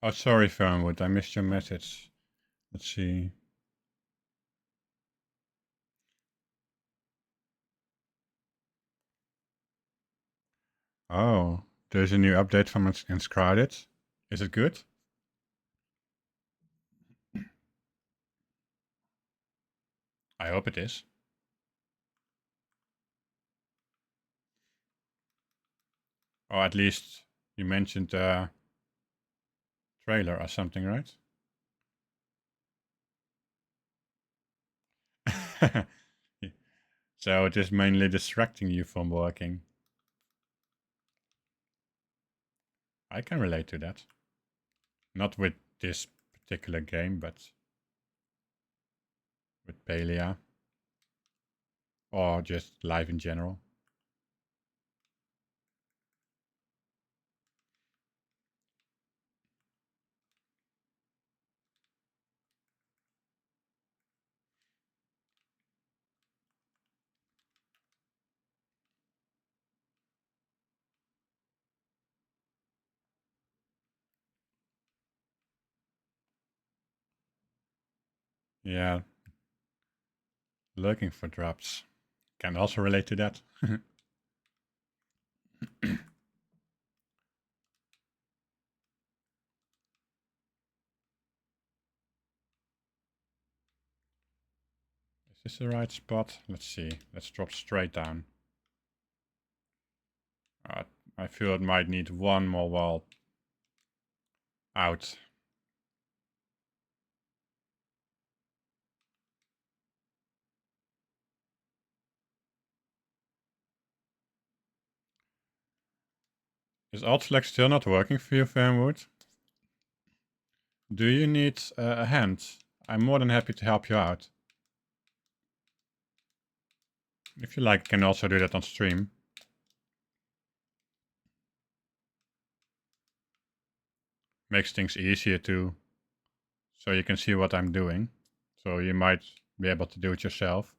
[SPEAKER 1] Oh, sorry, Fernwood, I missed your message. Let's see. Oh, there's a new update from Inscribed. Is it good? I hope it is. Or at least you mentioned trailer or something, right? So it is mainly distracting you from working. I can relate to that. Not with this particular game, but with Palia. Or just life in general. Yeah, looking for drops. Can also relate to that. Is this the right spot? Let's see. Let's drop straight down. I feel it might need one more wall out. Is alt select still not working for you, Fernwood? Do you need a hand? I'm more than happy to help you out. If you like, I can also do that on stream. Makes things easier too, so you can see what I'm doing. So you might be able to do it yourself.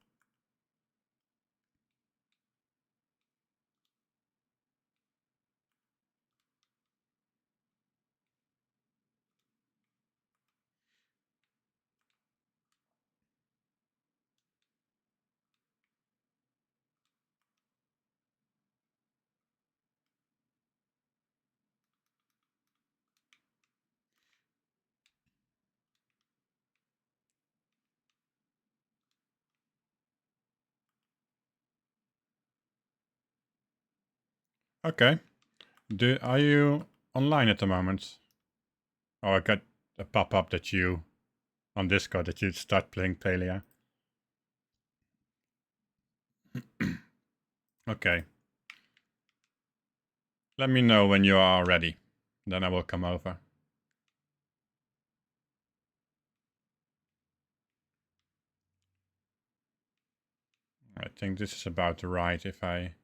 [SPEAKER 1] Okay. Are you online at the moment? Oh, I got a pop-up that you on Discord that you start playing Palia. Okay. Let me know when you are ready. Then I will come over. I think this is about right if I...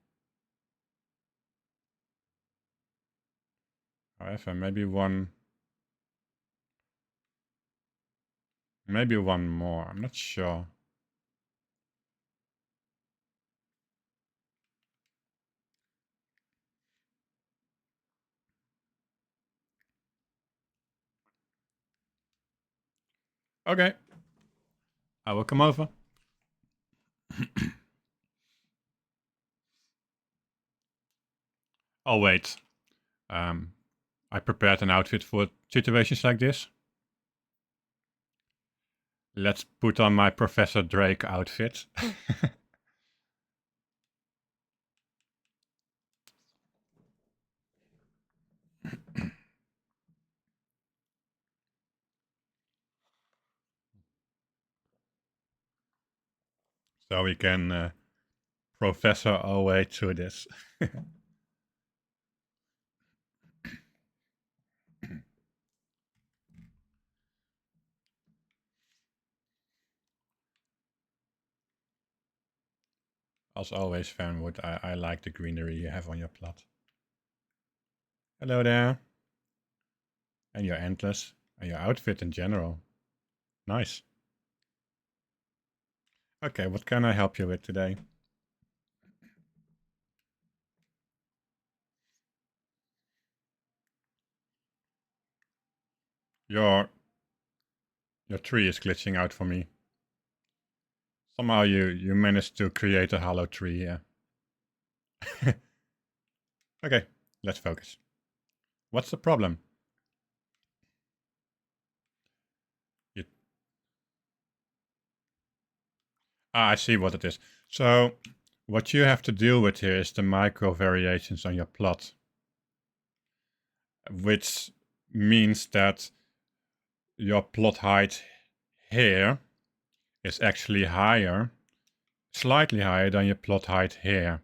[SPEAKER 1] However, maybe one Maybe one more, I'm not sure. Okay, I will come over. Oh wait, I prepared an outfit for situations like this. Let's put on my Professor Drake outfit. So we can professor our way through this. As always, Fanwood, I like the greenery you have on your plot. Hello there. And your antlers. And your outfit in general. Nice. Okay, what can I help you with today? Your tree is glitching out for me. Somehow you managed to create a hollow tree here. Okay, let's focus. What's the problem? You... I see what it is. So, what you have to deal with here is the micro variations on your plot. Which means that your plot height here is actually higher, slightly higher than your plot height here.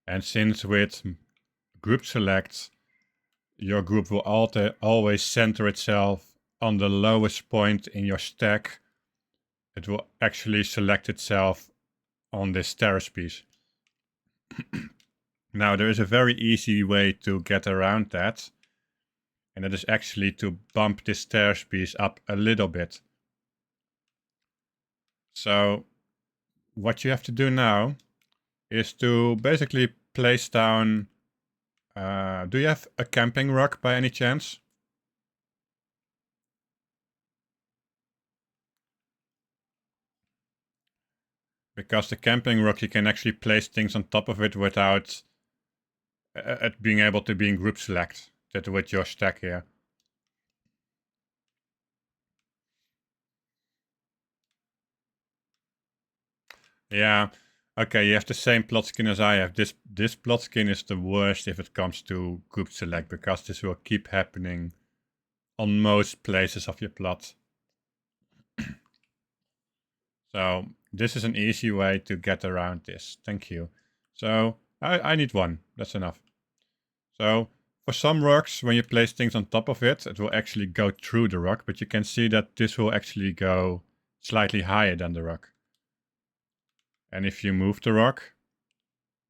[SPEAKER 1] And since with group select, your group will always center itself on the lowest point in your stack, it will actually select itself on this terrace piece. Now there is a very easy way to get around that, and that is actually to bump this terrace piece up a little bit. So what you have to do now is to basically place down... do you have a camping rug by any chance? Because the camping rug, you can actually place things on top of it without it being able to be in group select. That with your stack here. Yeah. Okay, you have the same plot skin as I have. This plot skin is the worst if it comes to group select, because this will keep happening on most places of your plot. So this is an easy way to get around this. Thank you. So I need one. That's enough. So for some rocks, when you place things on top of it, it will actually go through the rock, but you can see that this will actually go slightly higher than the rock. And if you move the rock,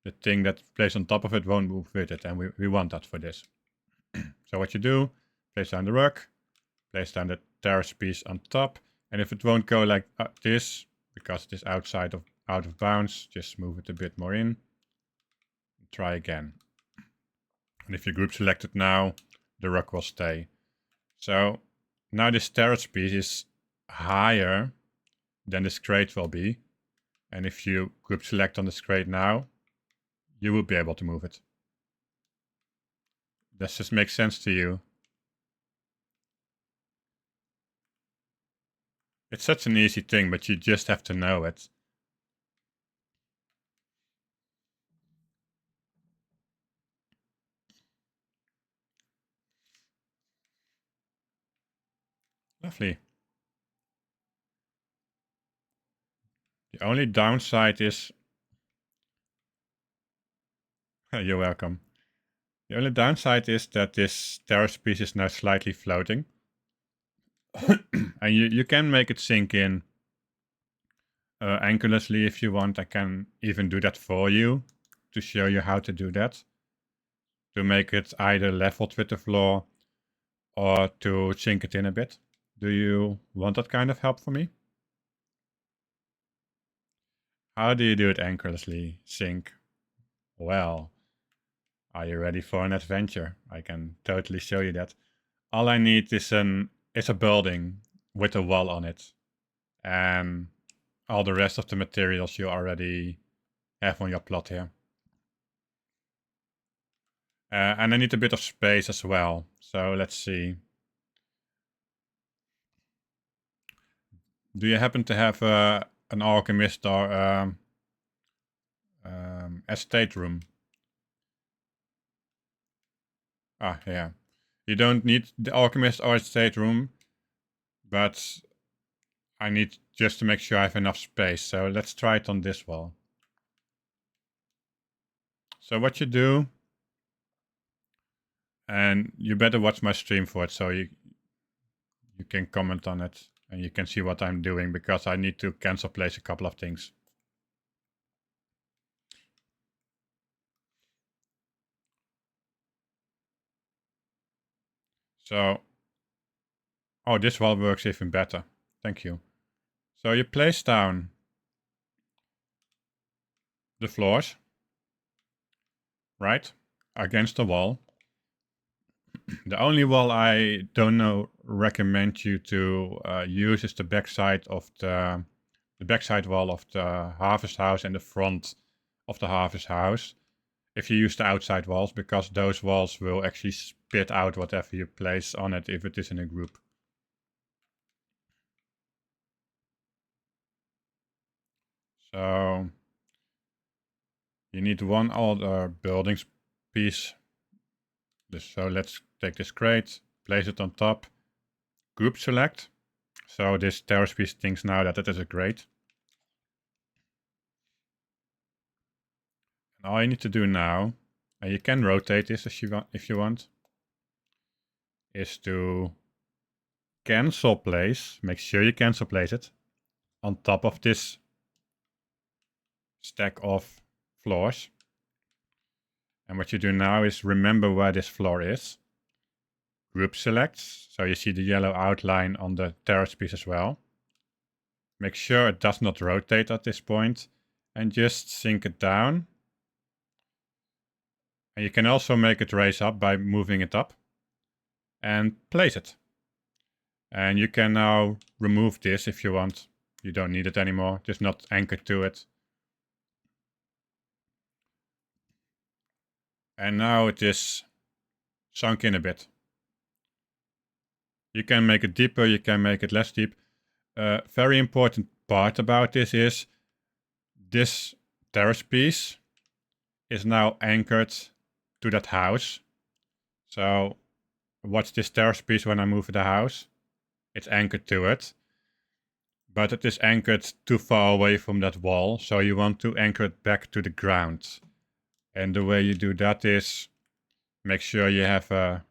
[SPEAKER 1] the thing that's placed on top of it won't move with it, and we want that for this. So what you do, place down the rock, place down the terrace piece on top, and if it won't go like this, because it is out of bounds, just move it a bit more in. Try again. And if you group select it now, the rock will stay. So now this terrace piece is higher than this crate will be. And if you group select on this crate now, you will be able to move it. Does this make sense to you? It's such an easy thing, but you just have to know it. Lovely. The only downside is... You're welcome. The only downside is that this terrace piece is now slightly floating. And you can make it sink in anchorlessly if you want. I can even do that for you to show you how to do that. To make it either leveled with the floor or to sink it in a bit. Do you want that kind of help from me? How do you do it anchorlessly? Sync. Well, are you ready for an adventure? I can totally show you that. All I need is a building with a wall on it. And all the rest of the materials you already have on your plot here. And I need a bit of space as well. So let's see. Do you happen to have an alchemist or estate room? Ah, yeah. You don't need the alchemist or estate room, but I need just to make sure I have enough space. So let's try it on this wall. So what you do, and you better watch my stream for it so you can comment on it and you can see what I'm doing, because I need to cancel place a couple of things. So, oh, this wall works even better. Thank you. So you place down the floors, right, against the wall. The only wall I don't recommend you to use is the backside of the backside wall of the harvest house and the front of the harvest house. If you use the outside walls, because those walls will actually spit out whatever you place on it if it is in a group. So you need one other buildings piece. So let's take this crate, place it on top, group select. So this terrace piece thinks now that it is a crate. And all you need to do now, and you can rotate this if you want, is to cancel place. Make sure you cancel place it on top of this stack of floors. And what you do now is remember where this floor is. Group select, so you see the yellow outline on the terrace piece as well. Make sure it does not rotate at this point, and just sink it down. And you can also make it raise up by moving it up and place it. And you can now remove this if you want. You don't need it anymore, just not anchored to it. And now it is sunk in a bit. You can make it deeper, you can make it less deep. Very important part about this is this terrace piece is now anchored to that house. So watch this terrace piece when I move the house. It's anchored to it. But it is anchored too far away from that wall, so you want to anchor it back to the ground. And the way you do that is make sure you have a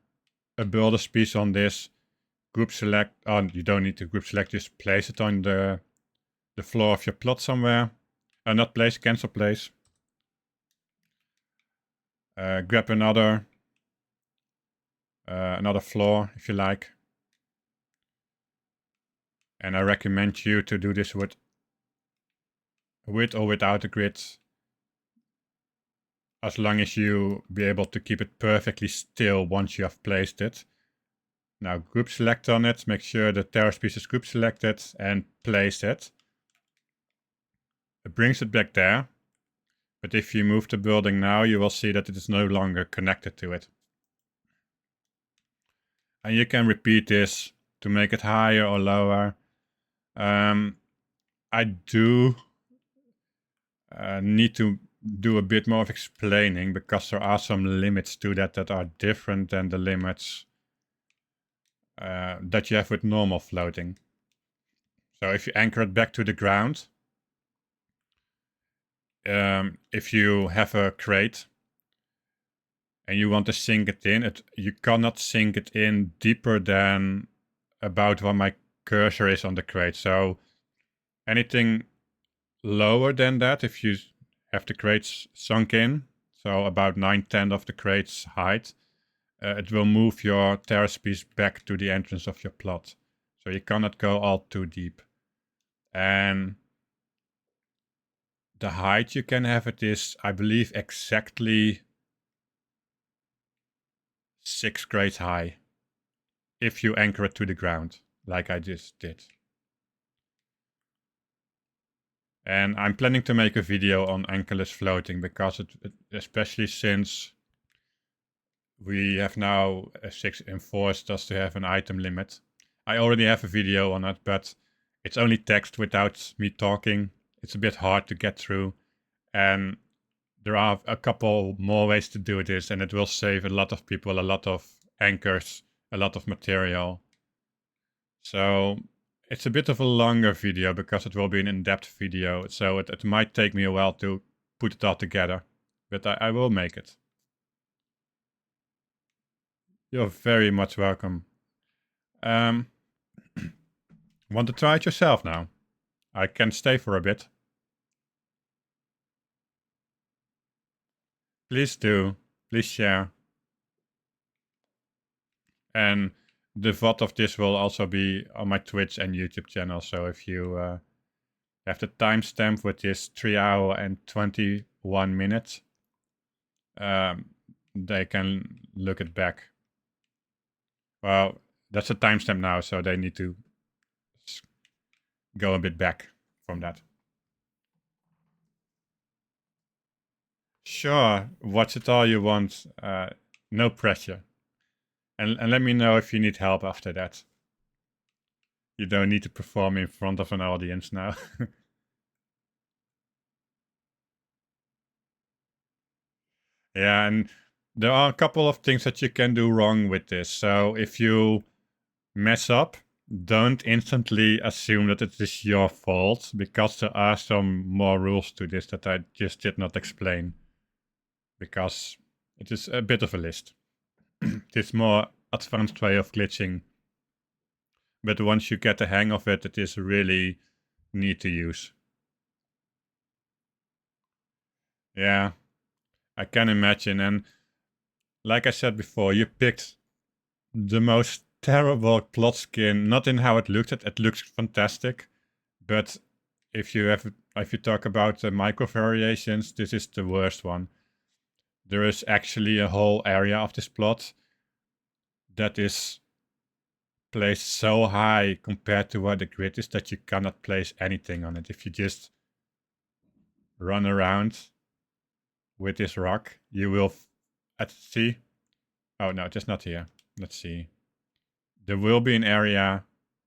[SPEAKER 1] builder's piece on this. Group select, you don't need to group select, just place it on the floor of your plot somewhere. Not place, cancel place. Grab another floor if you like. And I recommend you to do this with or without a grid, as long as you be able to keep it perfectly still once you have placed it. Now group select on it, make sure the terrace piece is group selected and place it. It brings it back there, but if you move the building now, you will see that it is no longer connected to it. And you can repeat this to make it higher or lower. I do need to do a bit more of explaining, because there are some limits to that are different than the limits that you have with normal floating. So if you anchor it back to the ground, if you have a crate and you want to sink it in, you cannot sink it in deeper than about where my cursor is on the crate. So anything lower than that, if you have the crates sunk in, so about 9/10 of the crate's height, it will move your terrace piece back to the entrance of your plot. So you cannot go all too deep. And the height you can have it is, I believe, exactly 6 grades high. If you anchor it to the ground, like I just did. And I'm planning to make a video on anchorless floating because especially since we have now a 6 enforced us to have an item limit. I already have a video on it, but it's only text without me talking. It's a bit hard to get through. And there are a couple more ways to do this, and it will save a lot of people, a lot of anchors, a lot of material. So it's a bit of a longer video because it will be an in-depth video. So it might take me a while to put it all together, but I will make it. You're very much welcome. Want to try it yourself now? I can stay for a bit. Please do. Please share. And the VOD of this will also be on my Twitch and YouTube channel. So if you have the timestamp with this 3 hour and 21 minutes, they can look it back. Well, that's a timestamp now, so they need to go a bit back from that. Sure, watch it all you want. No pressure. And let me know if you need help after that. You don't need to perform in front of an audience now. Yeah, and there are a couple of things that you can do wrong with this. So if you mess up, don't instantly assume that it is your fault, because there are some more rules to this that I just did not explain, because it is a bit of a list. This more advanced way of glitching, but once you get the hang of it, it is really neat to use. Yeah, I can imagine. And like I said before, you picked the most terrible plot skin, not in how it looks. It looks fantastic, but if you talk about the micro variations, this is the worst one. There is actually a whole area of this plot that is placed so high compared to where the grid is that you cannot place anything on it. If you just run around with this rock, you will see. Oh no, just not here. Let's see. There will be an area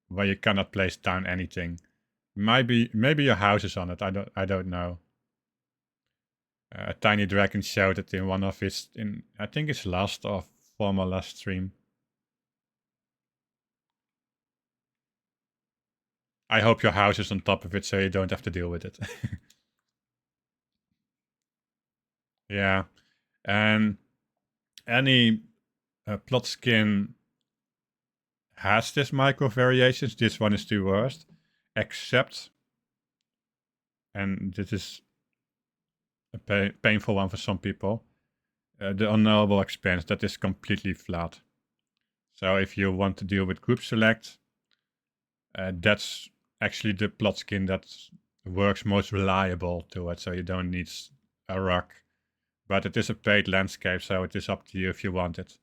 [SPEAKER 1] where you cannot place down anything. Maybe your house is on it. I don't know. A Tiny Dragon showed it in one of his, I think his last or former last stream. I hope your house is on top of it so you don't have to deal with it. Yeah, and any plot skin has this micro variations. This one is the worst, except, and this is a painful one for some people, the unknowable expense, that is completely flat. So if you want to deal with group select, that's actually the plot skin that works most reliable to it, so you don't need a rock. But it is a paid landscape, so it is up to you if you want it.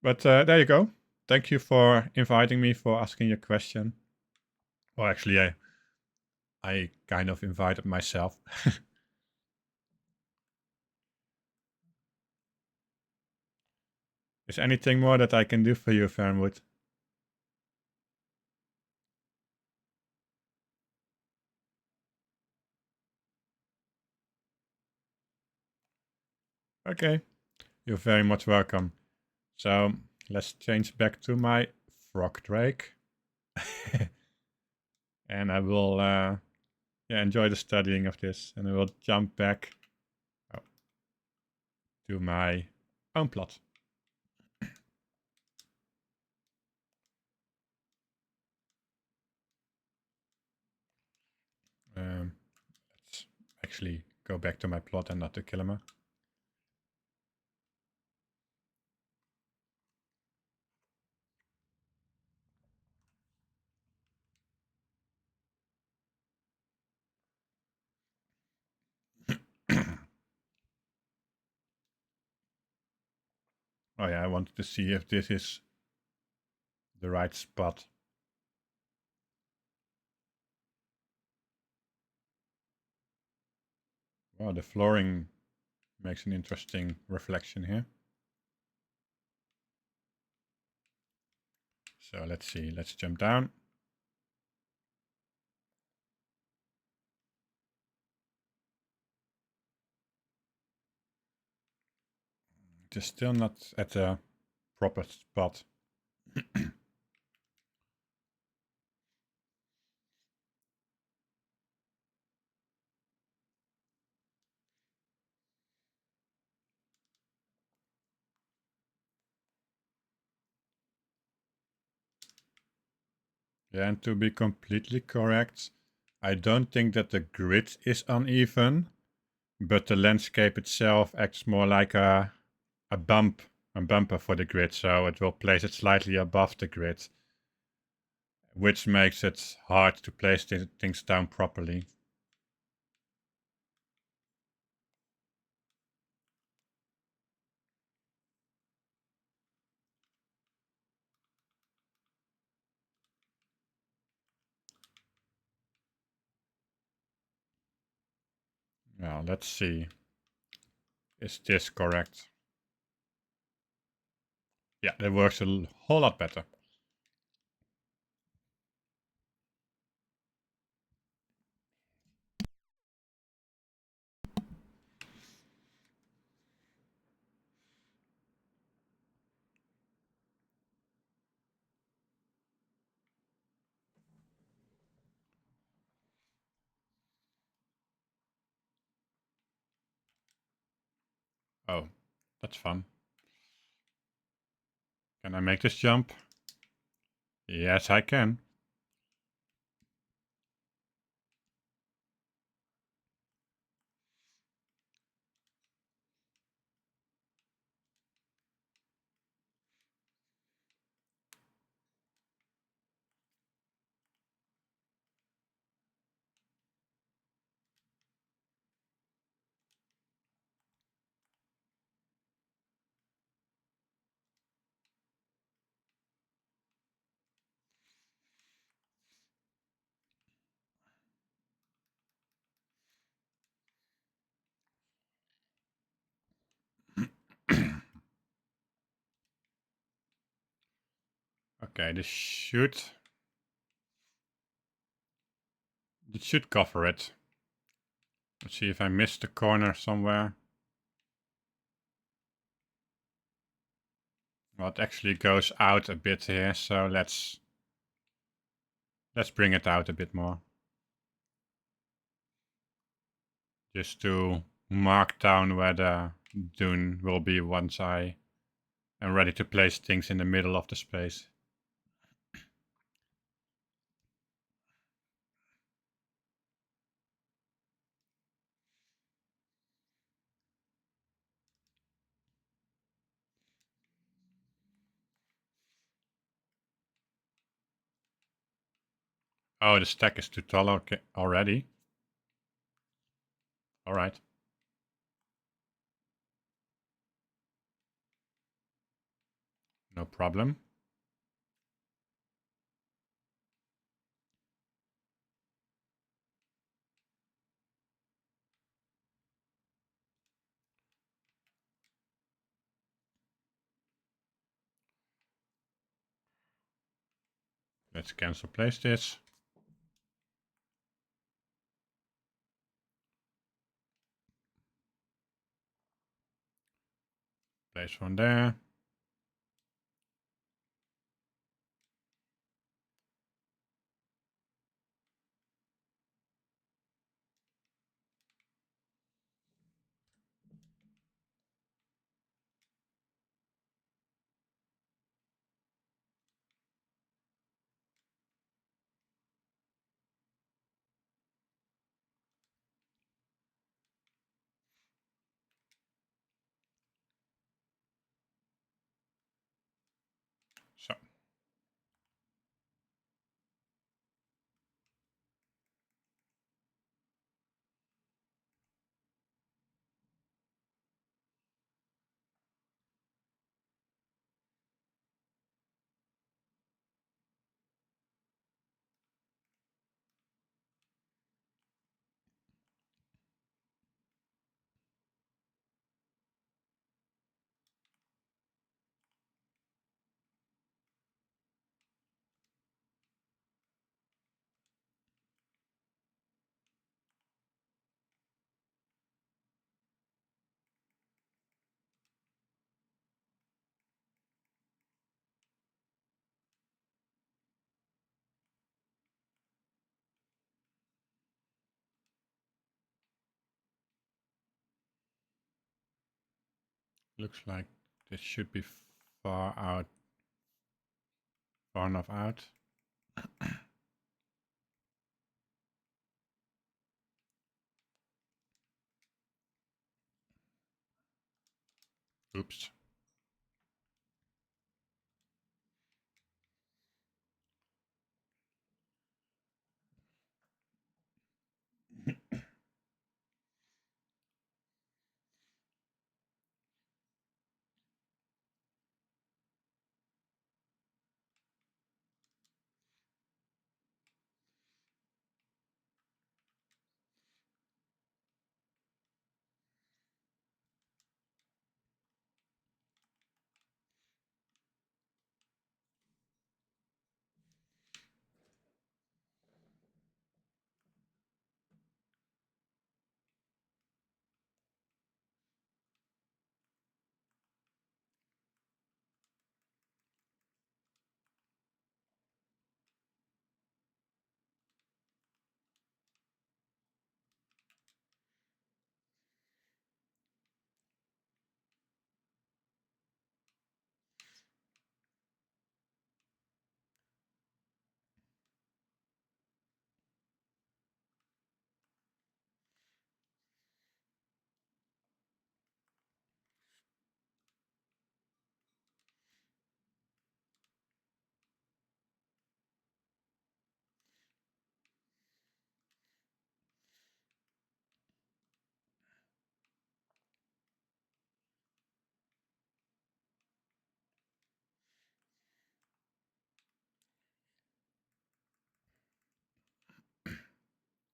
[SPEAKER 1] But there you go. Thank you for inviting me, for asking your question. Well, actually, I kind of invited myself. Is anything more that I can do for you, Fernwood? Okay, you're very much welcome. So let's change back to my frog drake. And I will enjoy the studying of this, and I will jump back to my own plot. Let's actually go back to my plot and not to Killimer. Oh yeah, I wanted to see if this is the right spot. Oh, the flooring makes an interesting reflection here. So let's see, let's jump down. It is still not at the proper spot. Yeah, and to be completely correct, I don't think that the grid is uneven, but the landscape itself acts more like a bumper for the grid, so it will place it slightly above the grid, which makes it hard to place things down properly. Now, let's see. Is this correct? Yeah, that works a whole lot better. Oh, that's fun. Can I make this jump? Yes, I can. Okay, this should cover it. Let's see if I missed the corner somewhere. Well, it actually goes out a bit here, so let's bring it out a bit more. Just to mark down where the dune will be once I am ready to place things in the middle of the space. Oh, the stack is too tall already. Alright. No problem. Let's cancel place this. Place one there. Looks like this should be far enough out. Oops.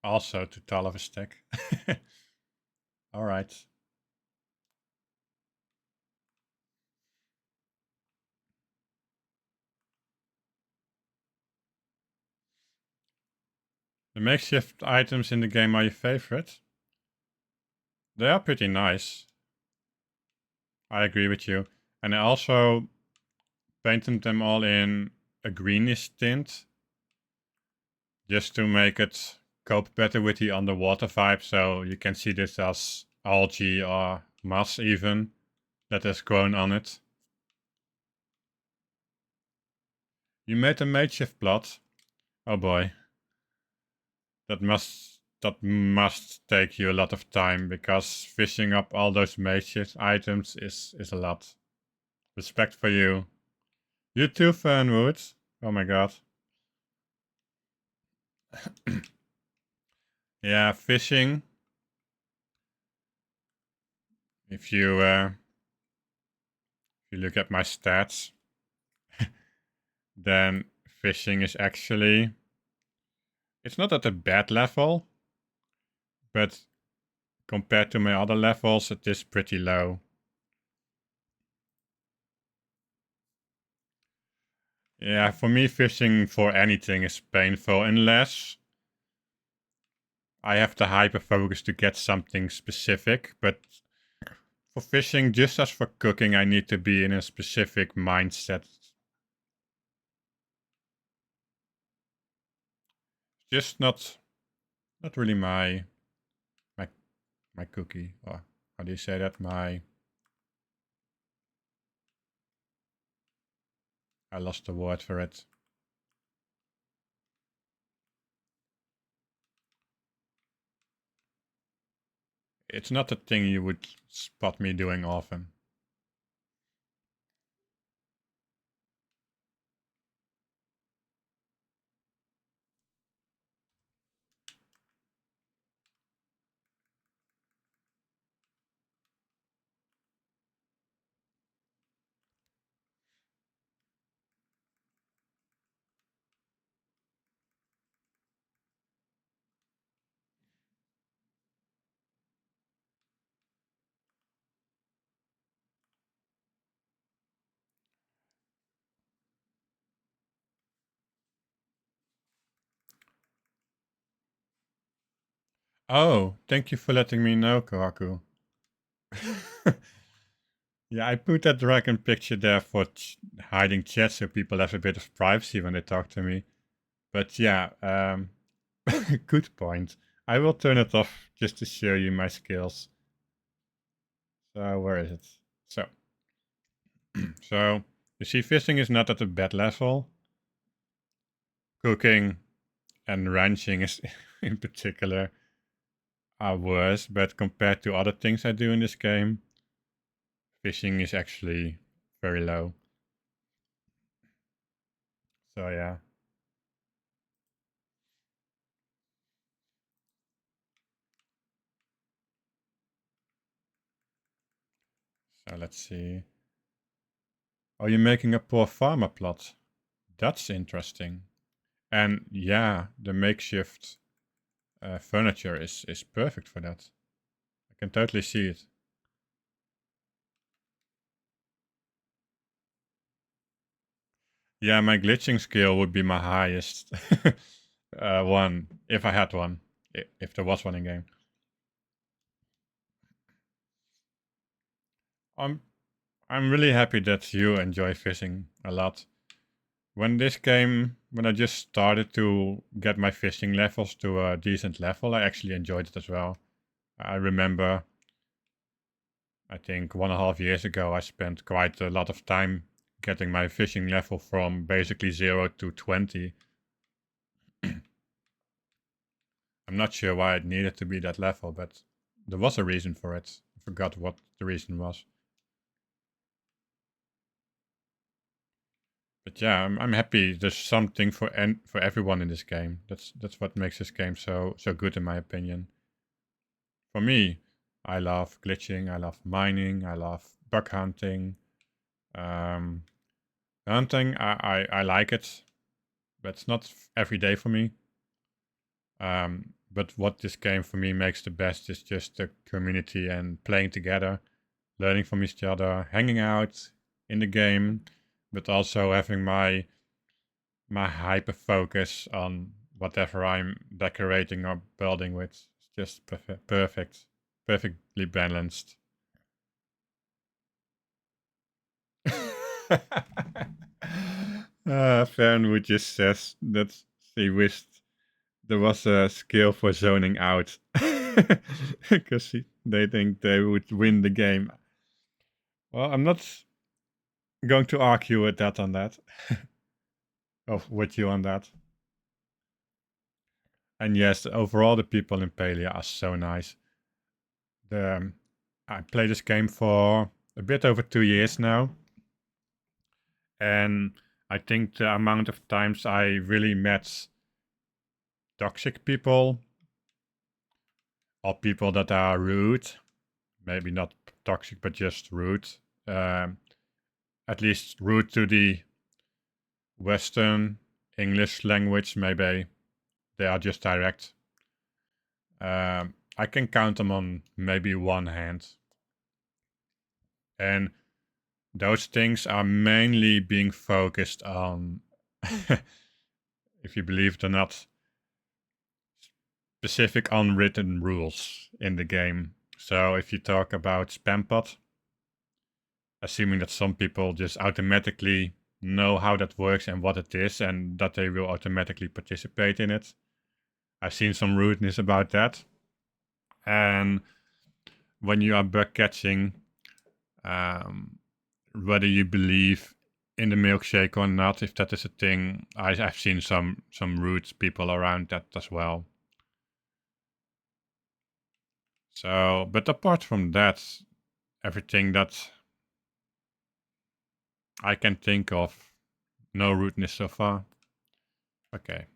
[SPEAKER 1] Also too tall of a stick. All right. The makeshift items in the game are your favorite? They are pretty nice. I agree with you. And I also painted them all in a greenish tint just to make it cope better with the underwater vibe. So you can see this as algae or moss even that has grown on it. You made a makeshift plot? Oh boy. That must take you a lot of time because fishing up all those makeshift items is a lot. Respect for you. You too, Fernwood. Oh my god. Yeah, fishing. If you look at my stats, then fishing is actually, it's not at a bad level, but compared to my other levels, it is pretty low. Yeah, for me, fishing for anything is painful unless I have the hyper focus to get something specific. But for fishing, just as for cooking, I need to be in a specific mindset. Just not really my my cookie, or how do you say that? I lost the word for it. It's not a thing you would spot me doing often. Oh, thank you for letting me know, Kohaku. Yeah, I put that dragon picture there for hiding chat so people have a bit of privacy when they talk to me. But yeah, good point. I will turn it off just to show you my skills. So where is it? So, so you see, fishing is not at a bad level. Cooking and ranching is, in particular, are worse. But compared to other things I do in this game, fishing is actually very low. So yeah. So let's see. Oh, you're making a poor farmer plot. That's interesting. And yeah, the makeshift furniture is perfect for that. I can totally see it. Yeah, my glitching skill would be my highest one if I had one, if there was one in game. I'm I'm really happy that you enjoy fishing a lot. When I just started to get my fishing levels to a decent level, I actually enjoyed it as well. I remember, I think 1.5 years ago, I spent quite a lot of time getting my fishing level from basically 0 to 20. I'm not sure why it needed to be that level, but there was a reason for it. I forgot what the reason was. But yeah, I'm happy. There's something for everyone in this game. That's what makes this game so good in my opinion. For me, I love glitching. I love mining. I love bug hunting. Um, hunting, I like it, but it's not every day for me. But what this game for me makes the best is just the community and playing together, learning from each other, hanging out in the game, but also having my hyper focus on whatever I'm decorating or building with. It's just perfectly balanced. Fernwood just says that she wished there was a skill for zoning out because they think they would win the game. Well, I'm not going to argue with that on that, or with you on that. And yes, overall, the people in Palia are so nice. The I play this game for a bit over 2 years now, and I think the amount of times I really met toxic people or people that are rude, maybe not toxic but just rude, um, at least rude to the Western English language, maybe they are just direct. I can count them on maybe one hand. And those things are mainly being focused on, if you believe it or not, specific unwritten rules in the game. So if you talk about spam pot, assuming that some people just automatically know how that works and what it is and that they will automatically participate in it. I've seen some rudeness about that. And when you are bug catching, um, whether you believe in the milkshake or not, if that is a thing, I've seen some rude people around that as well. So, but apart from that, everything that I can think of, no rudeness so far. Okay.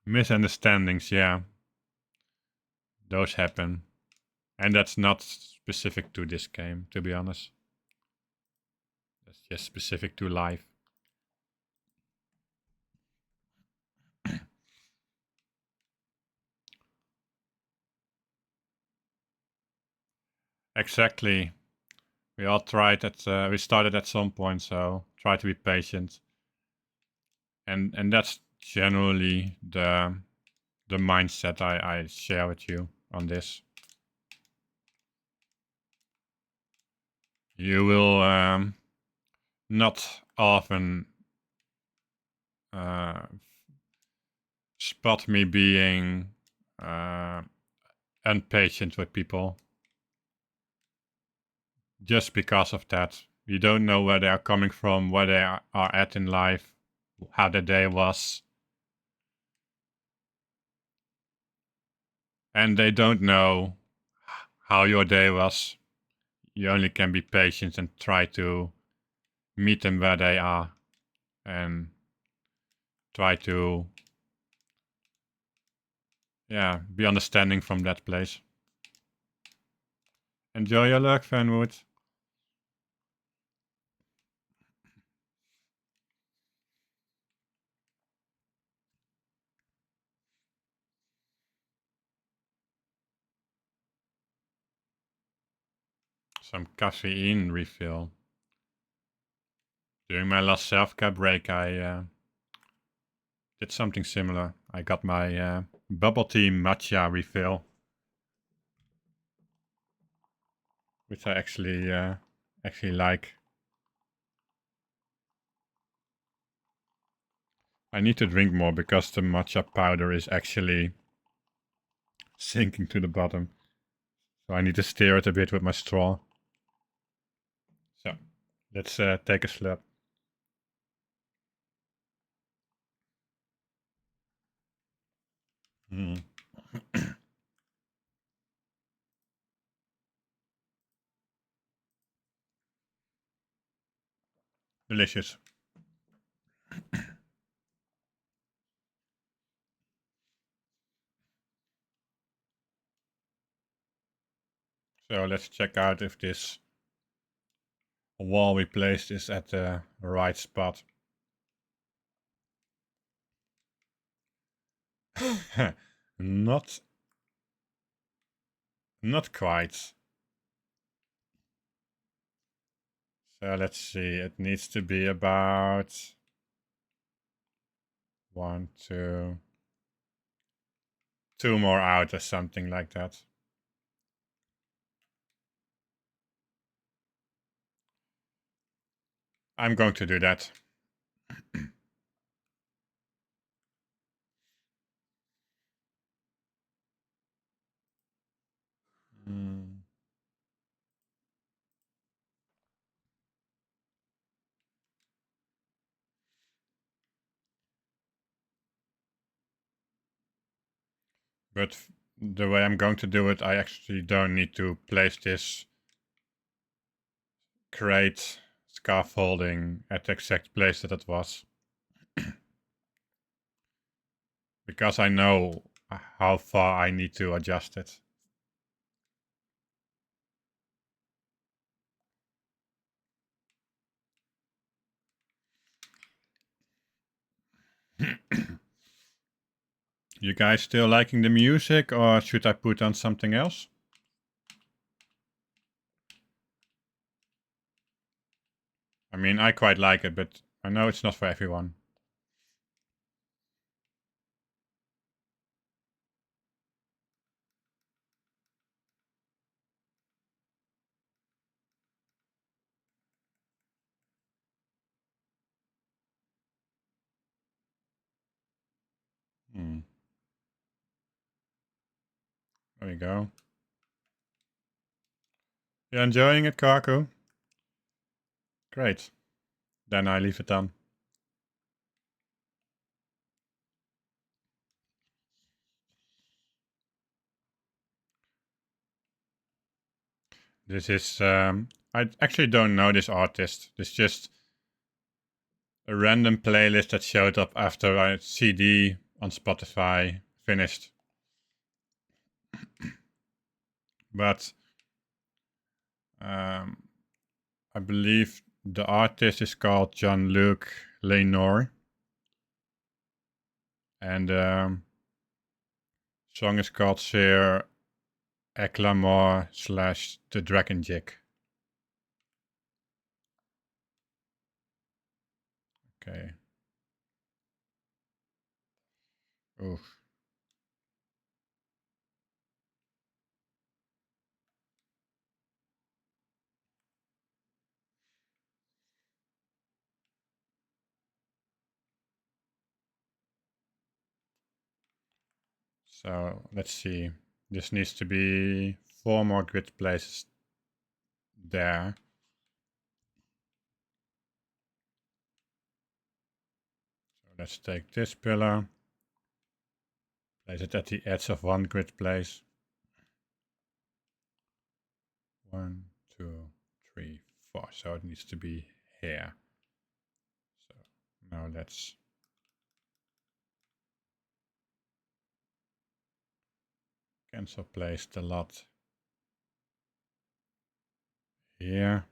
[SPEAKER 1] Misunderstandings, yeah, those happen. And that's not specific to this game, to be honest. That's just specific to life. Exactly. We all tried at, we started at some point, so try to be patient. And that's generally the mindset I share with you on this. You will not often uh, spot me being impatient with people. Just because of that. You don't know where they are coming from, where they are at in life, how their day was. And they don't know how your day was. You only can be patient and try to meet them where they are and try to, yeah, be understanding from that place. Enjoy your luck, Fenwood. Some caffeine refill. During my last self-care break, I did something similar. I got my bubble tea matcha refill, which I actually like. I need to drink more because the matcha powder is actually sinking to the bottom. So I need to stir it a bit with my straw. So let's take a slurp. Mm. Delicious. So let's check out if this wall we placed is at the right spot. not not quite. So let's see, it needs to be about 1, 2, 2 more out or something like that. I'm going to do that. Mm. But the way I'm going to do it, I actually don't need to place this crate scaffolding at the exact place that it was. Because I know how far I need to adjust it. You guys still liking the music, or should I put on something else? I mean, I quite like it, but I know it's not for everyone. Hmm. There we go. You enjoying it, Kaku? Great. Then I leave it on. This is, I actually don't know this artist. It's just a random playlist that showed up after a CD on Spotify finished. But I believe the artist is called Jean-Luc Lenoir. And song is called Sir Acclamore / The Dragon Jig. Okay. Oof. So let's see. This needs to be 4 more grid places there. So let's take this pillar, place it at the edge of 1 grid place. 1, 2, 3, 4. So it needs to be here. So now let's cancel place the lot here.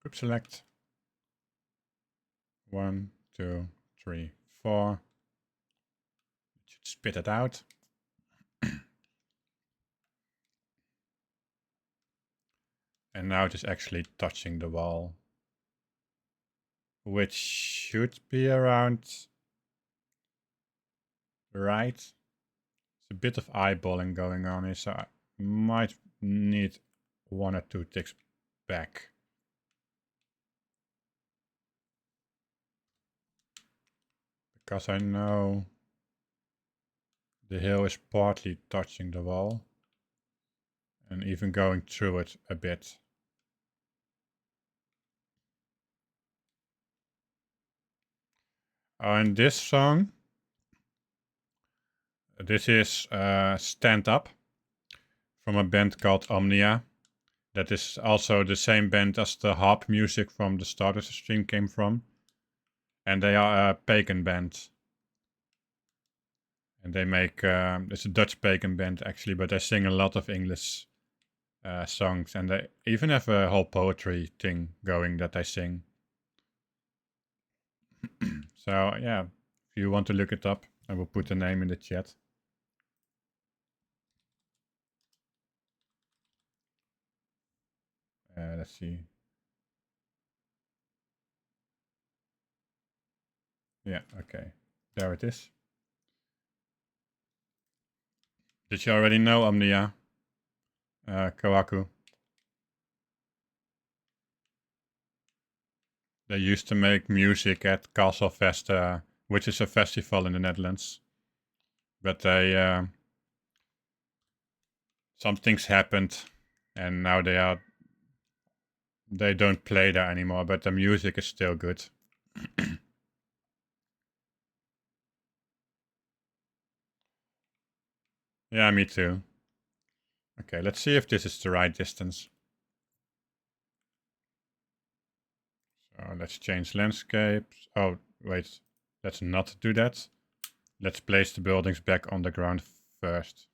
[SPEAKER 1] Group select. 1, 2, 3, 4. It should spit it out. And now it is actually touching the wall, which should be around right. It's a bit of eyeballing going on here, so I might need 1 or 2 ticks back. Because I know the hill is partly touching the wall and even going through it a bit. Oh, and this song, this is Stand Up from a band called Omnia. That is also the same band as the harp music from the start of the stream came from. And they are a pagan band. And they make, it's a Dutch pagan band actually, but they sing a lot of English songs. And they even have a whole poetry thing going that they sing. So yeah, if you want to look it up, I will put the name in the chat. Let's see. Yeah, okay. There it is. Did you already know Omnia? Kohaku. They used to make music at Castlefest, which is a festival in the Netherlands. But they some things happened, and now they don't play there anymore. But the music is still good. Yeah, me too. Okay, let's see if this is the right distance. So let's change landscapes. Oh, wait, let's not do that. Let's place the buildings back on the ground first.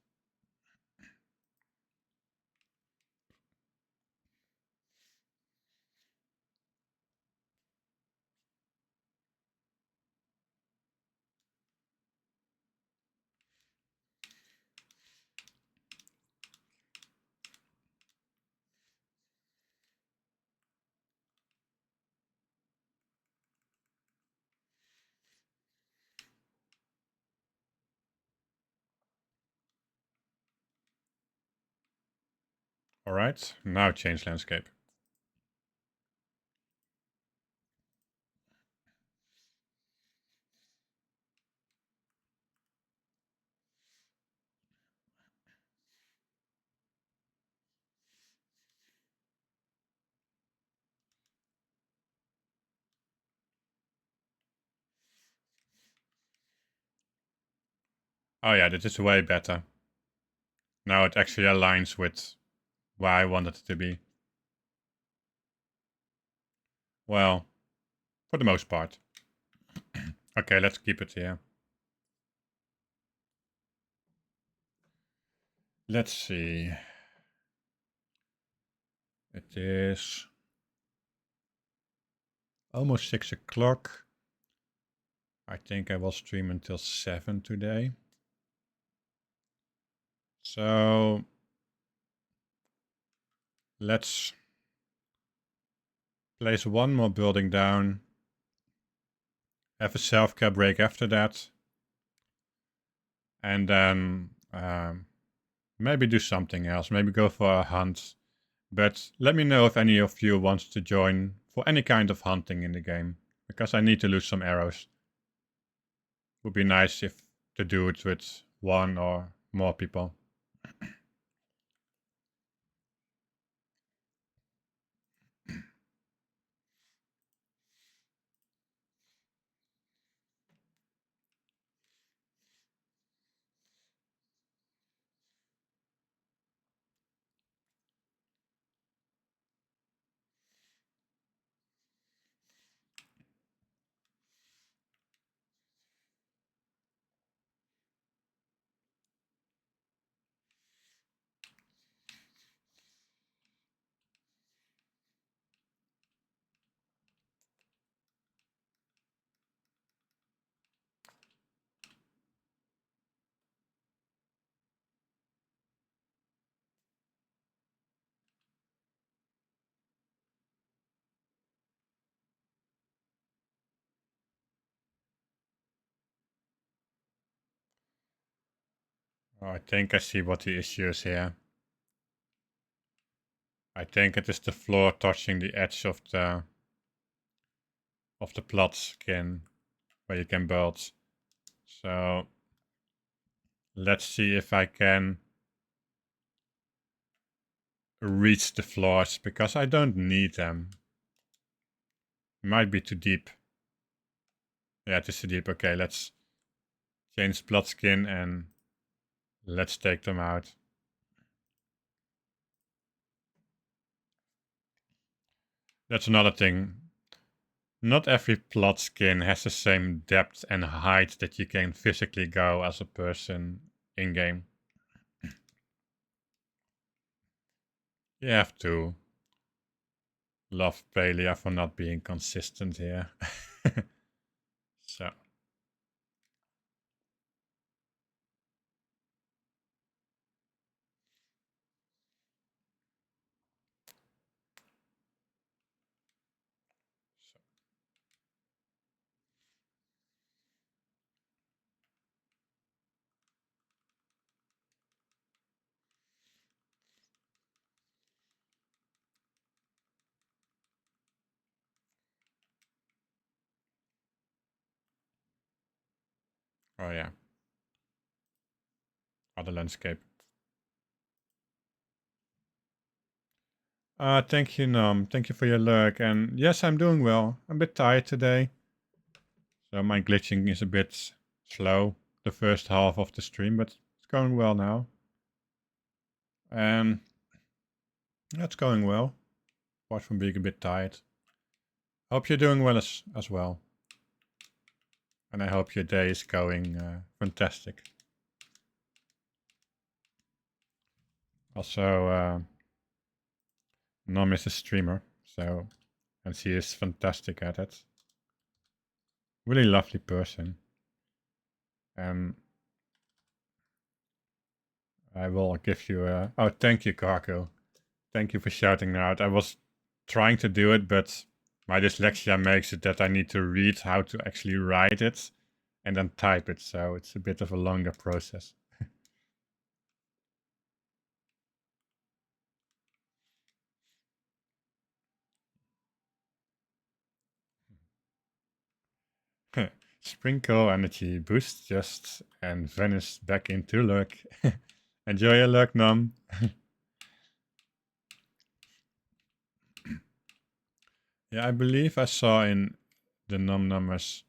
[SPEAKER 1] Alright, now change landscape. Oh yeah, this is way better. Now it actually aligns with where I want it to be. Well, for the most part. Okay, let's keep it here. Let's see. It is almost 6 o'clock. I think I will stream until 7 today. So let's place 1 more building down. Have a self-care break after that. And then maybe do something else. Maybe go for a hunt. But let me know if any of you wants to join for any kind of hunting in the game. Because I need to lose some arrows. Would be nice if to do it with one or more people. Oh, I think I see what the issue is here. I think it is the floor touching the edge of the plot skin where you can build. So let's see if I can reach the floors because I don't need them. Might be too deep. Yeah, it is too deep. Okay, let's change plot skin and let's take them out. That's another thing. Not every plot skin has the same depth and height that you can physically go as a person in game. You have to love Palia for not being consistent here. So. Oh yeah. Other landscape. Thank you, Nom. Thank you for your lurk. And yes, I'm doing well. I'm a bit tired today. So my glitching is a bit slow the first half of the stream, but it's going well now. And that's going well. Apart from being a bit tired. Hope you're doing well as well. And I hope your day is going fantastic. Also, Nom is a streamer, so, and she is fantastic at it. Really lovely person. And I will give you a... Oh, thank you, Karko. Thank you for shouting that out. I was trying to do it, but my dyslexia makes it that I need to read how to actually write it and then type it, so it's a bit of a longer process. Sprinkle energy, boost just, and vanish back into luck. Enjoy your luck, Nom. Yeah, I believe I saw in the Nom Numbers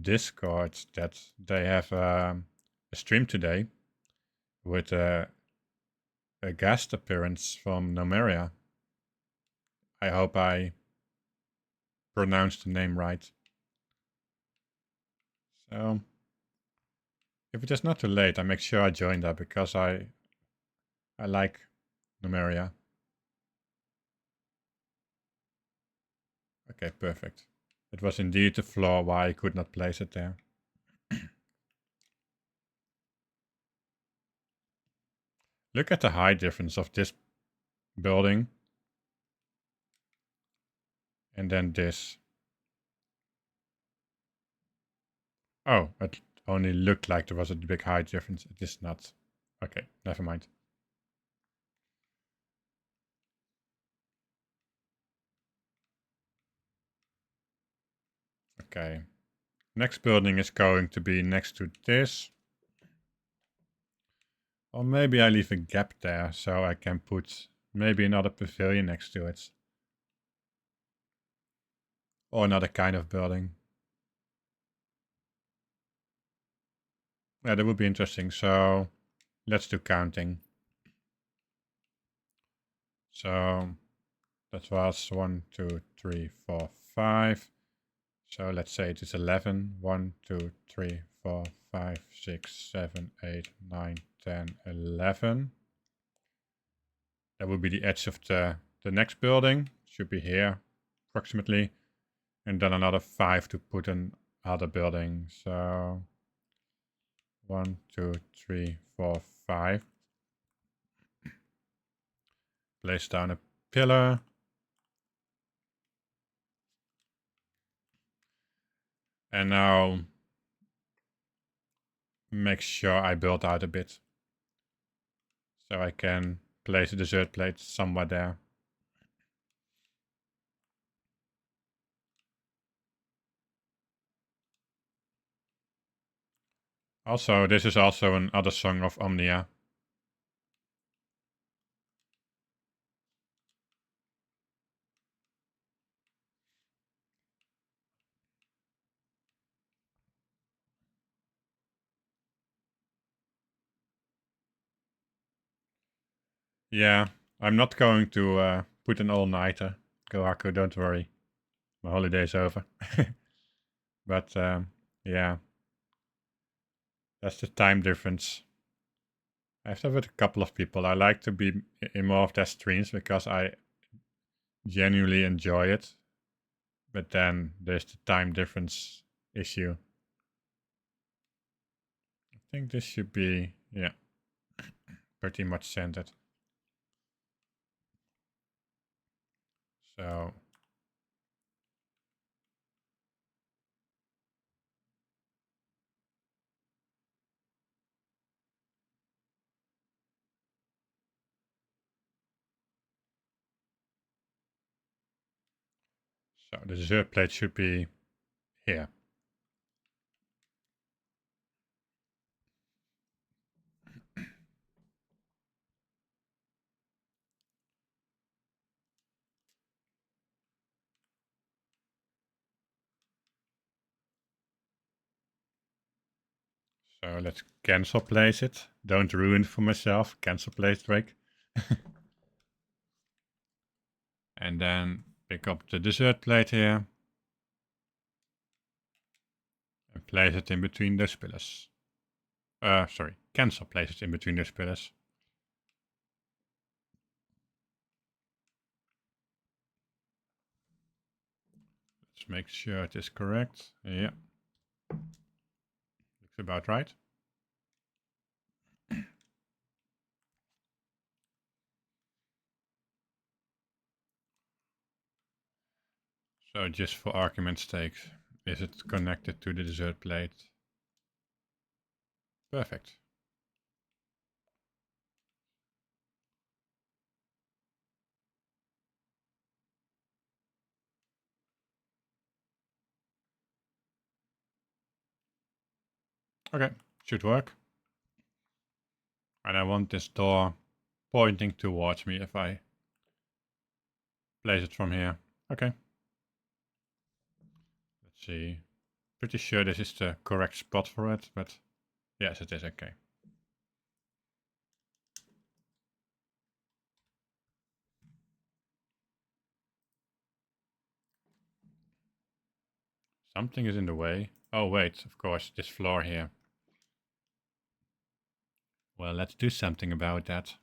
[SPEAKER 1] Discord that they have a stream today with a guest appearance from Nomeria. I hope I pronounced the name right. So, if it is not too late, I make sure I join that because I like Numeria. Okay, perfect. It was indeed the flaw why I could not place it there. Look at the height difference of this building and then this. Oh, it only looked like there was a big height difference. It is not. Okay, never mind. Okay. Next building is going to be next to this. Or maybe I leave a gap there so I can put maybe another pavilion next to it. Or another kind of building. Yeah, that would be interesting. So let's do counting. So that was 1, 2, 3, 4, 5. So let's say it is 11. 1, 2, 3, 4, 5, 6, 7, 8, 9, 10, 11. That would be the edge of the next building. Should be here approximately. And then another 5 to put in other building. So 1, 2, 3, 4, 5. Place down a pillar. And now make sure I build out a bit. So I can place a dessert plate somewhere there. Also, this is also another song of Omnia. Yeah, I'm not going to put an all-nighter. Kohaku, don't worry. My holiday's over. But yeah, that's the time difference. I have that with a couple of people. I like to be in more of their streams because I genuinely enjoy it. But then there's the time difference issue. I think this should be, yeah, pretty much centered. So the dessert plate should be here. So let's cancel place it. Don't ruin it for myself. Cancel place Drake. And then pick up the dessert plate here. And place it in between those pillars. Sorry, cancel place it in between those pillars. Let's make sure it is correct. Yeah. Looks about right. So just for argument's sake, is it connected to the dessert plate? Perfect. Okay, should work. And I want this door pointing towards me if I place it from here. Okay. Let's see. Pretty sure this is the correct spot for it, but yes, it is okay. Something is in the way. Oh wait, of course, this floor here. Well, let's do something about that.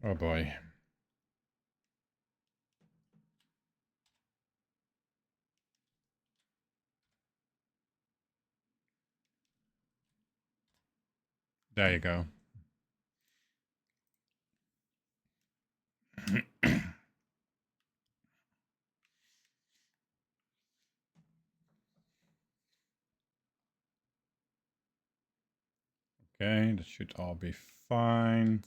[SPEAKER 1] Oh boy. There you go. Okay, that should all be fine.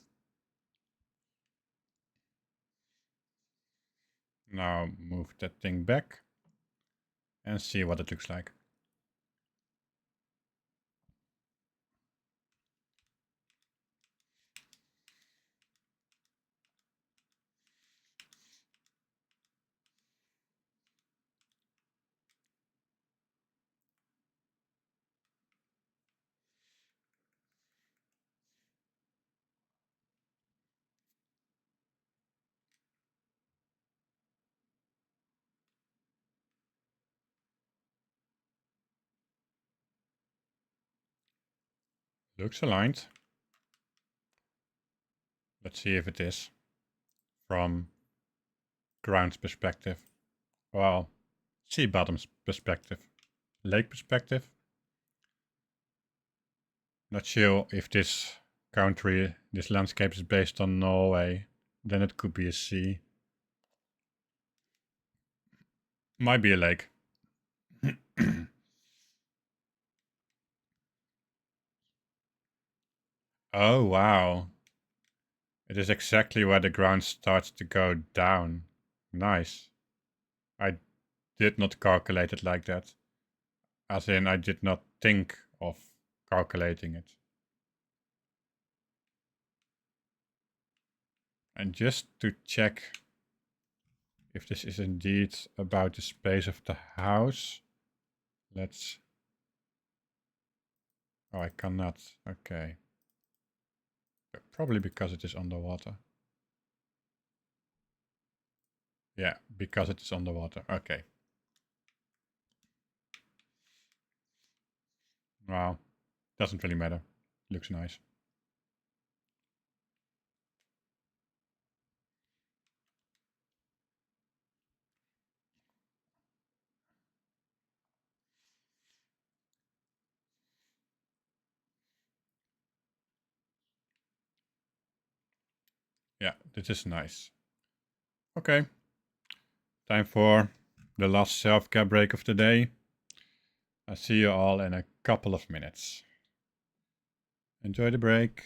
[SPEAKER 1] Now move that thing back and see what it looks like. Looks aligned. Let's see if it is from ground's perspective. Well, sea bottom's perspective. Lake perspective. Not sure if this country, this landscape is based on Norway. Then it could be a sea. Might be a lake. Oh, wow. It is exactly where the ground starts to go down. Nice. I did not calculate it like that. As in, I did not think of calculating it. And just to check if this is indeed about the space of the house, let's... Oh, I cannot. Okay. Probably because it is underwater. Yeah, because it is underwater. Okay. Well, doesn't really matter. Looks nice. Yeah, this is nice. Okay. Time for the last self-care break of the day. I'll see you all in a couple of minutes. Enjoy the break.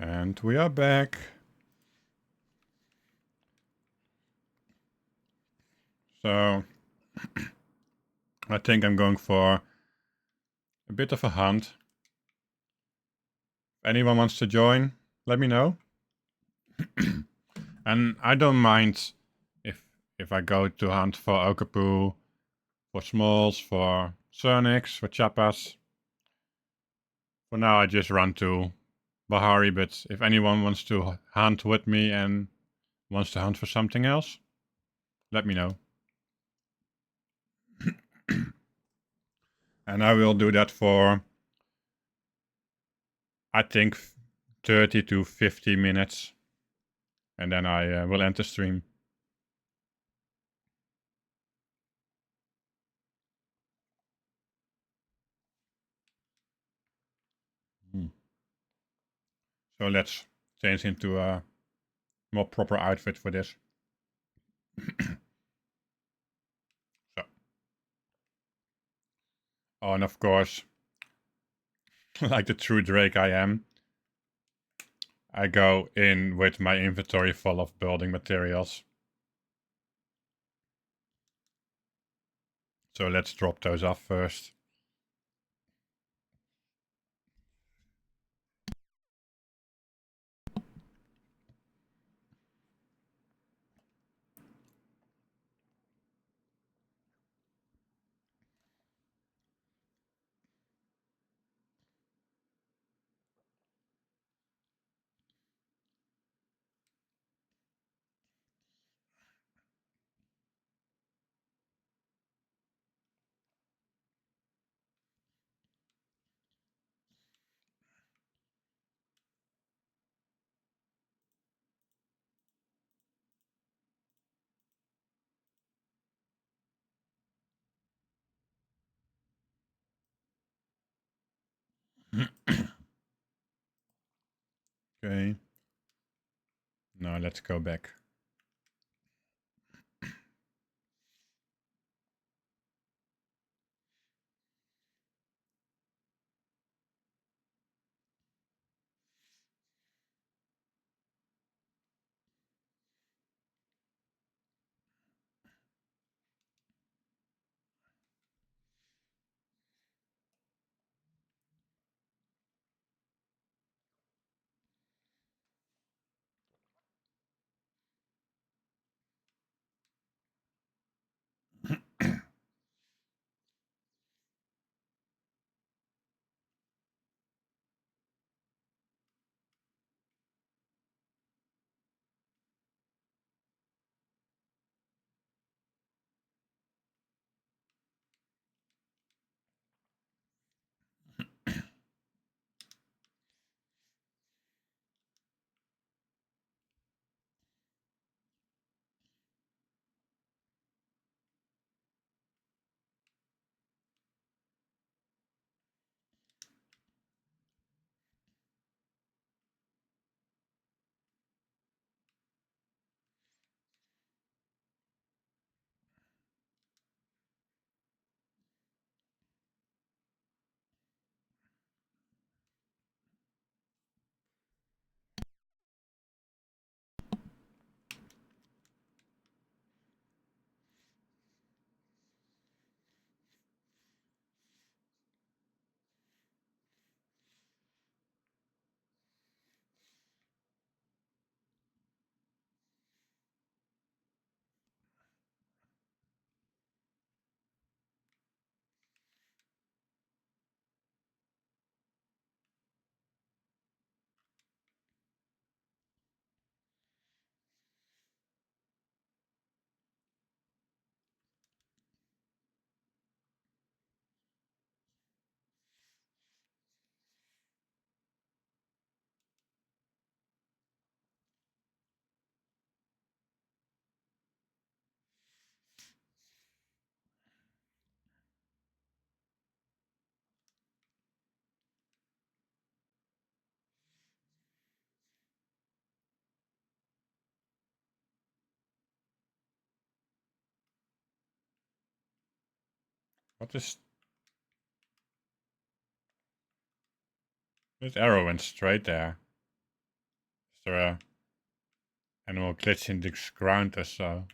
[SPEAKER 1] And we are back. So I think I'm going for a bit of a hunt. If anyone wants to join, let me know. And I don't mind if I go to hunt for Okapu, for Smalls, for Cernix, for Chappas. For now I just run to Bahari, but if anyone wants to hunt with me and wants to hunt for something else, let me know. And I will do that for, I think, 30 to 50 minutes. And then I will end the stream. So let's change into a more proper outfit for this. So. Oh, and of course, like the true Drake I am, I go in with my inventory full of building materials. So let's drop those off first. Okay. Now let's go back. What is... This arrow went straight there. there a animal glitch in the ground or so?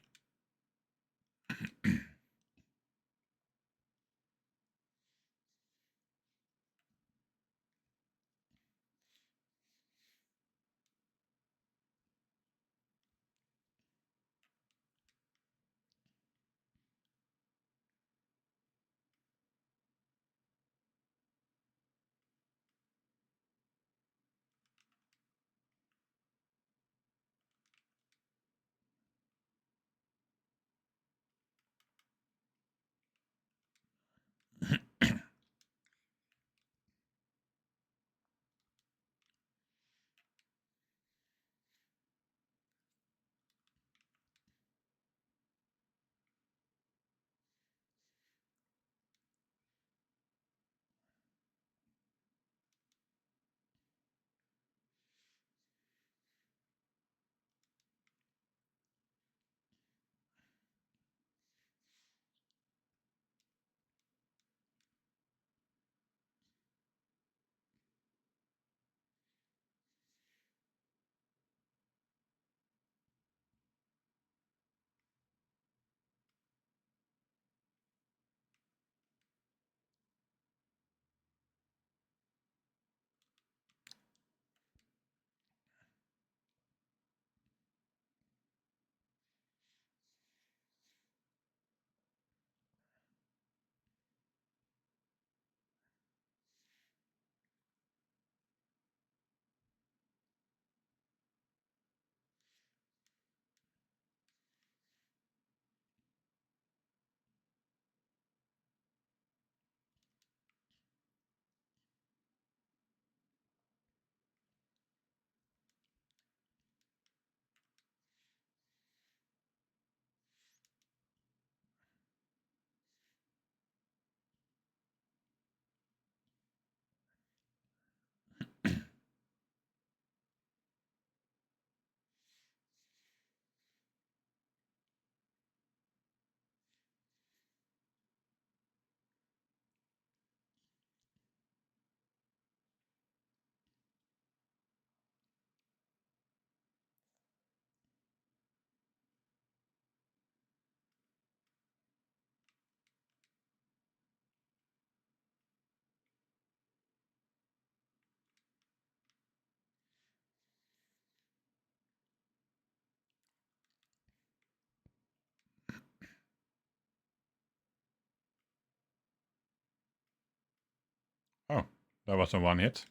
[SPEAKER 1] Oh, that was a one hit.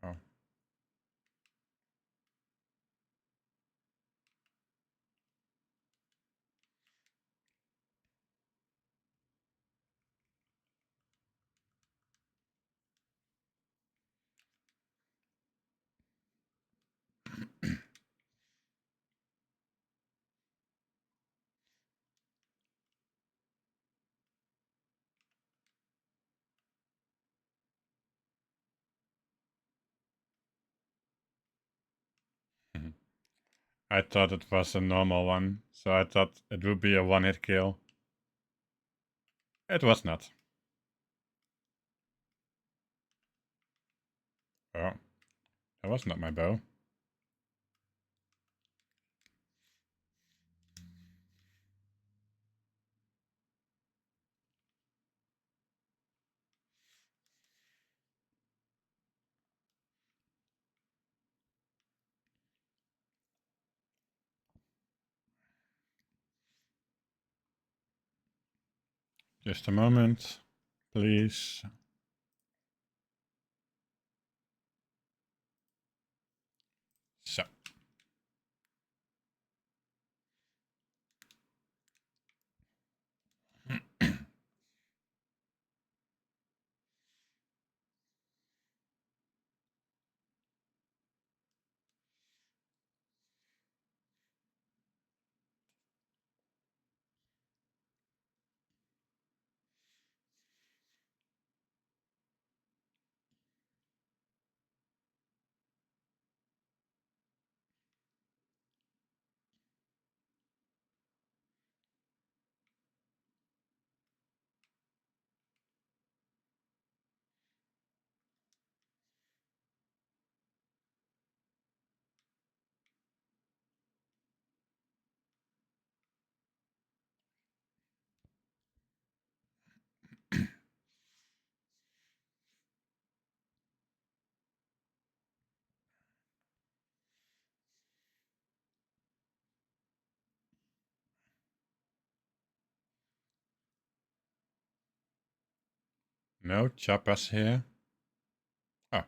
[SPEAKER 1] Oh. I thought it was a normal one, so I thought it would be a one hit kill. It was not. Oh, that was not my bow. Just a moment, please. So. No choppas here. Oh,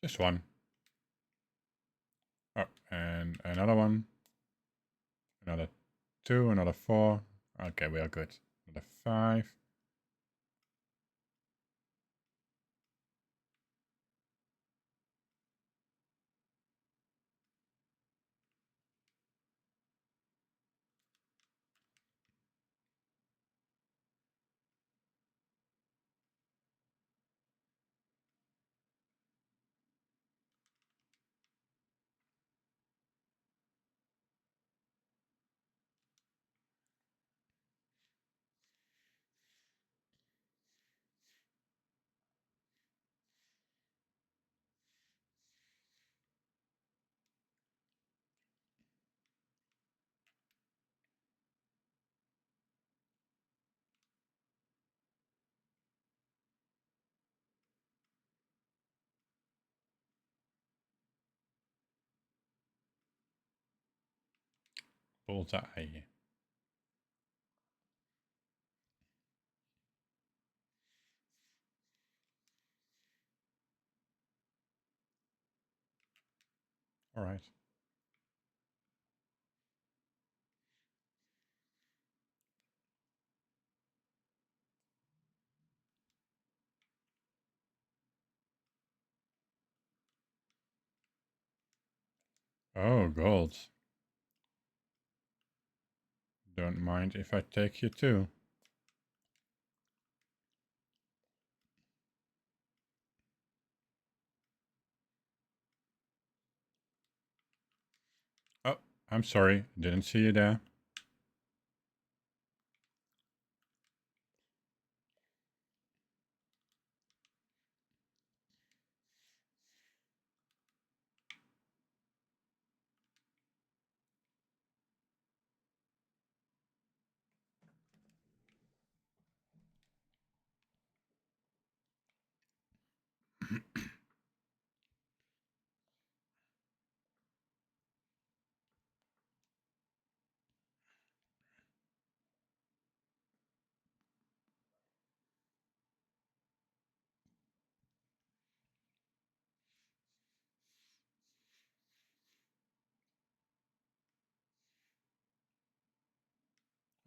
[SPEAKER 1] just one. Oh, and another one. Another two, another four. Okay, we are good. Another five. Bullseye. All right. Oh, gold. Don't mind if I take you too. Oh, I'm sorry. Didn't see you there.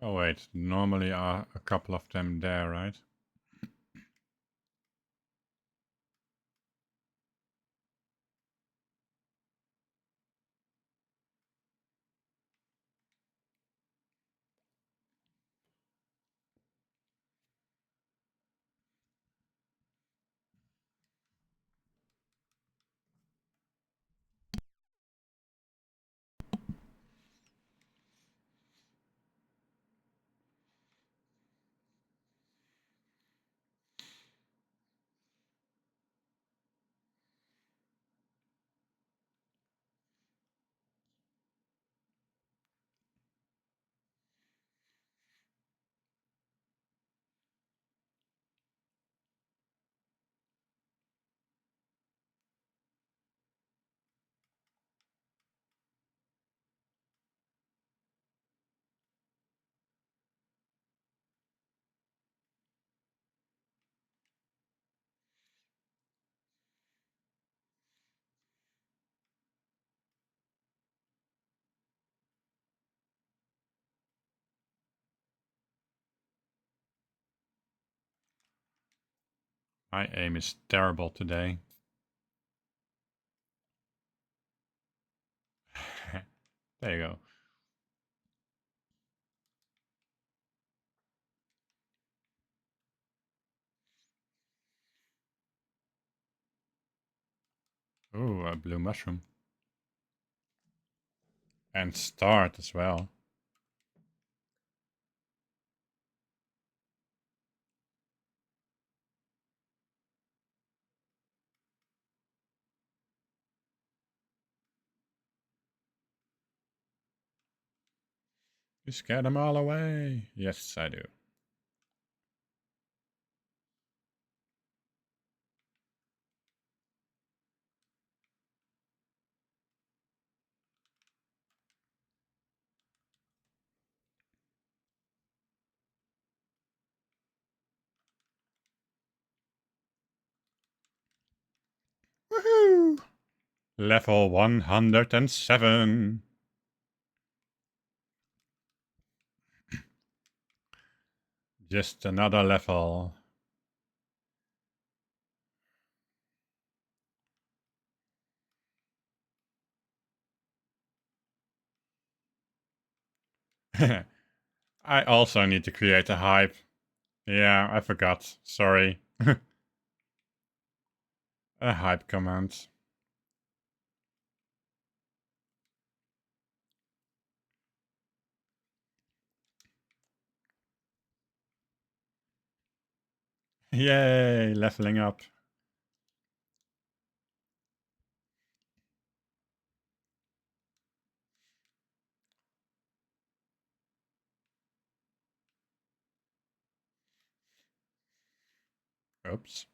[SPEAKER 1] Oh, wait. Normally are a couple of them there, right? My aim is terrible today. There you go. Ooh, a blue mushroom. And start as well. You scare them all away. Yes, I do. Woo! Level 107. Just another level. I also need to create a hype. Yeah, I forgot. Sorry. A hype command. Yay, leveling up. Oops.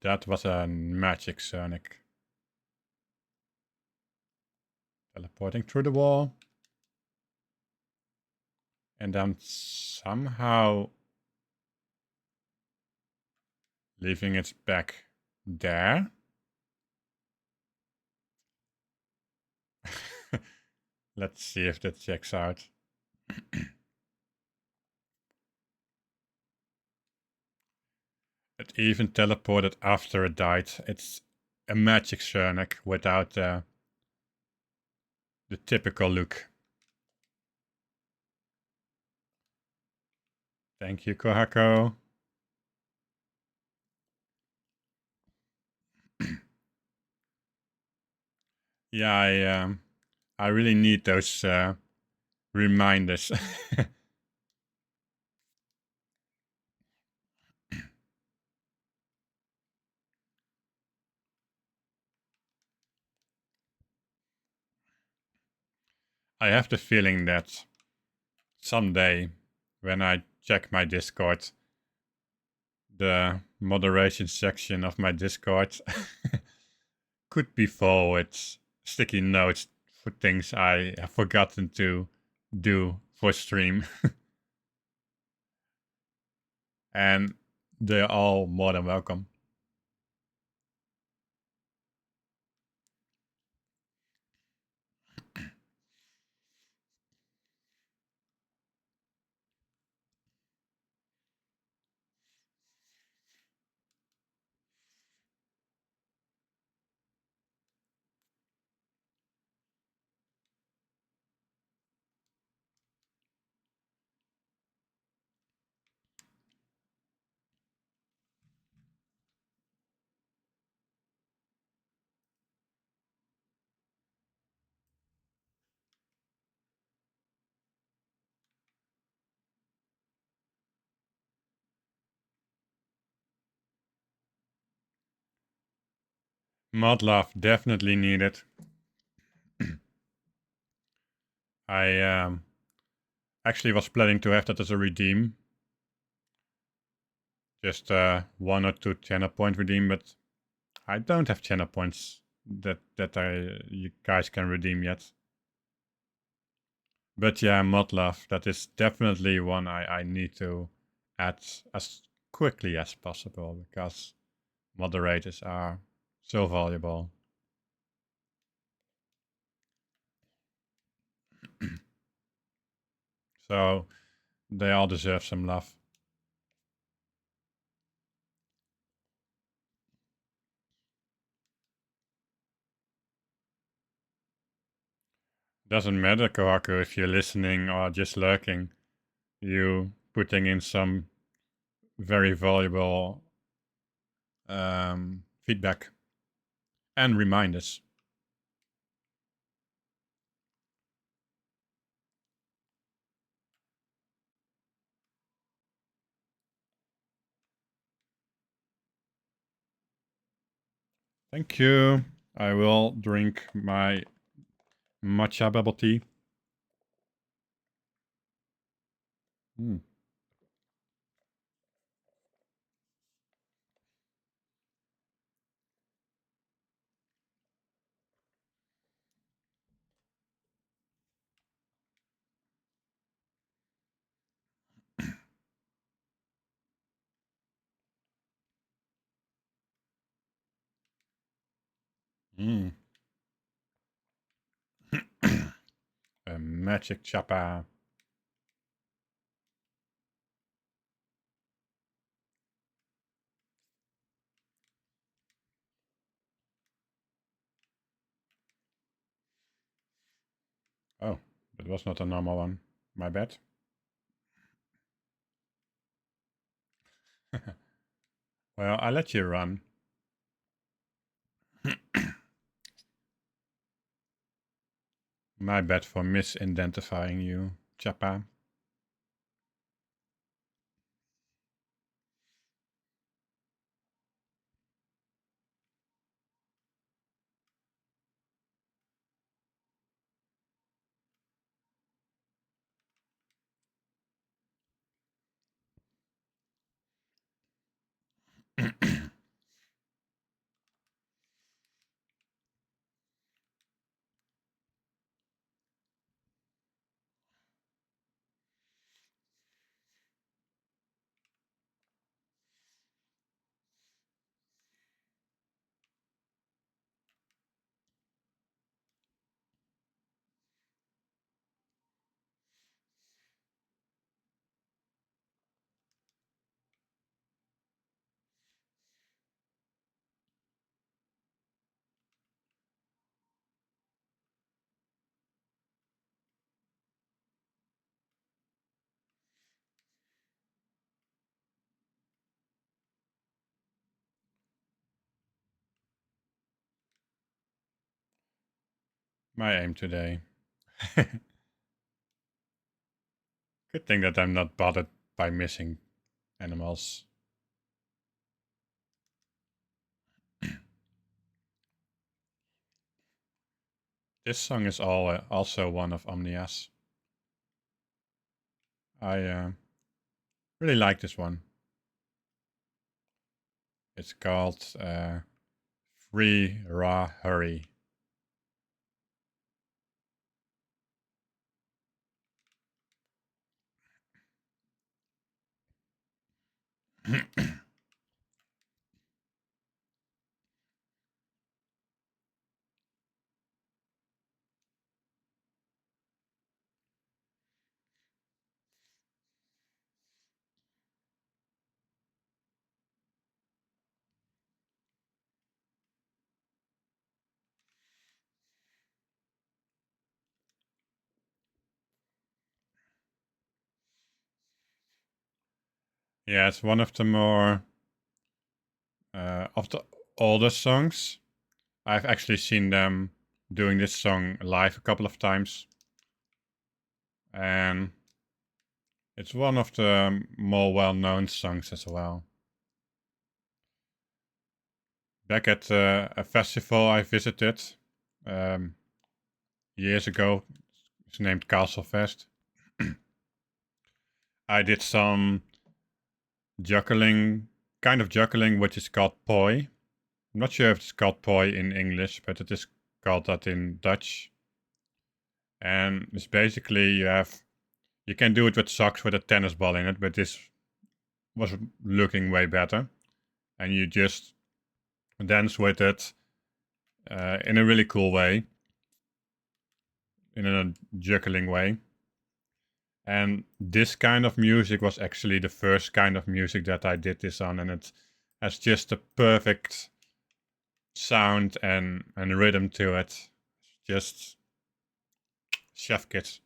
[SPEAKER 1] That was a magic Sonic. Teleporting through the wall. And then somehow leaving it back there. Let's see if that checks out. It even teleported after it died. It's a magic Sonic without the typical look. Thank you, Kohako. Yeah, I really need those reminders. I have the feeling that someday, when I check my Discord, the moderation section of my Discord could be full with sticky notes for things I have forgotten to do for stream. And they're all more than welcome. Mod love definitely needed. I actually was planning to have that as a redeem. Just 1 or 2 channel point redeem, but I don't have channel points that you guys can redeem yet. But yeah, mod love, that is definitely one I need to add as quickly as possible because moderators are so valuable. So they all deserve some love. Doesn't matter, Kohaku, if you're listening or just lurking. You putting in some very valuable feedback and reminders. Thank you. I will drink my matcha bubble tea. Mm. Mm. A magic chopper. Oh, that was not a normal one. My bad. Well, I let you run. My bad for misidentifying you, Chapa. My aim today. Good thing that I'm not bothered by missing animals. This song is also one of Omnia's. I really like this one. It's called Free Raw Hurry. Yeah, it's one of the more of the older songs. I've actually seen them doing this song live a couple of times, and it's one of the more well-known songs as well. Back at a festival I visited um, years ago, it's named Castlefest. I did some juggling, kind of juggling, which is called poi. I'm not sure if it's called poi in English, but it is called that in Dutch. And it's basically you can do it with socks with a tennis ball in it, but this was looking way better. And you just dance with it in a really cool way, in a juggling way. And this kind of music was actually the first kind of music that I did this on, and it has just a perfect sound and rhythm to it. Just chef kiss.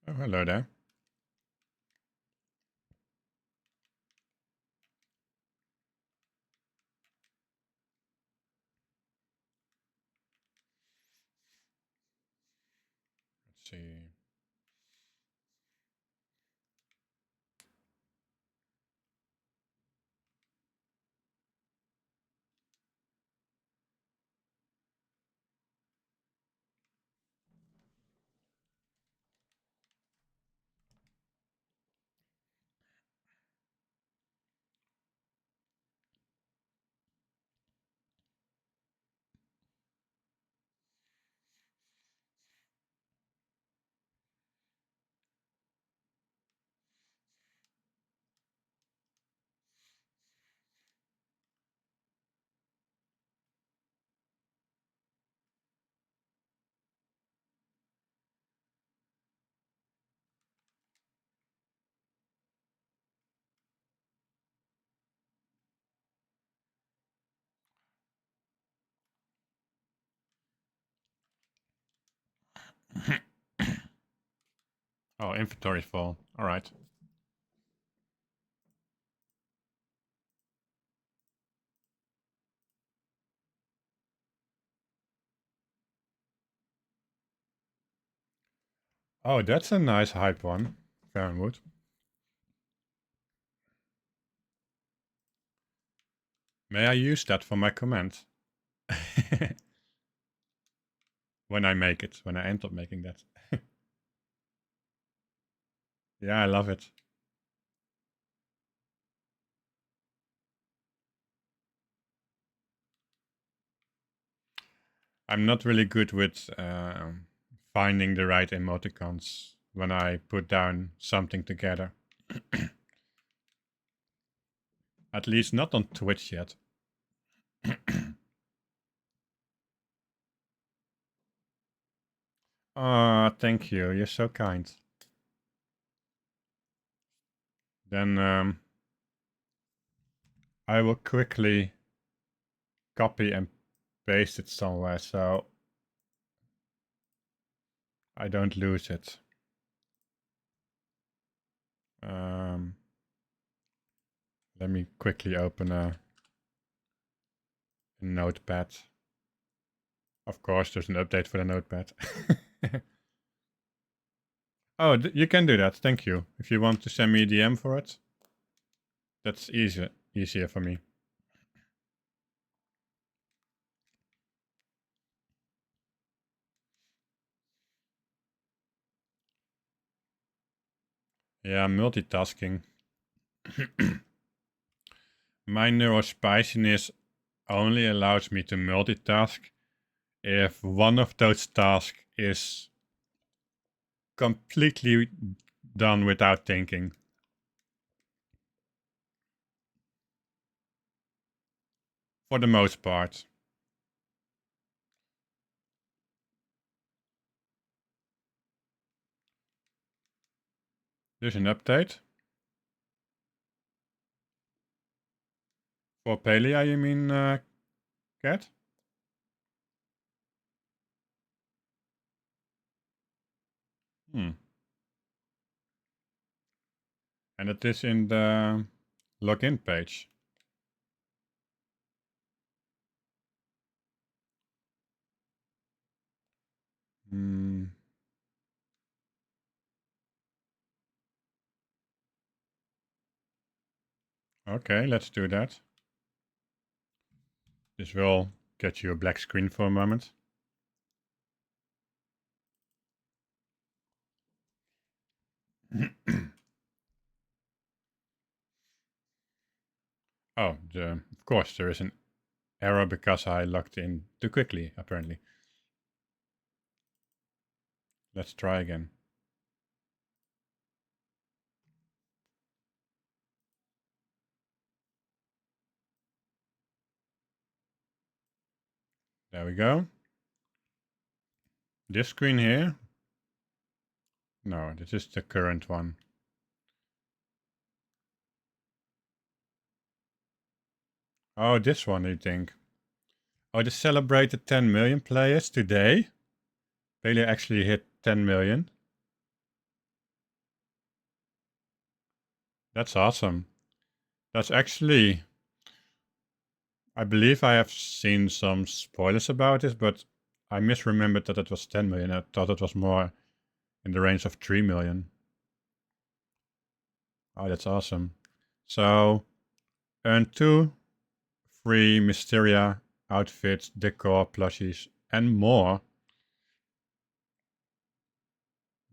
[SPEAKER 1] Oh, hello there. Let's see. Oh, inventory full. All right. Oh, that's a nice hype one. Fernwood. May I use that for my command? When I make it, when I end up making that. Yeah, I love it. I'm not really good with finding the right emoticons when I put down something together. At least not on Twitch yet. Ah, thank you. You're so kind. Then I will quickly copy and paste it somewhere so I don't lose it. Let me quickly open a notepad. Of course, there's an update for the notepad. Oh, you can do that. Thank you. If you want to send me a DM for it, that's easier for me. Yeah, multitasking. My neurospiciness only allows me to multitask if one of those tasks is completely done without thinking. For the most part. There's an update. For Palia, you mean, Cat? Hmm. And it is in the login page. Hmm. Okay, let's do that. This will get you a black screen for a moment. Oh, of course, there is an error because I logged in too quickly, apparently. Let's try again. There we go. This screen here. No, this is the current one. Oh, this one, you think? Oh, they celebrated 10 million players today. Palia actually hit 10 million. That's awesome. That's actually, I believe I have seen some spoilers about this, but I misremembered that it was 10 million. I thought it was more in the range of 3 million. Oh, that's awesome. So, earn 2 free Mysteria outfits, decor, plushies, and more.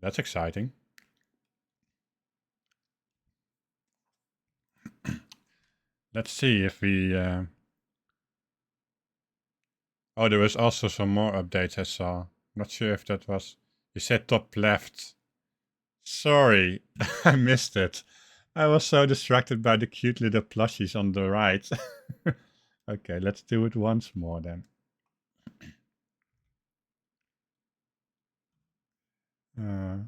[SPEAKER 1] That's exciting. Let's see if we... Oh, there was also some more updates I saw. Not sure if that was... You said top left. Sorry, I missed it. I was so distracted by the cute little plushies on the right. Okay, let's do it once more then. Uh,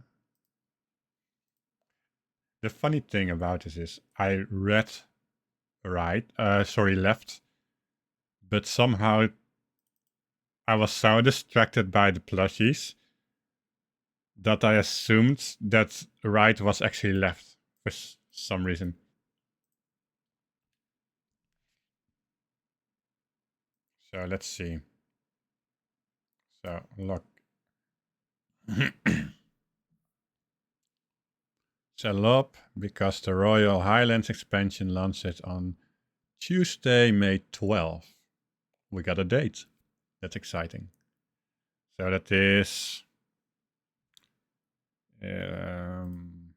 [SPEAKER 1] the funny thing about this is I read left, but somehow I was so distracted by the plushies that I assumed that right was actually left for some reason. So let's see. So look. Settle up because the Royal Highlands expansion launches on Tuesday, May 12th. We got a date. That's exciting. So that is in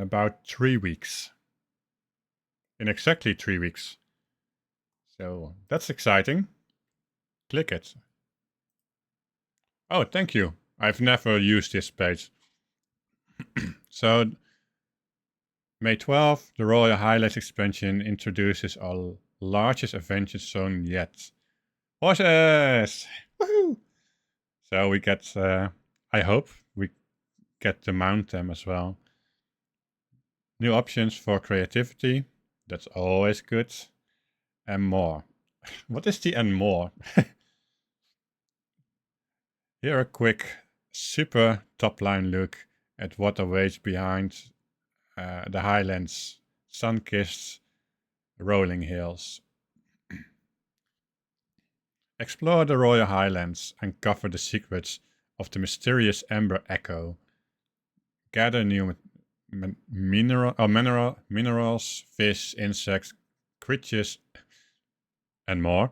[SPEAKER 1] about 3 weeks. In exactly 3 weeks. So that's exciting. Click it. Oh, thank you. I've never used this page. So May 12th, the Royal Highlands expansion introduces our largest adventure zone yet. Horses! Woohoo! So we get, I hope we get to mount them as well. New options for creativity, that's always good. And more. What is the and more? Here a quick, super top-line look at what awaits behind the Highlands, sun-kissed rolling hills. Explore the Royal Highlands, uncover the secrets of the mysterious Amber Echo. Gather new minerals, fish, insects, creatures, and more.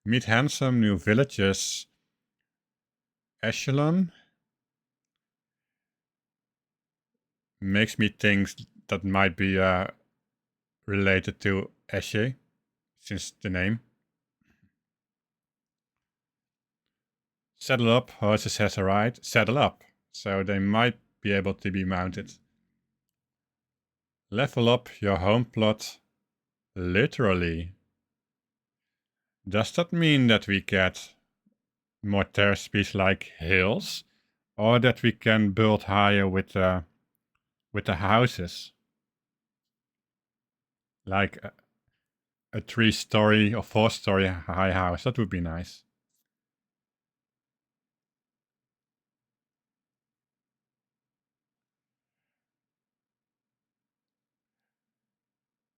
[SPEAKER 1] Meet handsome new villagers. Echelon makes me think that might be related to Esche, since the name. Saddle up, horses has arrived. Saddle up, so they might be able to be mounted. Level up your home plot, literally. Does that mean that we get more terrace space like hills, or that we can build higher with the houses? Like a 3-story or 4-story high house, that would be nice.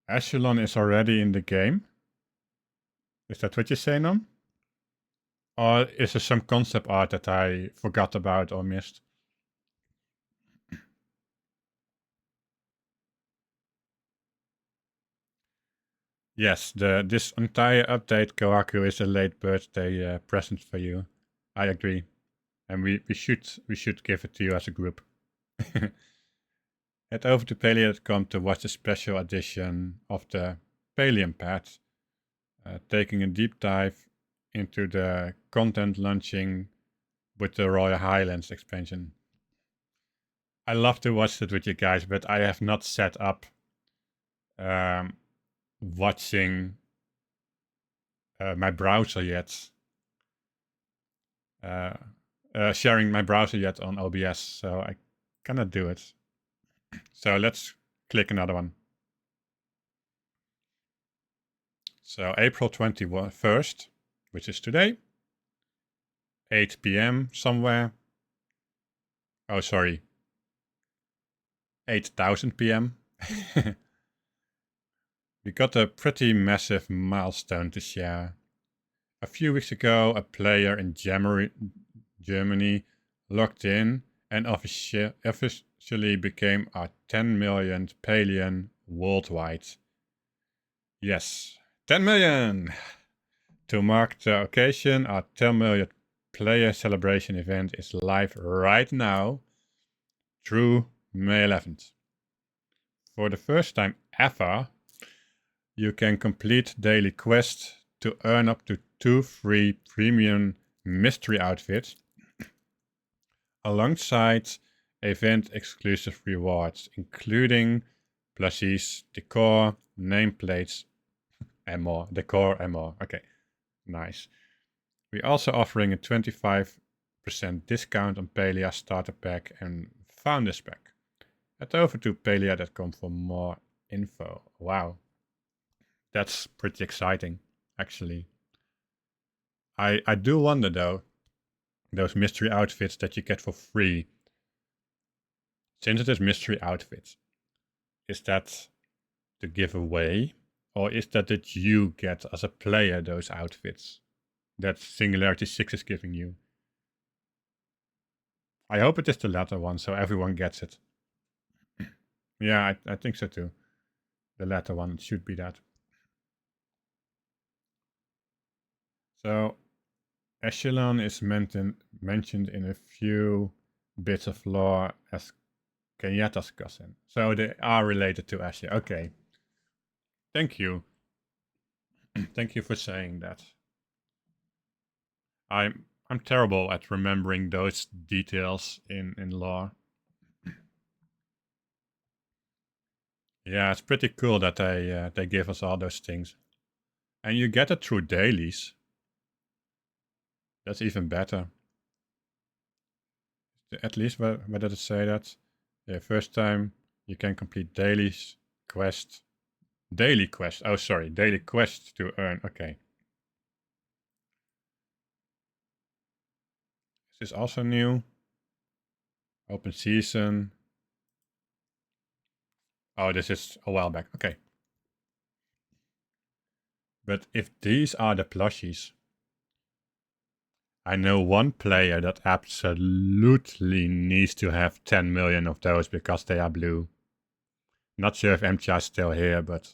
[SPEAKER 1] Echelon is already in the game. Is that what you're saying, Nom? Or is there some concept art that I forgot about or missed? Yes, this entire update, Kohaku, is a late birthday present for you. I agree, and we should give it to you as a group. Head over to Palia.com to watch the special edition of the Palium Pad, taking a deep dive into the content launching with the Royal Highlands expansion. I love to watch it with you guys, but I have not set up watching my browser yet. Sharing my browser yet on OBS, so I cannot do it. So let's click another one. So April 21st, which is today, 8 p.m. somewhere. Oh, sorry. 8,000 p.m. We got a pretty massive milestone to share. A few weeks ago, a player in Germany logged in and officially became our 10 millionth Palian worldwide. Yes, 10 million! To mark the occasion, our 10 millionth player celebration event is live right now through May 11th. For the first time ever, you can complete daily quests to earn up to 2 free premium mystery outfits alongside event exclusive rewards, including plushies, decor, nameplates, and more. Decor and more. Okay, nice. We're also offering a 25% discount on Palia Starter Pack and Founders Pack. Head over to palia.com for more info. Wow. That's pretty exciting, actually. I do wonder though, those mystery outfits that you get for free. Since it is mystery outfits, is that to give away? Or is that you get as a player those outfits that Singularity 6 is giving you? I hope it is the latter one, so everyone gets it. Yeah, I think so too. The latter one should be that. So, Echelon is mentioned in a few bits of lore as Kenyatta's cousin. So they are related to Asher. Okay. Thank you. Thank you for saying that. I'm terrible at remembering those details in lore. Yeah, it's pretty cool that they give us all those things. And you get it through dailies. That's even better. At least where did it say that? Yeah, first time you can complete dailies quest. Daily quest. Oh, sorry. Daily quest to earn. Okay. Is this also new? Open season. Oh, this is a while back. Okay. But if these are the plushies, I know one player that absolutely needs to have 10 million of those because they are blue. Not sure if MTR is still here, but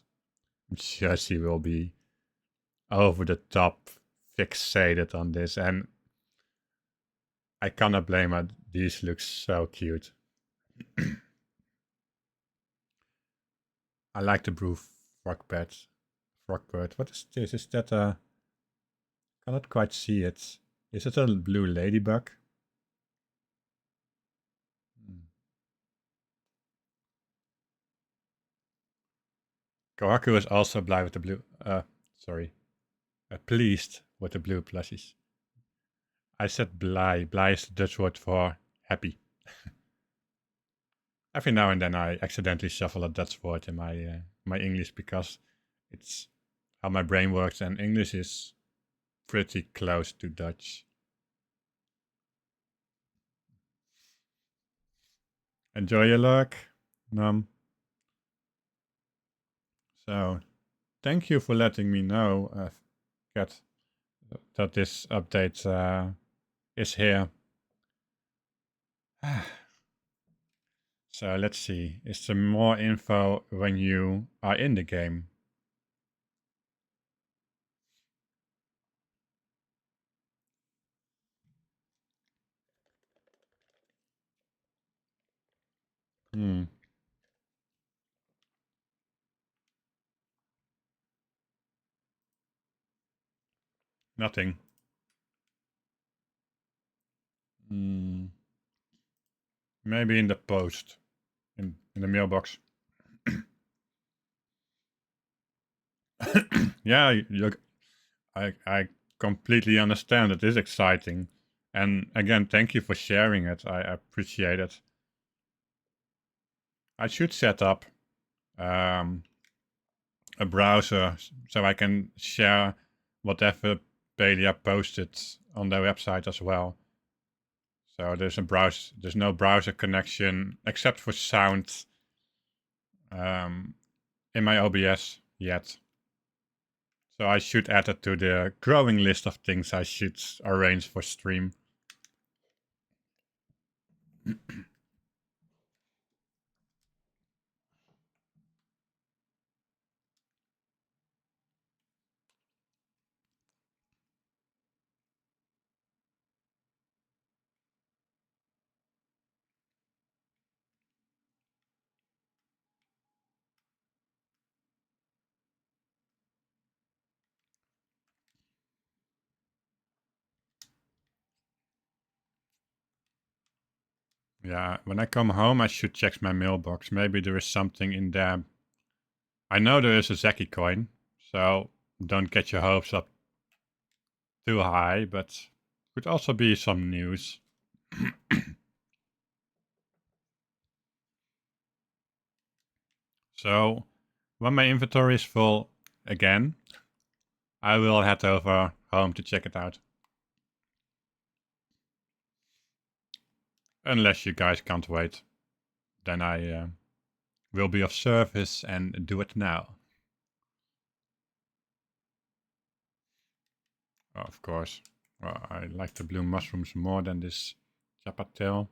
[SPEAKER 1] I'm sure she will be over the top fixated on this. And I cannot blame her. These look so cute. I like the blue frogbird. Frogbird. What is this? Is that a... Cannot quite see it. Is it a blue ladybug? Kohaku is also blue with the blue. Sorry. Pleased with the blue plushies. I said blij. Blij is the Dutch word for happy. Every now and then I accidentally shuffle a Dutch word in my English because it's how my brain works, and English is pretty close to Dutch. Enjoy your luck, Num. So, thank you for letting me know, Kat, that this update is here. So let's see. Is there more info when you are in the game? Nothing. Maybe in the post, in the mailbox. Yeah, I completely understand. It is exciting. And again, thank you for sharing it. I appreciate it. I should set up a browser so I can share whatever Palia posted on their website as well. So there's no browser connection except for sound in my OBS yet. So I should add it to the growing list of things I should arrange for stream. Yeah, when I come home, I should check my mailbox. Maybe there is something in there. I know there is a Zeki coin, so don't get your hopes up too high, but could also be some news. So, when my inventory is full again, I will head over home to check it out. Unless you guys can't wait. Then I will be of service and do it now. Oh, of course. Well, I like the blue mushrooms more than this chapatel.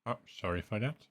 [SPEAKER 1] Oh, sorry for that.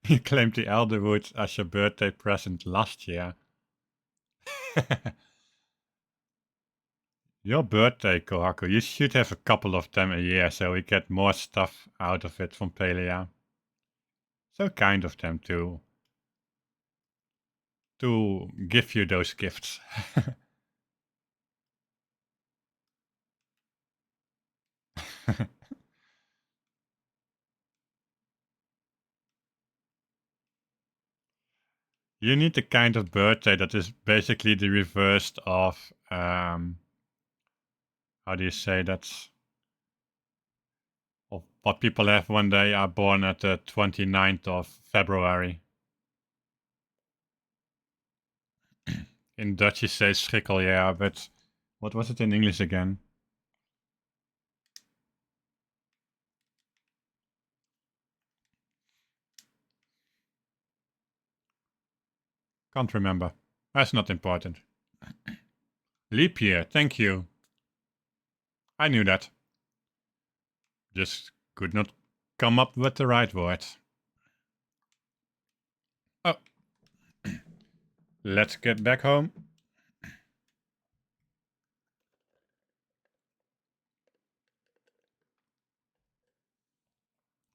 [SPEAKER 1] You claimed the Elderwood as your birthday present last year. Your birthday, Kohaku, you should have a couple of them a year so we get more stuff out of it from Palia. So kind of them to give you those gifts. You need the kind of birthday that is basically the reverse of how do you say that? Of what people have when they are born at the 29th of February. In Dutch you say schrikkeljaar, but what was it in English again? Can't remember. That's not important. Leap year, thank you. I knew that. Just could not come up with the right word. Oh, let's get back home.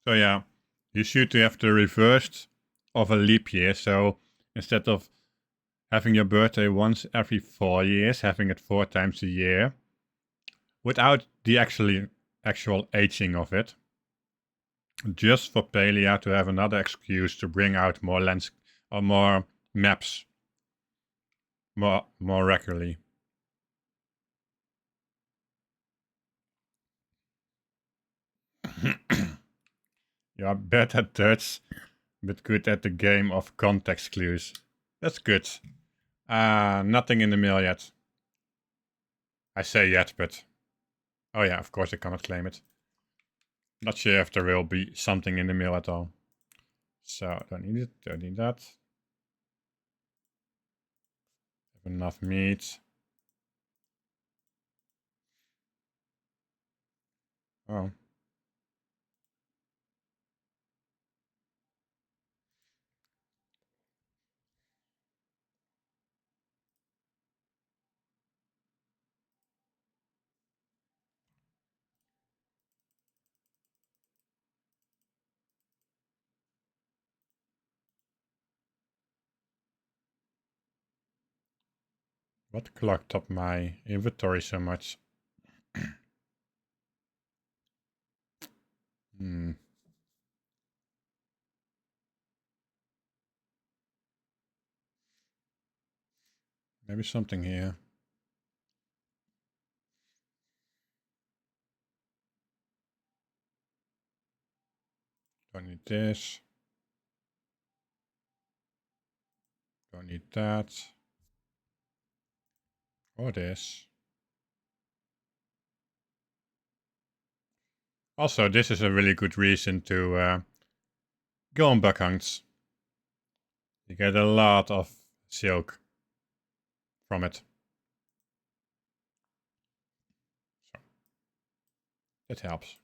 [SPEAKER 1] So yeah, you should have the reverse of a leap year. So instead of having your birthday once every 4 years, having it 4 times a year, without the actual aging of it, just for Palia to have another excuse to bring out more lens or more maps more regularly. You are bad at Dutch, but good at the game of context clues. That's good. Nothing in the mail yet. I say yet, but oh yeah, of course I cannot claim it. Not sure if there will be something in the mail at all. So don't need it, don't need that. Have enough meat. Oh. What clogged up my inventory so much? Hmm. Maybe something here. Don't need this. Don't need that. Or this. Also, this is a really good reason to go on bug hunts. You get a lot of silk from it. So, it helps.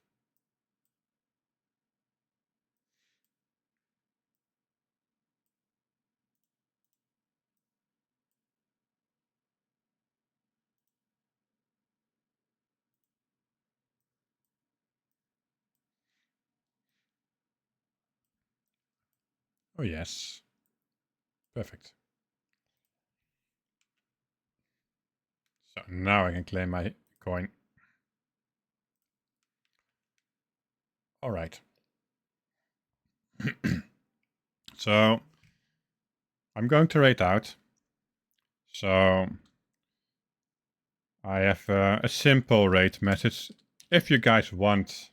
[SPEAKER 1] Oh yes. Perfect. So now I can claim my coin. Alright. So I'm going to rate out. So I have a simple rate message. If you guys want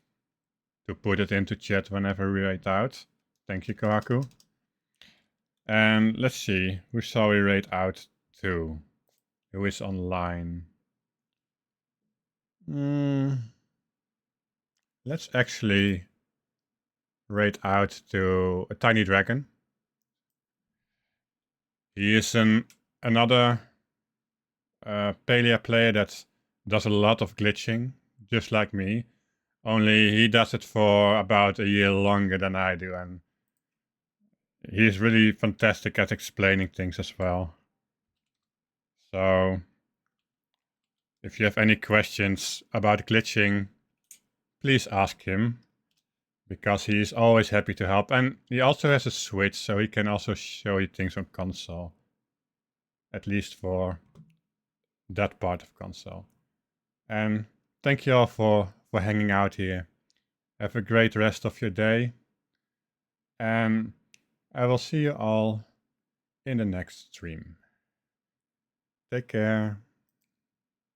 [SPEAKER 1] to put it into chat whenever we rate out. Thank you, Kawaku. And let's see, who shall we rate out to? Who is online? Let's actually rate out to a tiny dragon. He is another Palia player that does a lot of glitching, just like me. Only he does it for about a year longer than I do, and he's really fantastic at explaining things as well. So, if you have any questions about glitching, please ask him, because he is always happy to help. And he also has a Switch, so he can also show you things on console. At least for that part of console. And thank you all for hanging out here. Have a great rest of your day. And I will see you all in the next stream. Take care.